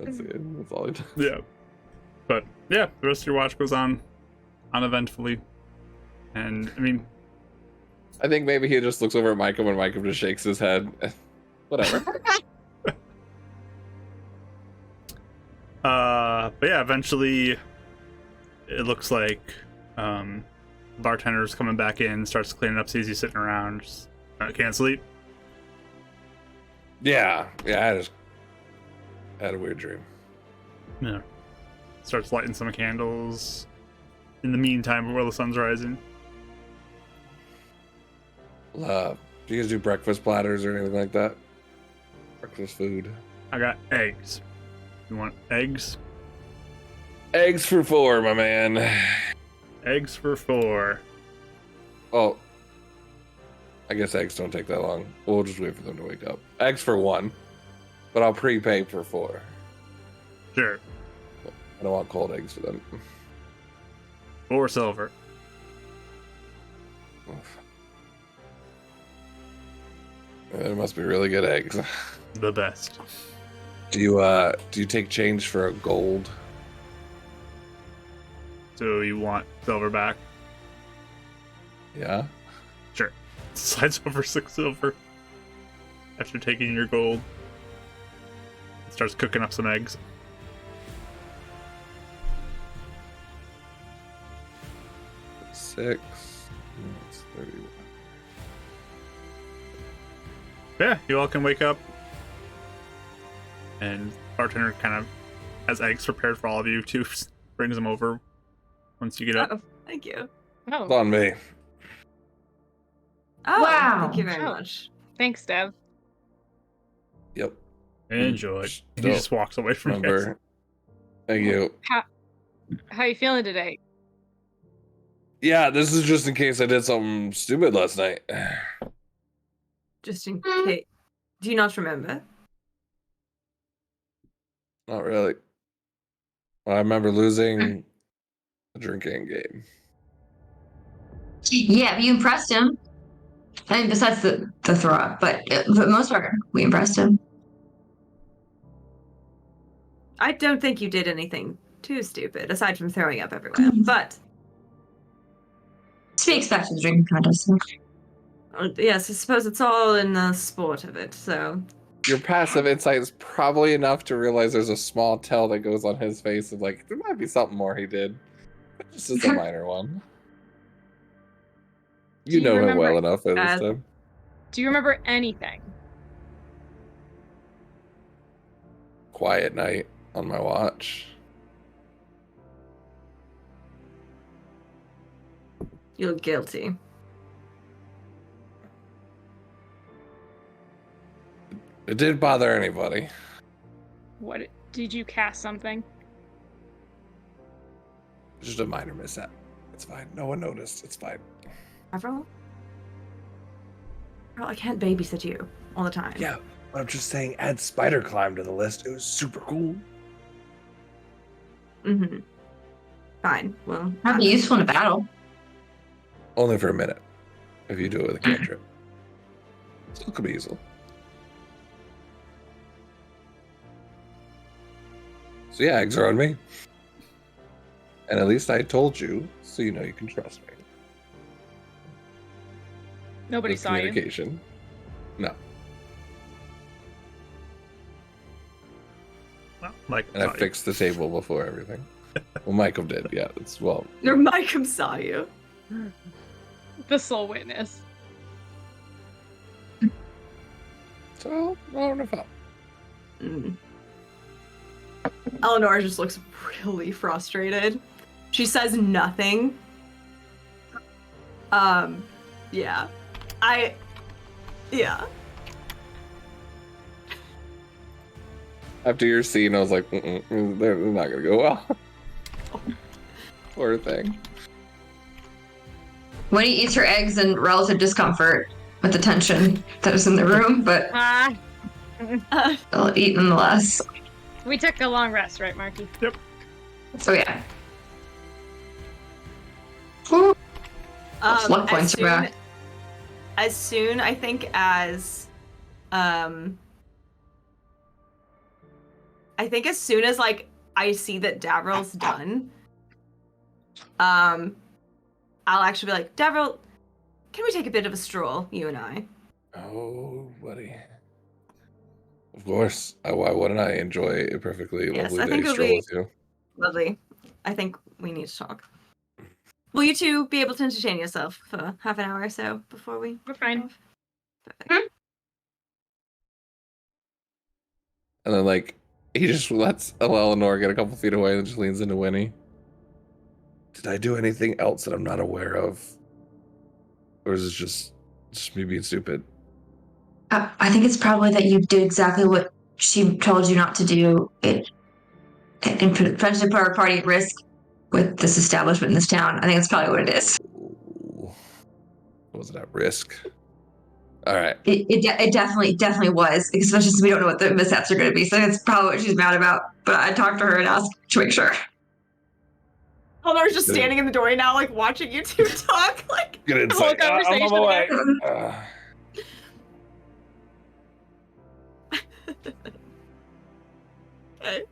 That's it. That's all he does. Yeah. But yeah, the rest of your watch goes on uneventfully. And I mean, I think maybe he just looks over at Micah when Micah just shakes his head. Whatever. but yeah, eventually it looks like bartender's coming back in, starts cleaning up, sees you sitting around, just can't sleep. Yeah. Yeah, I just had a weird dream. Yeah. Starts lighting some candles in the meantime while the sun's rising. Do you guys do breakfast platters or anything like that? Breakfast food. I got eggs. You want eggs? Eggs for 4, my man. Eggs for 4. Oh, I guess eggs don't take that long. We'll just wait for them to wake up. Eggs for 1, but I'll prepay for 4. Sure. I don't want cold eggs for them. 4 silver. It must be really good eggs. The best. Do you take change for a gold? So you want silver back? Yeah. Sure. Slides over 6 silver. After taking your gold. Starts cooking up some eggs. Six. That's 31. Yeah, you all can wake up. And bartender kind of has eggs prepared for all of you too. Brings them over once you get up. Oh, thank you. It's Oh, on me. Oh, Wow. thank you very Oh. much. thanks, Dev. Yep. Enjoy. And he Still just walks away from you guys. Remember. Thank you. How you feeling today? Yeah, this is just in case I did something stupid last night. Just in case. Do you not remember? Not really. I remember losing a drinking game. Yeah, you impressed him. I mean, besides the throw up, but for the most part, we impressed him. I don't think you did anything too stupid, aside from throwing up everywhere. But To be expected, drinking contest. So. yes, I suppose it's all in the sport of it. So Your passive insight is probably enough to realize there's a small tell that goes on his face of like, there might be something more he did. But just as a minor one. You Do you know him well remember- enough at this time. Do you remember anything? Quiet night on my watch. You look guilty. It didn't bother anybody. What did you cast something? Just a minor mishap. It's fine. No one noticed. It's fine. Avril? Girl, I can't babysit you all the time. Yeah, but I'm just saying add spider climb to the list. It was super cool. Mm-hmm. Fine. Well, That'd be useful in a battle. Only for a minute. If you do it with a cantrip. Still could be useful. So yeah, eggs are on me. And at least I told you, so you know you can trust me. Nobody With saw you. communication. No. Well, Mike, And I fixed the table before everything. Well, Michael did, yeah. It's well. your Micah saw you. The sole witness. So I don't know if I'll. Mm. Eleanor just looks really frustrated. She says nothing. Yeah. Yeah. After your scene, I was like, they're not gonna go well. Poor thing. Winnie eats her eggs in relative discomfort with the tension that is in the room, but she'll eat nonetheless. We took a long rest, right, Marky? So yeah. Ooh, luck As points are soon, back. as soon, I think, as like I see that Davril's done, I'll actually be like, Davril, can we take a bit of a stroll, you and I? Oh, buddy. Of course. Why wouldn't I enjoy a perfectly Yes, lovely I think day it'll stroll be- with you? Lovely. I think we need to talk. Will you two be able to entertain yourself for half an hour or so before we? We're fine. Perfect. And then, like, he just lets Eleanor get a couple feet away and just leans into Winnie. Did I do anything else that I'm not aware of? Or is it just me being stupid? I think it's probably that you did exactly what she told you not to do. It and potentially put our party at risk with this establishment in this town. I think that's probably what it is. Ooh. Was it at risk? All right. It definitely was, especially since we don't know what the mishaps are going to be. So that's probably what she's mad about. But I talked to her and asked to make sure. Eleanor's just standing in the doorway now, like watching you two talk. Like, Good whole insight. I'm on my conversation way. okay.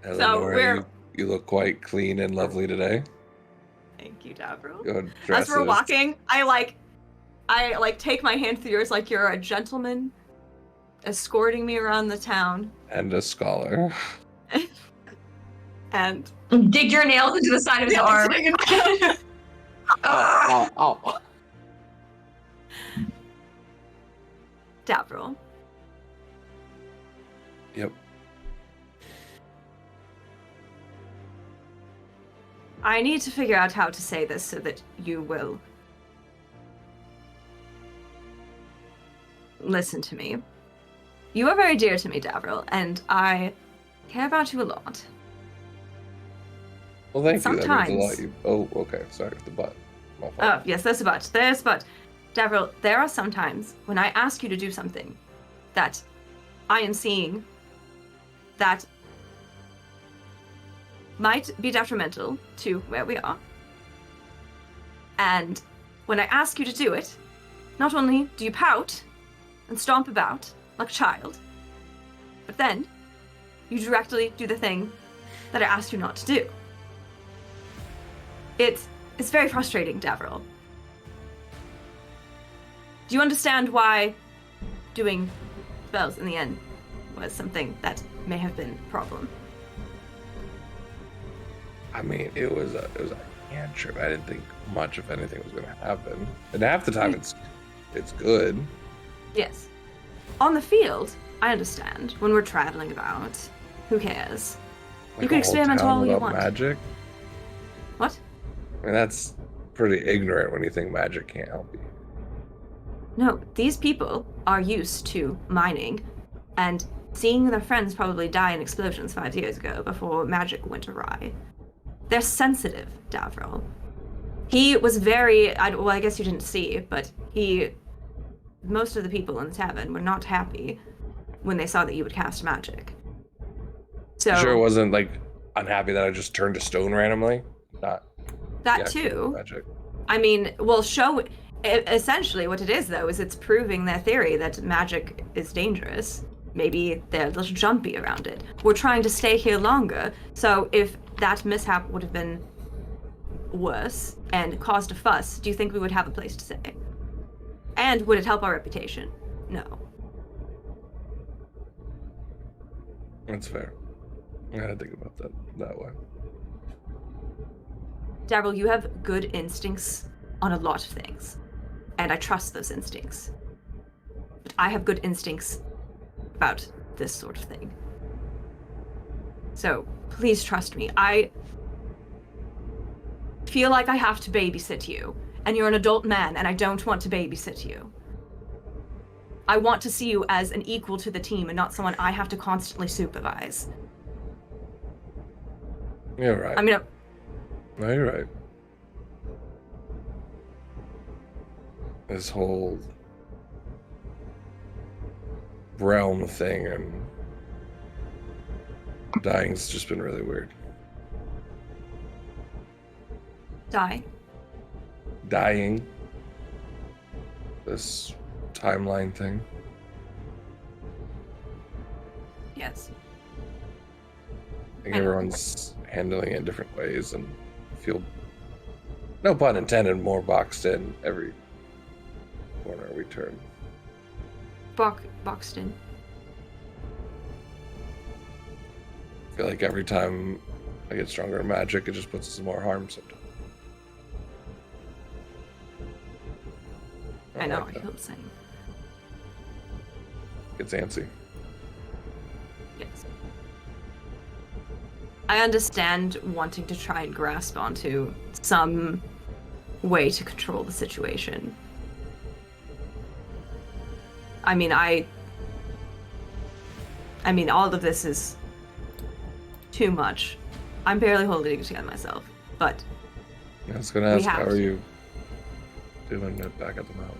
Eleanor, we're- you look quite clean and lovely today. Thank you, Davril. Good As dresses. we're walking, I take my hand through yours like you're a gentleman escorting me around the town. And a scholar. And Dig your nails into the side of his arm. Oh. Davril, Yep. I need to figure out how to say this so that you will listen to me. You are very dear to me, Davril, and I care about you a lot. Well, thank you. That means a lot. Sometimes. Oh, okay. Sorry, the butt. My fault. Oh, yes, there's a but. There's a but. Davril, there are some times when I ask you to do something that I am seeing that might be detrimental to where we are. And when I ask you to do it, not only do you pout and stomp about like a child, but then you directly do the thing that I asked you not to do. It's very frustrating, Davril. Do you understand why doing spells in the end was something that may have been a problem. I mean, it was a cantrip. I didn't think much, if anything, was going to happen. And half the time, it's good. Yes. On the field, I understand. When we're traveling about, who cares? Like you can a whole experiment town all you without want. Magic. What? I mean, that's pretty ignorant when you think magic can't help you. No, these people are used to mining and seeing their friends probably die in explosions 5 years ago before magic went awry. They're sensitive, Davril. He was very, well, I guess you didn't see, but most of the people in the tavern were not happy when they saw that you would cast magic. So Sure, it wasn't like unhappy that I just turned to stone randomly. Not that too. Magic. I mean, well, essentially what it is though is it's proving their theory that magic is dangerous. Maybe they're a little jumpy around it. We're trying to stay here longer, so if that mishap would have been worse and caused a fuss, do you think we would have a place to stay? And would it help our reputation? No. That's fair. I gotta think about that way. Daryl, you have good instincts on a lot of things, and I trust those instincts. But I have good instincts about this sort of thing. So, please trust me. I feel like I have to babysit you, and you're an adult man, and I don't want to babysit you. I want to see you as an equal to the team and not someone I have to constantly supervise. You're right. I mean, No, you're right. This whole realm thing and dying's just been really weird. Dying. This timeline thing. Yes. I think everyone's handling it in different ways, and I feel, no pun intended, more boxed in every corner we turn. Boxed in. I feel like every time I get stronger in magic, it just puts us in more harm sometimes. I know, like I that. feel the same. Gets antsy. Yes. I understand wanting to try and grasp onto some way to control the situation. I mean, all of this is too much. I'm barely holding it together myself, but I was gonna ask, have how are to. you doing it back at the mountain?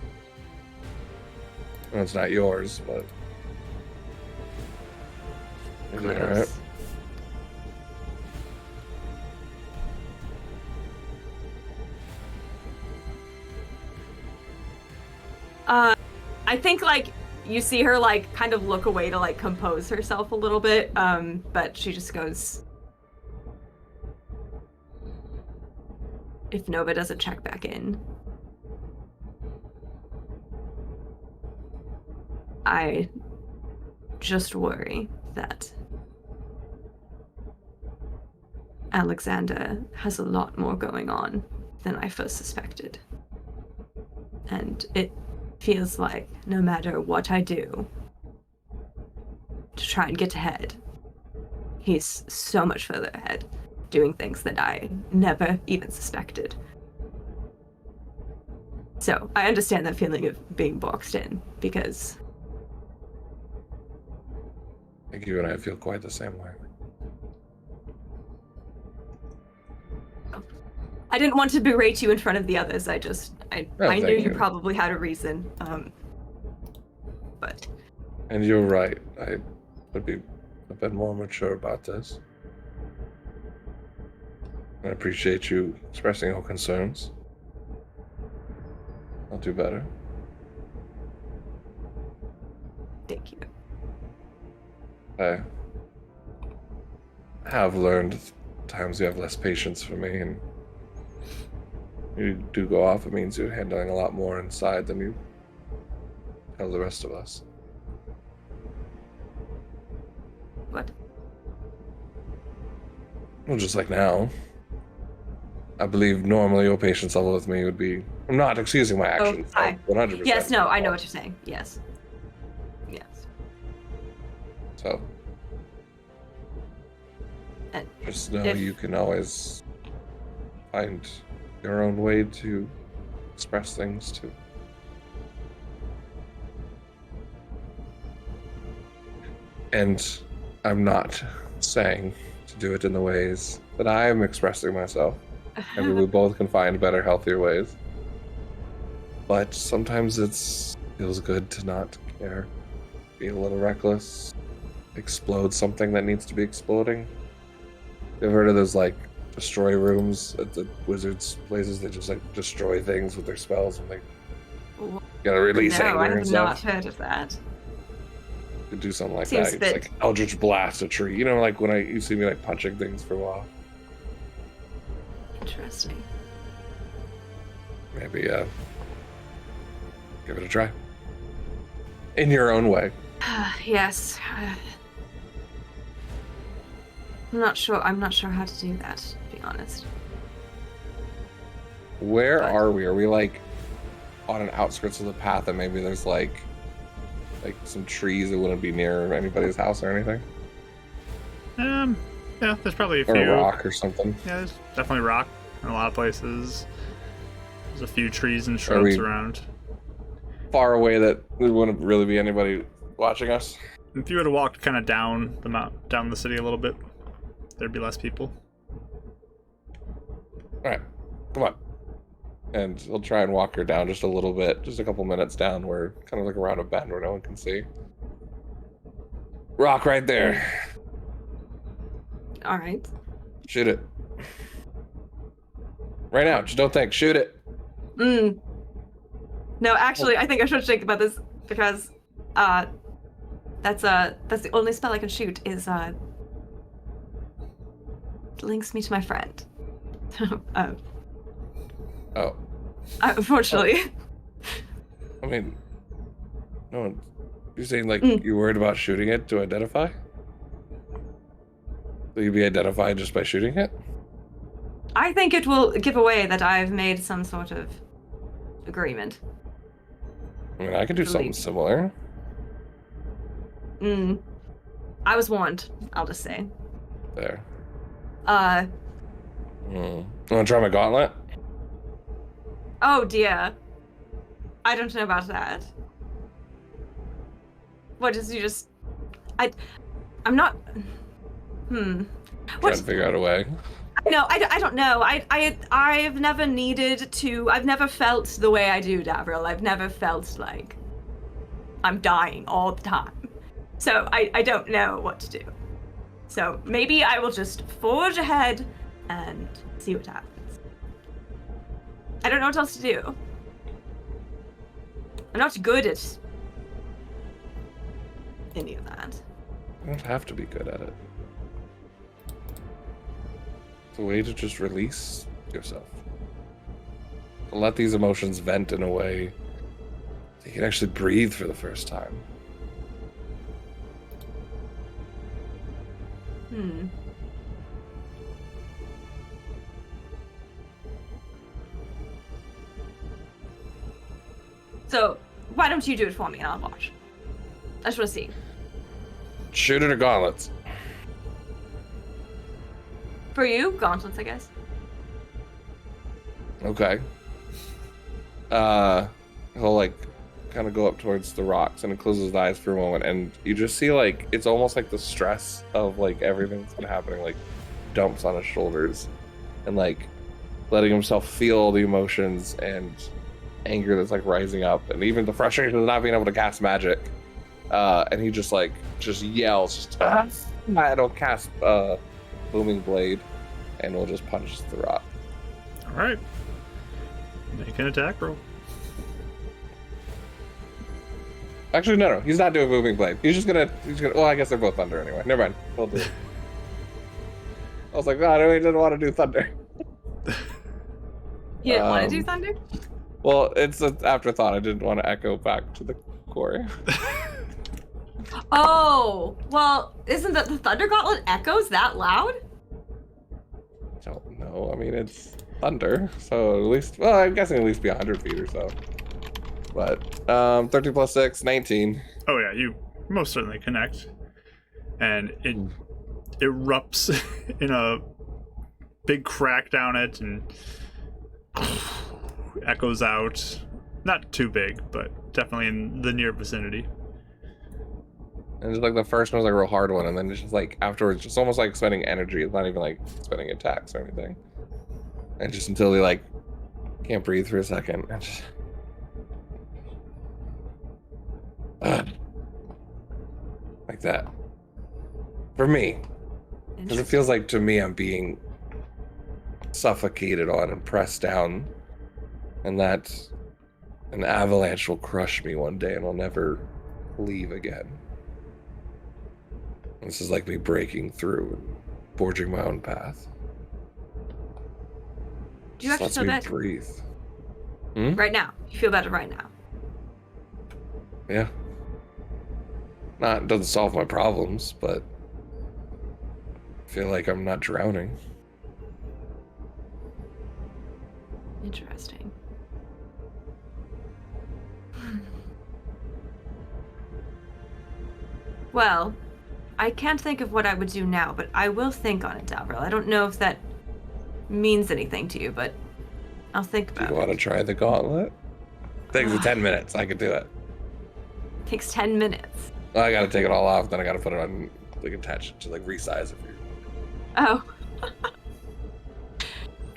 Well, it's not yours, but is it all right? I think like you see her like kind of look away to like compose herself a little bit, but she just goes, if Nova doesn't check back in, I just worry that Alexander has a lot more going on than I first suspected. And it feels like no matter what I do to try and get ahead, he's so much further ahead, doing things that I never even suspected. So I understand that feeling of being boxed in, because I think you and I feel quite the same way. I didn't want to berate you in front of the others. I knew thank you you. probably had a reason. But And you're right. I would be a bit more mature about this. I appreciate you expressing your concerns. I'll do better. thank you. I have learned times you have less patience for me, and you do go off. It means you're handling a lot more inside than you tell the rest of us. what? Well, just like now. I believe normally your patience level with me would be... I'm not excusing my actions. hi. 100%. Yes, no, I know what you're saying. Yes. Yes. So, And just know if- you can always find your own way to express things too. And I'm not saying to do it in the ways that I am expressing myself. Maybe we both can find better, healthier ways. But sometimes it feels good to not care. Be a little reckless. Explode something that needs to be exploding. You ever heard of those, like, destroy rooms at the wizards' places? They just, like, destroy things with their spells when they gotta release no, anger I and have stuff. not heard of that. You do something like Seems that. a You just, bit- like, Eldritch Blast a tree. You know, like, when you see me, like, punching things for a while. Interesting. Maybe, give it a try. In your own way. Yes. I'm not sure how to do that, to be honest. Where But- are we? Are we, like, on an outskirts of the path and maybe there's, like some trees that wouldn't be near anybody's house or anything? Yeah, there's probably a Or few. a rock or something? Yeah, there's definitely rock in a lot of places. There's a few trees and shrubs we- around. Far away that there wouldn't really be anybody watching us? If you were to walk kind of down the city a little bit, there'd be less people. Alright, come on. And we'll try and walk her down just a little bit, just a couple minutes down where, kind of like around a bend where no one can see. Rock right there. All right. Shoot it. Right now, just don't think, shoot it. No, actually, I think I should think about this because that's the only spell I can shoot is links me to my friend. Oh, Unfortunately. I mean, no one. You're saying like Mm. you're worried about shooting it to identify? Will you be identified just by shooting it? I think it will give away that I've made some sort of agreement. I mean, I could do something Believe. similar. I was warned, I'll just say. There. Uh, You want to try my gauntlet? oh dear. I don't know about that. What is you just... I'm not... Trying What? to figure out a way. No, I don't know. I've never needed to... I've never felt the way I do, Davril. I've never felt like I'm dying all the time. So I don't know what to do. So maybe I will just forge ahead and see what happens. I don't know what else to do. I'm not good at any of that. You don't have to be good at it. It's a way to just release yourself. To let these emotions vent in a way that you can actually breathe for the first time. So why don't you do it for me and I'll watch? I just want to see. Shoot it or gauntlets? For you, gauntlets, I guess. Okay. He'll like kind of go up towards the rocks and he closes his eyes for a moment and you just see like it's almost like the stress of like everything that's been happening like dumps on his shoulders and like letting himself feel all the emotions and anger that's like rising up and even the frustration of not being able to cast magic. And he just yells, and he'll cast Booming Blade and we'll just punch the rock. All right. Make an attack roll. Actually, no, he's not doing Booming Blade. He's gonna, well, I guess they're both thunder anyway. Never mind. He'll do it. I was like, no, I really didn't want to do thunder. You didn't want to do thunder? Well, it's an afterthought. I didn't want to echo back to the core. Oh, well, isn't that the Thunder Gauntlet echoes that loud? I don't know. I mean, it's thunder, so at least, well, I'm guessing at least be 100 feet or so. But 13 plus 6, 19. Oh yeah, you most certainly connect, and it erupts in a big crack down it and echoes out. Not too big, but definitely in the near vicinity. And just like the first one was like a real hard one, and then it's just like afterwards, just almost like spending energy. It's not even like spending attacks or anything. And just until he like can't breathe for a second. And just... like that. For me. Because it feels like to me I'm being suffocated on and pressed down. And that an avalanche will crush me one day and I'll never leave again. This is like me breaking through and forging my own path. Do you actually Lets feel me better? breathe. Right now. You feel better right now. Yeah. It doesn't solve my problems, but I feel like I'm not drowning. Interesting. Well, I can't think of what I would do now, but I will think on it, Dalril. I don't know if that means anything to you, but I'll think Do about you it. want to try the gauntlet? Takes me 10 minutes. I could do it. Takes 10 minutes. I gotta take it all off, then I gotta put it on, like attach it to like resize it for you. Oh,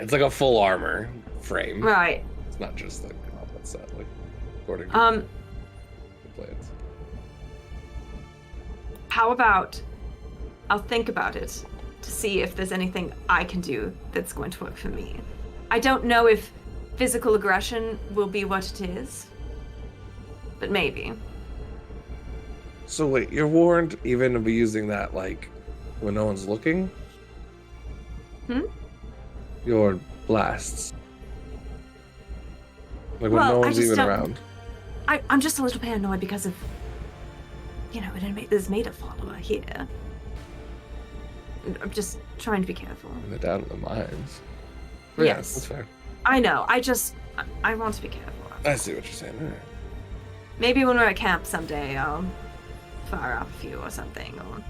It's like a full armor frame. right. It's not just the gauntlet set, like according to the plans. How about I'll think about it to see if there's anything I can do that's going to work for me. I don't know if physical aggression will be what it is, but maybe. So wait, you're warned even to be using that like when no one's looking? Your blasts. Like when Well, no I one's just even don't- around. I'm just a little paranoid because of, there's made a follower here. I'm just trying to be careful. And they're down in the mines. But yeah, Yes. that's fair. I know. I want to be careful. I see what you're saying. All right. Maybe when we're at camp someday, I'll fire off a few or something. Or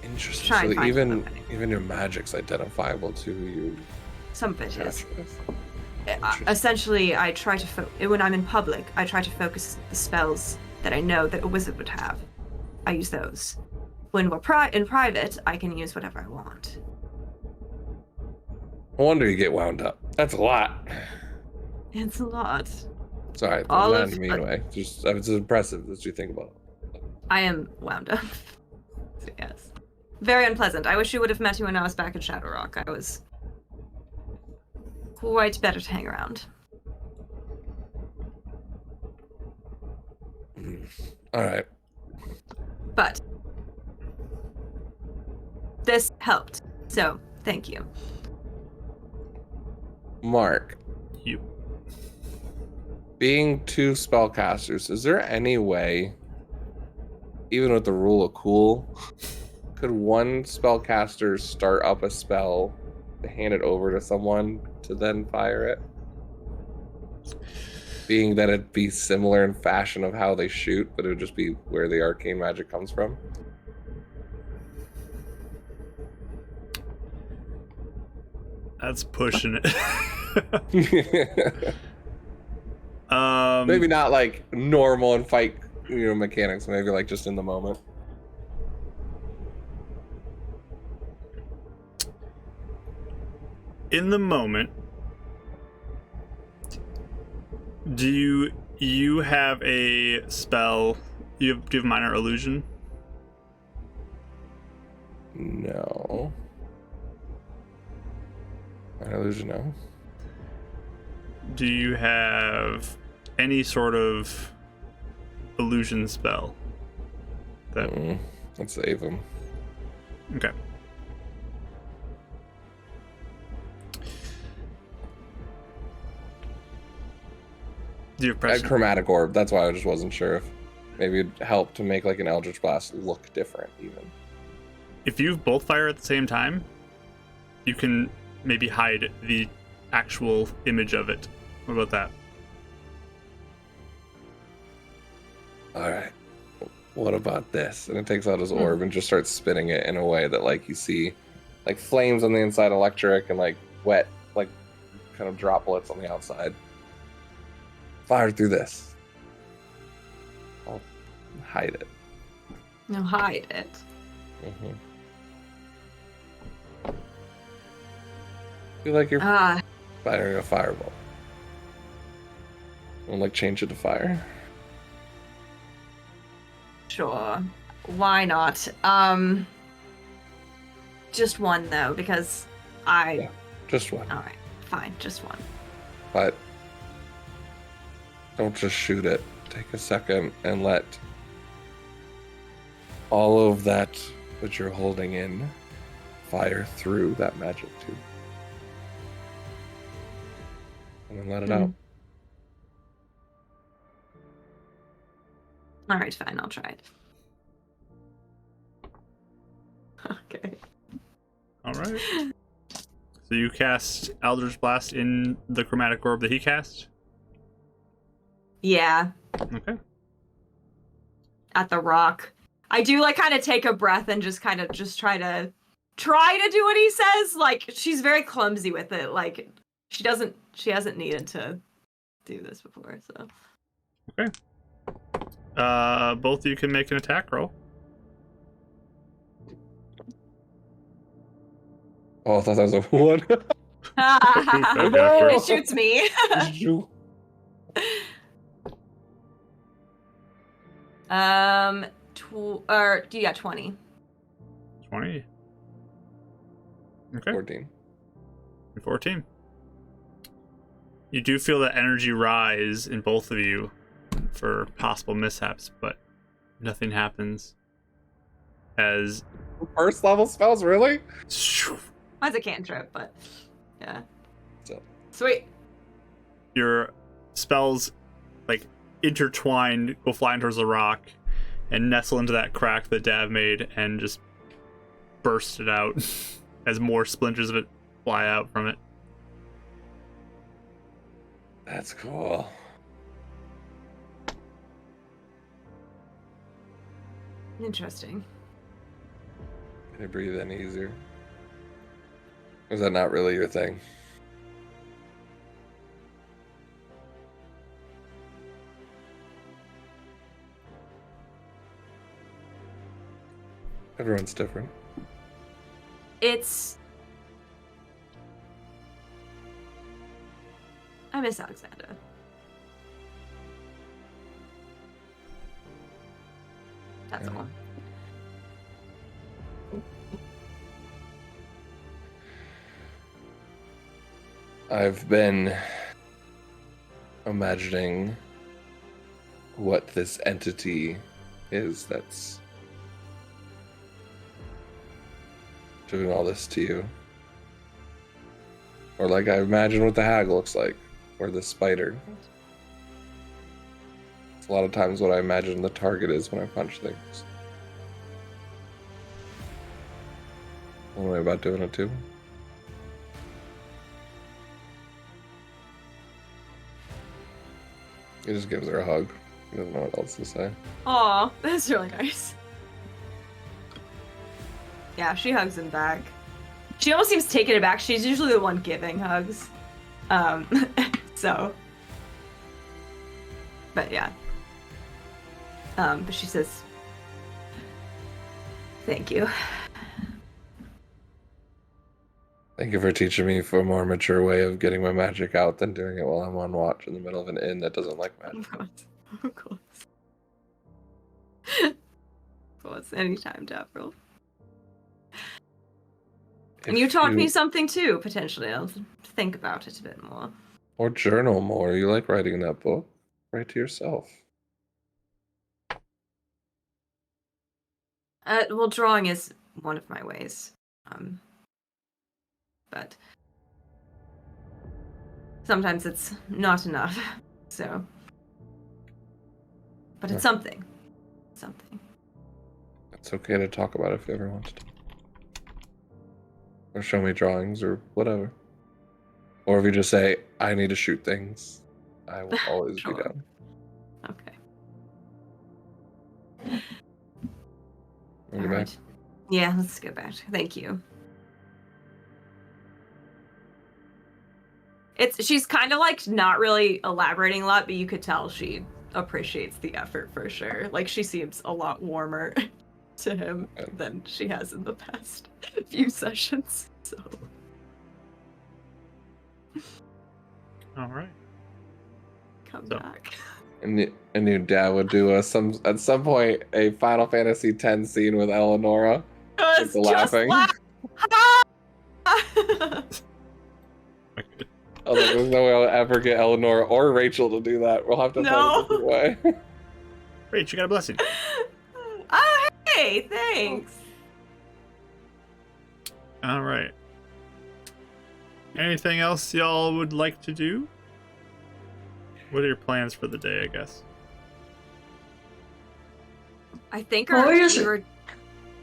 Interesting. Try So and find even something. even your magic's identifiable to who you some of it is. catch with. Essentially, I try to when I'm in public, I try to focus the spells that I know that a wizard would have. I use those. When we're in private, I can use whatever I want. No wonder you get wound up. That's a lot. It's a lot. Sorry, All not of- in a mean way. Just it's impressive that you think about it. I am wound up. So, yes. Very unpleasant. I wish you would have met me when I was back at Shadowrock. I was quite better to hang around. All right. But this helped. So, thank you. Mark, You. being two spellcasters, is there any way, even with the rule of cool, could one spellcaster start up a spell to hand it over to someone to then fire it? Being that it'd be similar in fashion of how they shoot, but it would just be where the arcane magic comes from. That's pushing it. Maybe not like normal and fight, mechanics. Maybe like just in the moment. In the moment, do you have a spell? Do you have minor illusion? No. An illusion, no. Do you have any sort of illusion spell? That Let's save him. okay. Do you have I had prescience? chromatic orb. That's why I just wasn't sure if. Maybe it'd help to make like an Eldritch Blast look different, even. If you both fire at the same time, you can maybe hide the actual image of it. What about that? All right. What about this? And it takes out his orb and just starts spinning it in a way that, like, you see, like, flames on the inside, electric, and like wet, like, kind of droplets on the outside. Fire through this. I'll hide it. No, hide it. Mm-hmm. Feel like you're firing a fireball. I'll like change it to fire. Sure. Why not? Just one though, because Yeah, just one. All right, fine, just one. But don't just shoot it. Take a second and let all of that you're holding in fire through that magic tube. And then let it out. All right, fine, I'll try it. Okay. All right. So you cast Eldritch Blast in the chromatic orb that he cast? Yeah, Okay. at the rock. I do like kind of take a breath and just kind of just try to do what he says. Like she's very clumsy with it. Like she hasn't needed to do this before, so. Okay. Both of you can make an attack roll. Oh, I thought that was a one. It shoots me. You got 20. 20. Okay. 14. 14. You do feel that energy rise in both of you for possible mishaps, but nothing happens. As First level spells, really? Mine's a cantrip, but yeah. So. Sweet. Your spells like intertwine, go flying towards the rock, and nestle into that crack that Dav made, and just burst it out as more splinters of it fly out from it. That's cool. Interesting. Can you breathe any easier? Or is that not really your thing? Everyone's different. I miss Alexander. That's all. I've been imagining what this entity is that's doing all this to you. Or like I imagine what the hag looks like, or the spider. It's a lot of times what I imagine the target is when I punch things. One way about doing it too. He just gives her a hug. He doesn't know what else to say. Aw, that's really nice. Yeah, she hugs him back. She almost seems taken aback. She's usually the one giving hugs. So. But yeah. But she says, thank you. Thank you for teaching me for a more mature way of getting my magic out than doing it while I'm on watch in the middle of an inn that doesn't like magic. Of course. Of course. Of course. Anytime, Davril. And you taught me something too, potentially. I'll think about it a bit more. Or journal more. You like writing that book? Write to yourself. Well, drawing is one of my ways. But sometimes it's not enough. So, but it's something. something. It's okay to talk about it if you ever want to. Or show me drawings or whatever. Or if you just say, I need to shoot things, I will always Sure. be down. Okay. Wanna All go back? right. Yeah, let's go back. Thank you. She's kind of like not really elaborating a lot, but you could tell she appreciates the effort for sure. Like she seems a lot warmer to him than she has in the past few sessions. So All right. come So- back. And I knew Dad would do at some point a Final Fantasy X scene with Eleonora. Just laughing. laugh. Oh, there's no way I'll ever get Eleanor or Rachel to do that. We'll have to find a different way. Great, you got a blessing. Oh, hey, thanks. All right. Anything else y'all would like to do? What are your plans for the day, I guess? I think Well, we're we just- were.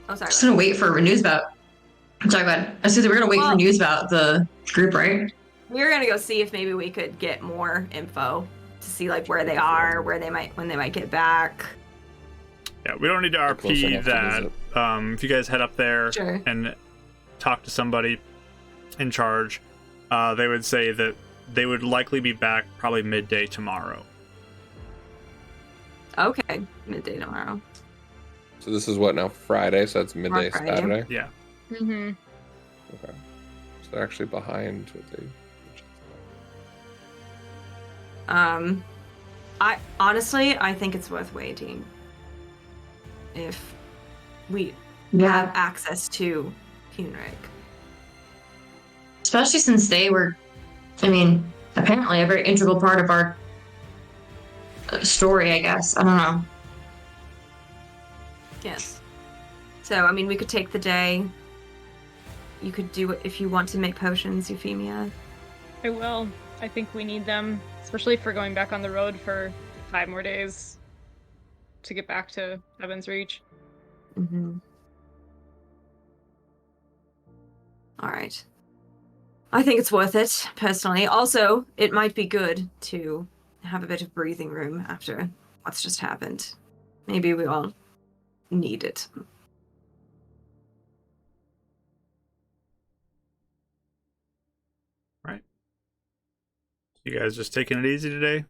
Oh, sorry. Just gonna wait for news about. Sorry, go ahead. I said we're gonna wait for Well- news about the group, right? We were gonna go see if maybe we could get more info to see like where they are, when they might get back. Yeah, we don't need to Close RP enough to that. visit. If you guys head up there Sure. and talk to somebody in charge, they would say that they would likely be back probably midday tomorrow. Okay, midday tomorrow. So this is what now? Friday, so that's midday Friday. Saturday. Yeah. Mm-hmm. Okay. So they're actually behind what they. I honestly I think it's worth waiting. If we have access to Hunric. Especially since they were, I mean, apparently a very integral part of our story, I guess. I don't know. Yes. So I mean we could take the day. You could do it if you want to make potions, Euphemia. I will. I think we need them, especially if we're going back on the road for 5 more days to get back to Heaven's Reach. Mm-hmm. All right. I think it's worth it, personally. Also, it might be good to have a bit of breathing room after what's just happened. Maybe we all need it. You guys just taking it easy today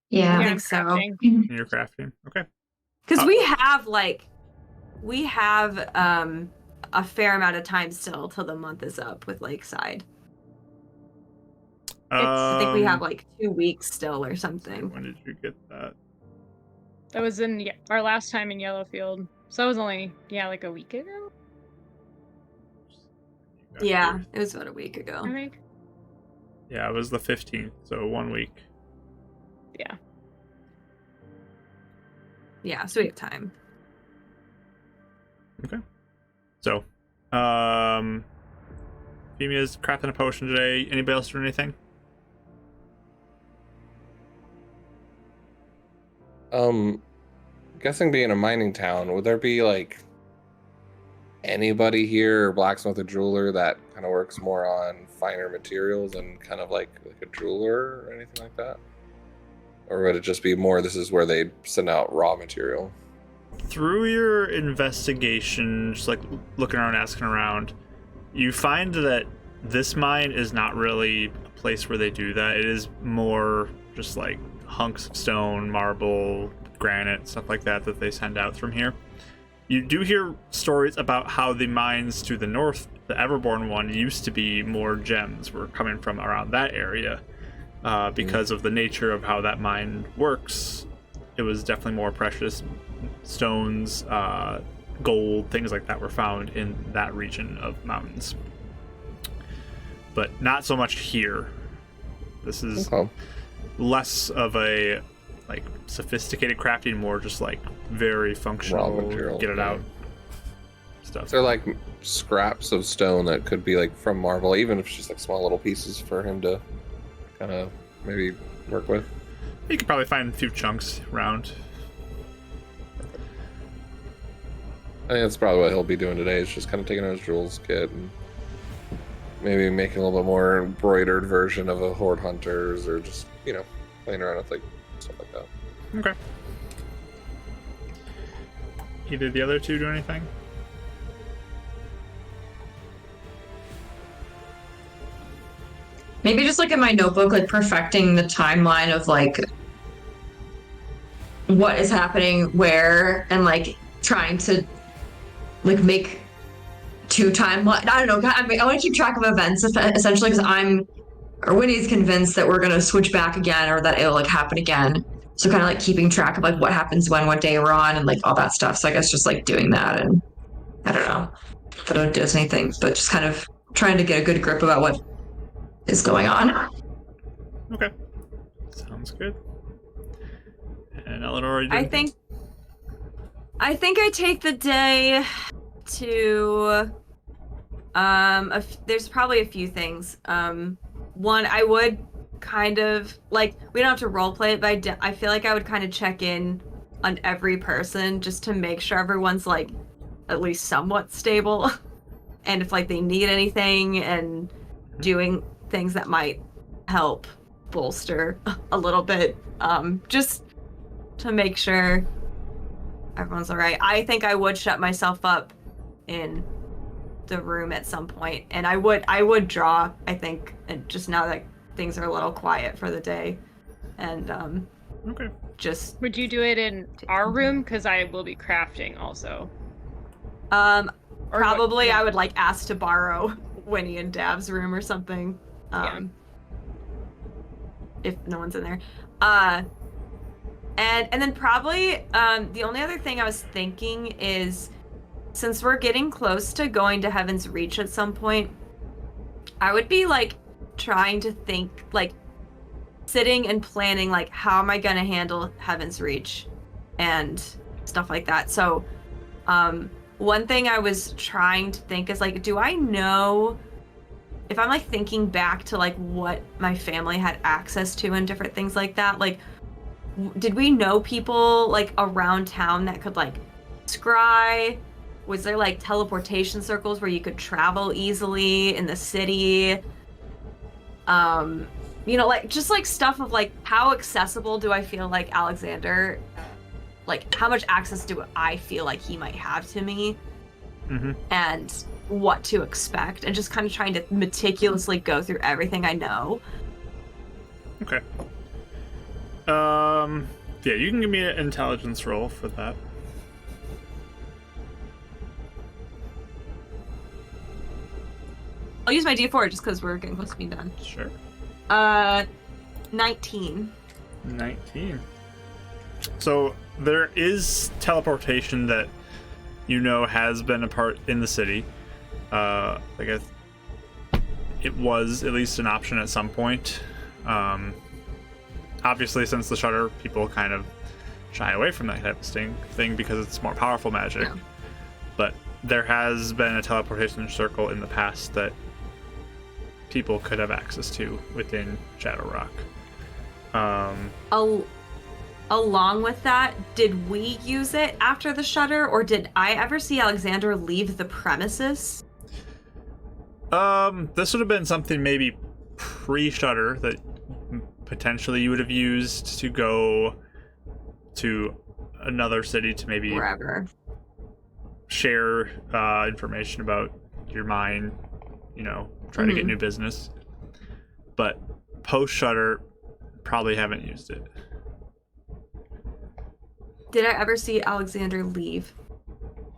Yeah. I Yeah, think so. crafting. in your crafting? Okay. Because we have a fair amount of time still till the month is up with Lakeside. I think we have like 2 weeks still or something. When did you get that? That was in our last time in Yellowfield. So that was only, like a week ago, You got Yeah, yours. it was about a week ago. I think. Yeah, it was the 15th, so 1 week. Yeah, so we have time. So, Femia's crafting a potion today. Anybody else doing anything? Guessing being a mining town, would there be like anybody here, or blacksmith or jeweler, that kind of works more on finer materials and kind of like a jeweler or anything like that? Or would it just be more, this is where they send out raw material? Through your investigation, just like looking around, asking around, you find that this mine is not really a place where they do that. It is more just like hunks of stone, marble, granite, stuff like that that they send out from here. You do hear stories about how the mines to the north, the Everborn one, used to be more gems were coming from around that area because of the nature of how that mine works. It was definitely more precious stones, gold, things like that were found in that region of mountains. But not so much here. This is Okay. less of a like sophisticated crafting, more just like very functional, material, get it yeah. out stuff. Is there like scraps of stone that could be like from marble, even if it's just like small little pieces for him to kind of maybe work with? You could probably find a few chunks around. I think that's probably what he'll be doing today. Is just kind of taking out his Jules kit and maybe making a little bit more embroidered version of a Horde Hunters, or just playing around with like stuff like that. Okay. Either the other two do anything? Maybe just like in my notebook, like perfecting the timeline of like what is happening where, and like trying to like make two timeline. I don't know. I want to keep track of events essentially, because Winnie's convinced that we're gonna switch back again, or that it'll like happen again. So kind of like keeping track of like what happens when, what day we're on, and like all that stuff. So I guess just like doing that, and I don't know if it does anything, but just kind of trying to get a good grip about what is going on. Okay. Sounds good. And Eleanor, I think I take the day to there's probably a few things. One, I would kind of like, we don't have to role play it, but I feel like I would kind of check in on every person just to make sure everyone's like at least somewhat stable, and if like they need anything, and doing things that might help bolster a little bit, just to make sure everyone's all right. I think I would shut myself up in the room at some point, and I would draw, I think, and just now that things are a little quiet for the day, and okay. Just Would you do it in our room? Because I will be crafting also. probably yeah. I would like ask to borrow Winnie and Dav's room or something, if no one's in there. And then probably the only other thing I was thinking is, since we're getting close to going to Heaven's Reach at some point, I would be like trying to think, like sitting and planning, like how am I gonna handle Heaven's Reach and stuff like that. So one thing I was trying to think is like, do I know, if I'm like thinking back to like what my family had access to and different things like that, like did we know people like around town that could like scry? Was there like teleportation circles where you could travel easily in the city? Like just like stuff of like, how accessible do I feel like Alexander, like how much access do I feel like he might have to me? Mm-hmm. And what to expect, and just kind of trying to meticulously go through everything I know. Okay. Yeah, you can give me an intelligence roll for that. I'll use my D4 just because we're getting close to being done. Sure. 19. 19. So there is teleportation that has been a part in the city. It was at least an option at some point. Obviously, since the Shutter, people kind of shy away from that type of thing because it's more powerful magic. Yeah. But there has been a teleportation circle in the past that people could have access to within Shadowrock. Along with that, did we use it after the Shutter, or did I ever see Alexander leave the premises? This would have been something maybe pre-Shutter that potentially you would have used to go to another city to maybe Wherever. share information about your mine, try to get new business. But post-Shutter, probably haven't used it. Did I ever see Alexander leave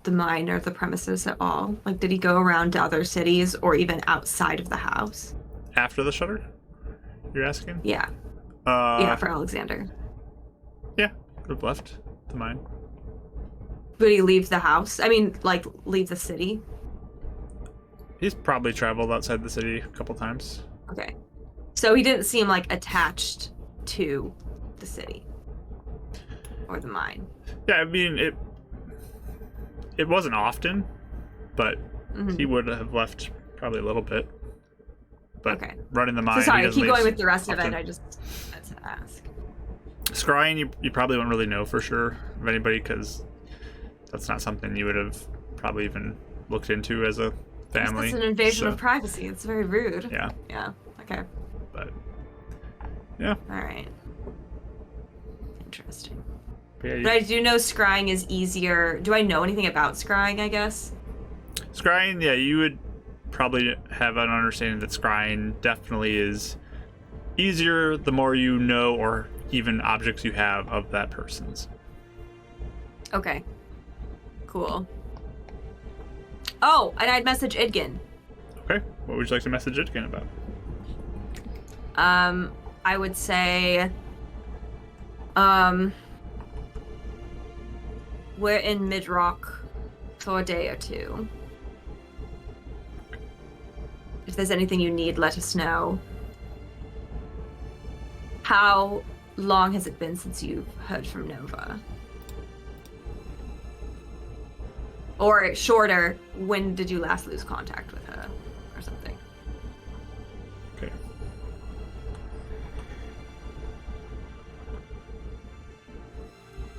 the mine or the premises at all? Like, did he go around to other cities or even outside of the house? After the Shutter, you're asking? Yeah. For Alexander. Yeah, could have left the mine. Would he leave the house? I mean, like, leave the city? He's probably traveled outside the city a couple times. Okay. So he didn't seem, like, attached to the city. Or the mine. Yeah, I mean, it wasn't often, but he would have left probably a little bit. But okay. Running the mine. So sorry, he keep leave going with the rest often. of it. I just had to ask. Scrying, you probably won't really know for sure of anybody, because that's not something you would have probably even looked into as a family. It's an invasion so, of privacy. It's very rude. Yeah, Yeah. Okay. but yeah. All right. Interesting. Yeah, But I do know scrying is easier. Do I know anything about scrying, I guess? scrying, yeah, you would probably have an understanding that scrying definitely is easier the more you know or even objects you have of that person's. Okay. Cool. Oh, and I'd message Idgin. Okay, what would you like to message it again about? I would say, we're in Midrock for a day or two. If there's anything you need, let us know. How long has it been since you've heard from Nova? Or shorter, when did you last lose contact with her? Or something. Okay.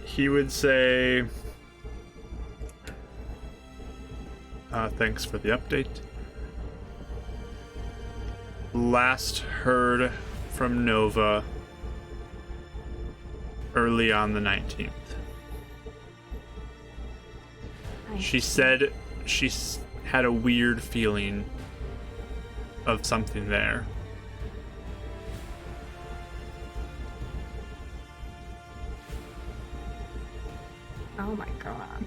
He would say, thanks for the update. Last heard from Nova early on the 19th. She said she had a weird feeling of something there. Oh my god.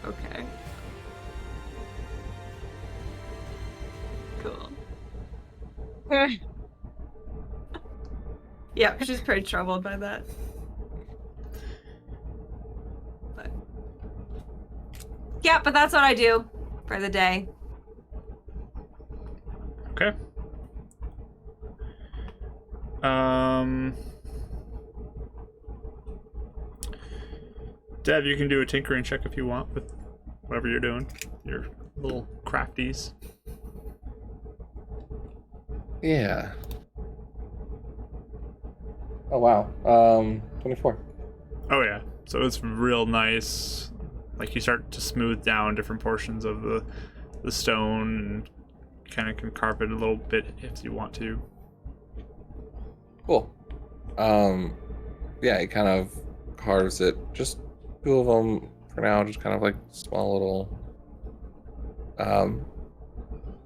Okay. Cool. Yeah, she's pretty troubled by that. But yeah, but that's what I do for the day. Okay. Dev, you can do a tinkering check if you want with whatever you're doing. Your little crafties. Yeah. Oh wow. 24. Oh yeah, so it's real nice. Like you start to smooth down different portions of the stone and kind of can carve it a little bit if you want to. Cool. Yeah, he kind of carves it. Just two of them for now. Just kind of like small little,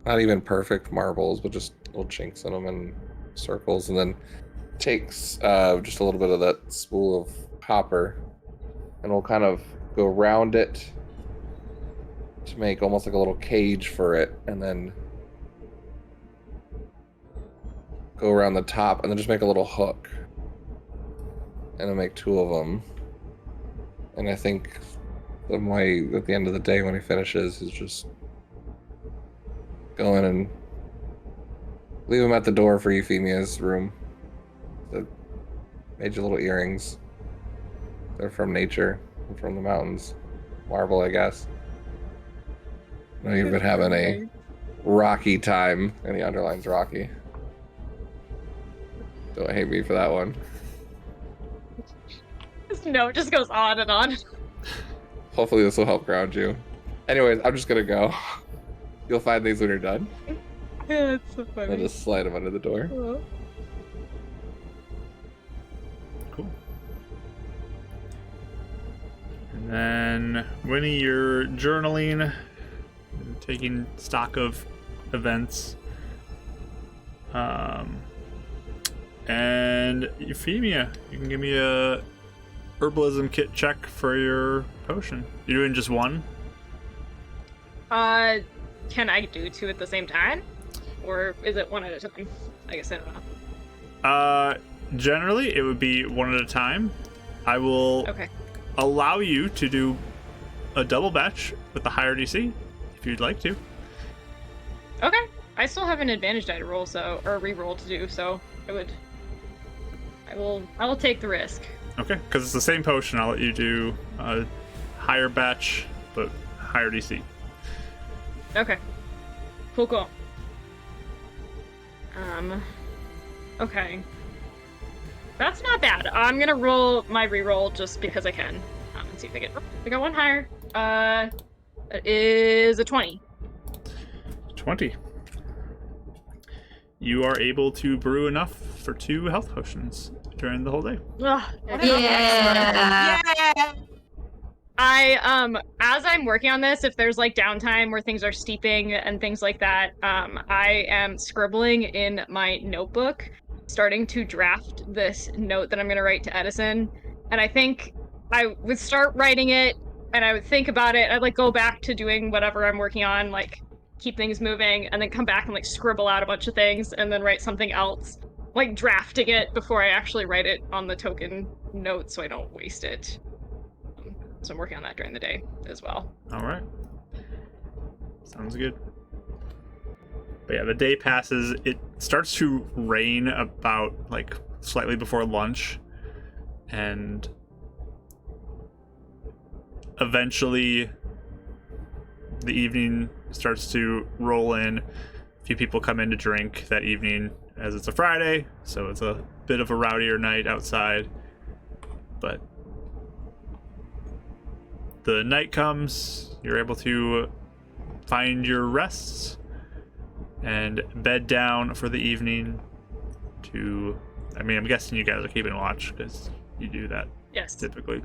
not even perfect marbles, but just little chinks in them and circles, and then takes just a little bit of that spool of copper, and we'll kind of go around it to make almost like a little cage for it, and then go around the top, and then just make a little hook, and then make two of them. And I think at the end of the day when he finishes, is just go in and leave them at the door for Euphemia's room. The made you little earrings. They're from nature, from the mountains. Marble, I guess. I know you've been having a rocky time, and the underline's rocky. Don't hate me for that one. No, it just goes on and on. Hopefully this will help ground you. Anyways, I'm just gonna go. You'll find these when you're done. Yeah, it's so funny. I'll just slide them under the door. Oh. Cool. And then Winnie, you're journaling, taking stock of events. And Euphemia, you can give me a herbalism kit check for your potion. You're doing just one? Can I do two at the same time? Or is it one at a time? I guess I don't know. Generally, it would be one at a time. I will allow you to do a double batch with the higher DC, if you'd like to. Okay. I still have an advantage die to roll, or re-roll to do, so I will take the risk. Okay, because it's the same potion, I'll let you do a higher batch, but higher DC. Okay. Cool. Okay. That's not bad. I'm gonna roll my re-roll just because I can. see if I got one higher. It is a 20. 20. You are able to brew enough for 2 health potions during the whole day. Ugh, Yeah. Yeah. As I'm working on this, if there's like downtime where things are steeping and things like that, I am scribbling in my notebook, starting to draft this note that I'm gonna write to Edison. And I think I would start writing it and I would think about it. I'd like go back to doing whatever I'm working on, like keep things moving, and then come back and like scribble out a bunch of things and then write something else, like drafting it before I actually write it on the token note so I don't waste it. So I'm working on that during the day as well. All right. Sounds good. But yeah, the day passes. It starts to rain about like slightly before lunch, and eventually the evening starts to roll in. A few people come in to drink that evening, as it's a Friday, so it's a bit of a rowdier night outside. But the night comes, you're able to find your rests and bed down for the evening to, I mean, I'm guessing you guys are keeping watch because you do that Yes. typically.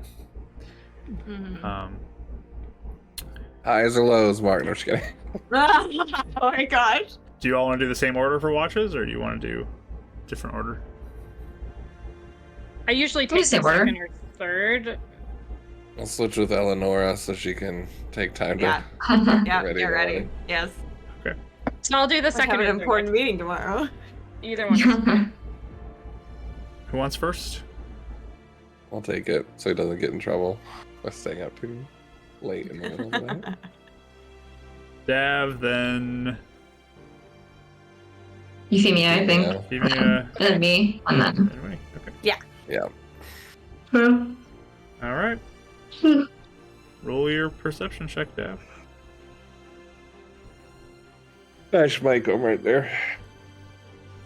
Mhm. Highs or lows, Mark? No, just kidding. Oh my gosh. Do you all want to do the same order for watches, or do you want to do different order? I usually Can we take the say order? second or third. I'll switch with Eleonora so she can take time to. Yeah. Yeah, Ready you're to ready. run. Yes. So I'll do the I have second an or third. important meeting tomorrow. Either one. Who wants first? I'll take it so he doesn't get in trouble by staying up too late in the middle of the night. Dav, then Euphemia, I think. Yeah. Euphemia, And then me, and then. and Winnie. Okay. Yeah. All right. Roll your perception check, Dav. Dash Mike, I'm right there.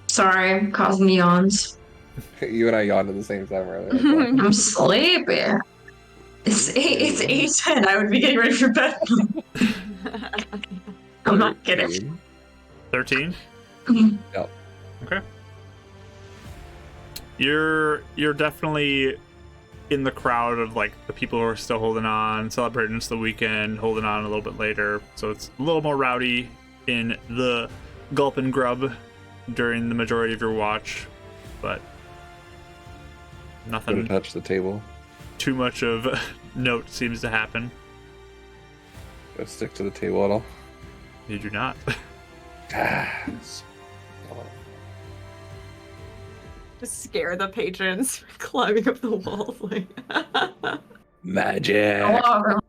Sorry, causing the yawns. You and I yawned at the same time earlier. I'm sleepy. It's 8:10. I would be getting ready for bed. I'm not kidding. 13. Yep. Okay. You're definitely in the crowd of like the people who are still holding on, celebrating it's the weekend, holding on a little bit later. So it's a little more rowdy in the Gulp and Grub during the majority of your watch, but Gonna nothing touch the table. too much of note seems to happen. Gotta stick to the table at all. You do not. Just scare the patrons climbing up the walls. Like, Magic. Oh,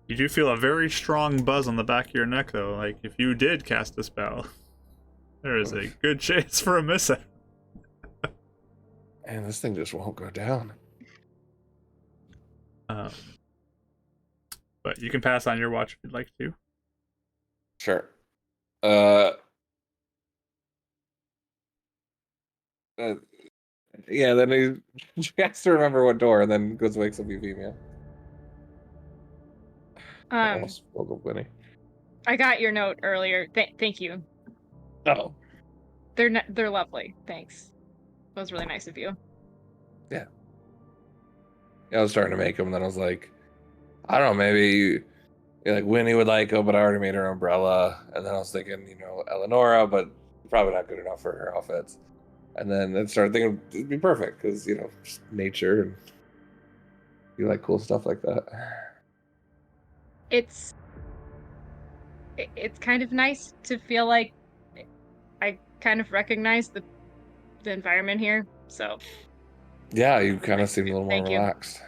You do feel a very strong buzz on the back of your neck, though. Like, if you did cast a spell, there is a good chance for a mishap. Man, this thing just won't go down. But you can pass on your watch if you'd like to. Sure. Yeah, then he has to remember what door, and then goes wakes up Euphemia. Almost woke up Winnie. I got your note earlier. Thank you. Oh. They're lovely. Thanks. That was really nice of you. Yeah, I was starting to make them, and then I was like, I don't know, maybe like Winnie would like them, but I already made her umbrella. And then I was thinking, Eleonora, but probably not good enough for her outfits. And then I started thinking it'd be perfect because just nature, and you like cool stuff like that. It's kind of nice to feel like I kind of recognize the environment here. So Yeah, you kind of seem a little more Thank you. relaxed.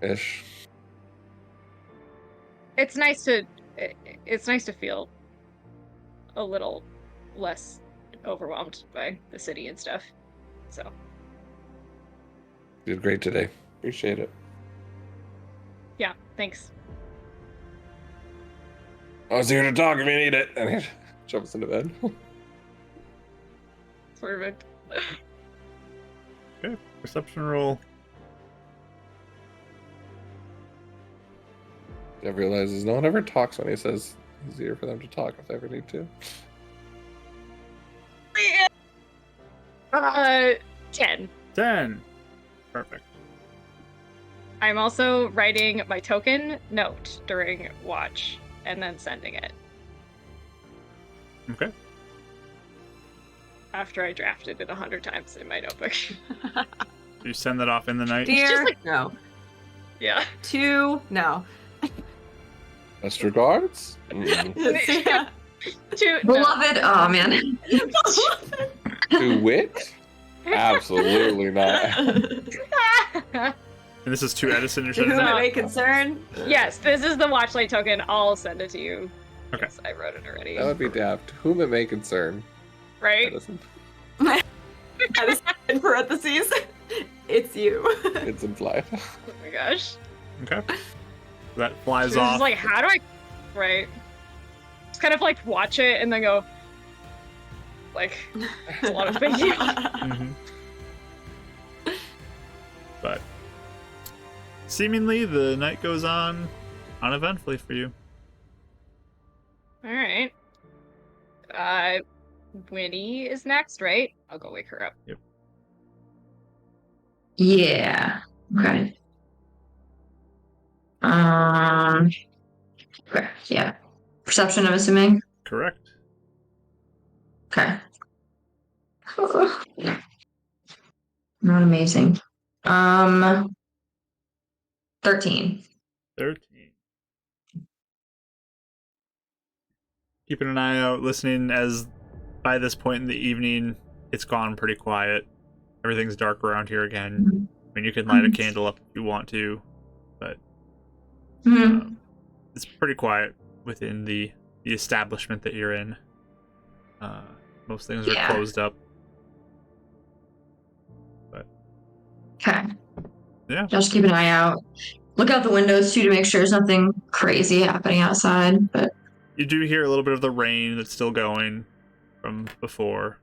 Ish. it's nice to feel a little less overwhelmed by the city and stuff. So You did great today. Appreciate it. yeah, thanks. I was here to talk if you need it. And he jumps into bed. Perfect. Okay, perception roll. Dev realizes no one ever talks when he says it's easier for them to talk if they ever need to. 10. 10. Perfect. I'm also writing my token note during watch and then sending it Okay. after I drafted it 100 times in my notebook. You send that off in the night? Dear, just like- no. Yeah. 2, no. Best regards. Mm. Yeah. Beloved, oh man. To wit? Absolutely not. And this is to Edison, you're To whom sending it it? may concern. Yes, this is the watchlight token. I'll send it to you. Okay. Yes, I wrote it already. That would be daft. To whom it may concern. Right? Edison. In parentheses, it's you. It's implied. Oh my gosh. Okay. That flies This off. is like, how do I... Right. Just kind of like watch it and then go... Like, it's a lot of thinking. Mhm. But seemingly the night goes on uneventfully for you. Alright. Winnie is next, right? I'll go wake her up. Yeah. Okay. Okay. Yeah. Perception, I'm assuming. Correct. Okay. Not amazing. 13. 13. Keeping an eye out, listening as by this point in the evening, it's gone pretty quiet. Everything's dark around here again. I mean, you can light a candle up if you want to, but Mhm. it's pretty quiet within the establishment that you're in. Most things are Yeah. closed up. Okay. Yeah. Just keep an eye out. Look out the windows too to make sure there's nothing crazy happening outside. But You do hear a little bit of the rain that's still going from before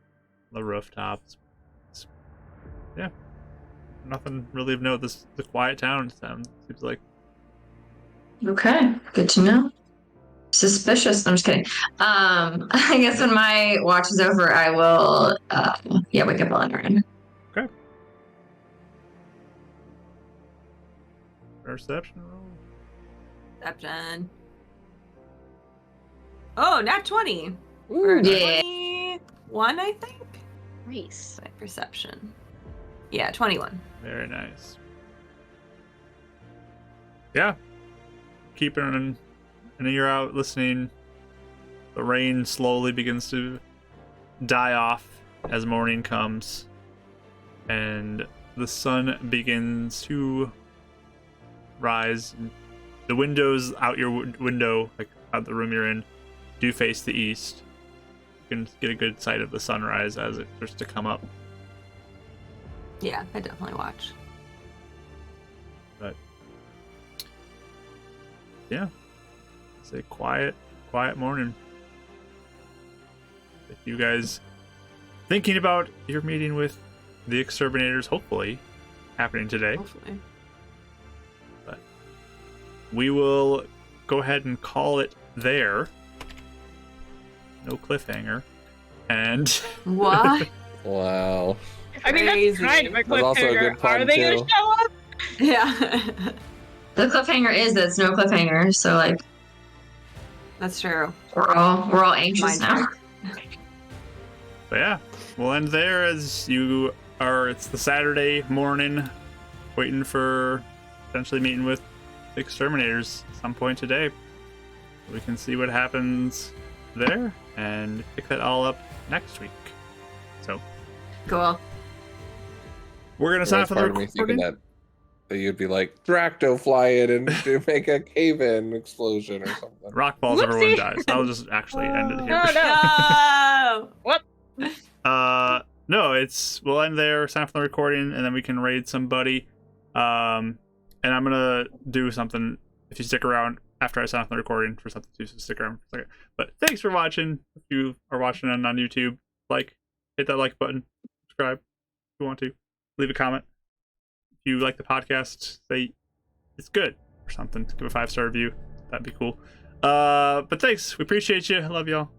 the rooftops. Yeah. Nothing really of note. This is a quiet town, seems like. okay, good to know. Suspicious. I'm just kidding. I guess when my watch is over, I will wake up Eleanor. Okay. Perception roll. Perception. Oh, nat 20. Or Yeah. 21, I think. Nice. My perception. Yeah, 21. Very nice. Yeah. Keeping an ear out, listening. The rain slowly begins to die off as morning comes. And the sun begins to rise. The windows out your window, like out the room you're in, do face the east. You can get a good sight of the sunrise as it starts to come up. Yeah, I definitely watch. But yeah, it's a quiet morning. With you guys thinking about your meeting with the exterminators, hopefully happening today. Hopefully. But we will go ahead and call it there. No cliffhanger. And What? Wow. I mean, Crazy. that's kind of a That's also a cliffhanger. good pun, Are they too. going to show up? Yeah. The cliffhanger is that it's no cliffhanger, so like That's true. we're all anxious Mind now. fuck. but yeah, we'll end there as you are. It's the Saturday morning, waiting for potentially meeting with the exterminators at some point today. We can see what happens there and pick that all up next week. So Cool. we're gonna sign That's off on the part of me thinking recording. that you'd be like, Dracto fly in and do make a cave-in explosion or something. Rock balls, everyone Whoopsie. dies. I'll just actually end it here. Oh, no. No! No, we'll end there, sign off on the recording, and then we can raid somebody. And I'm gonna do something if you stick around after I sign off the recording for something to stick around for a second. But thanks for watching. If you are watching on YouTube, hit that like button, subscribe if you want to, leave a comment. If you like the podcast, say it's good or something, give a 5-star review. That'd be cool. But thanks. We appreciate you. Love y'all.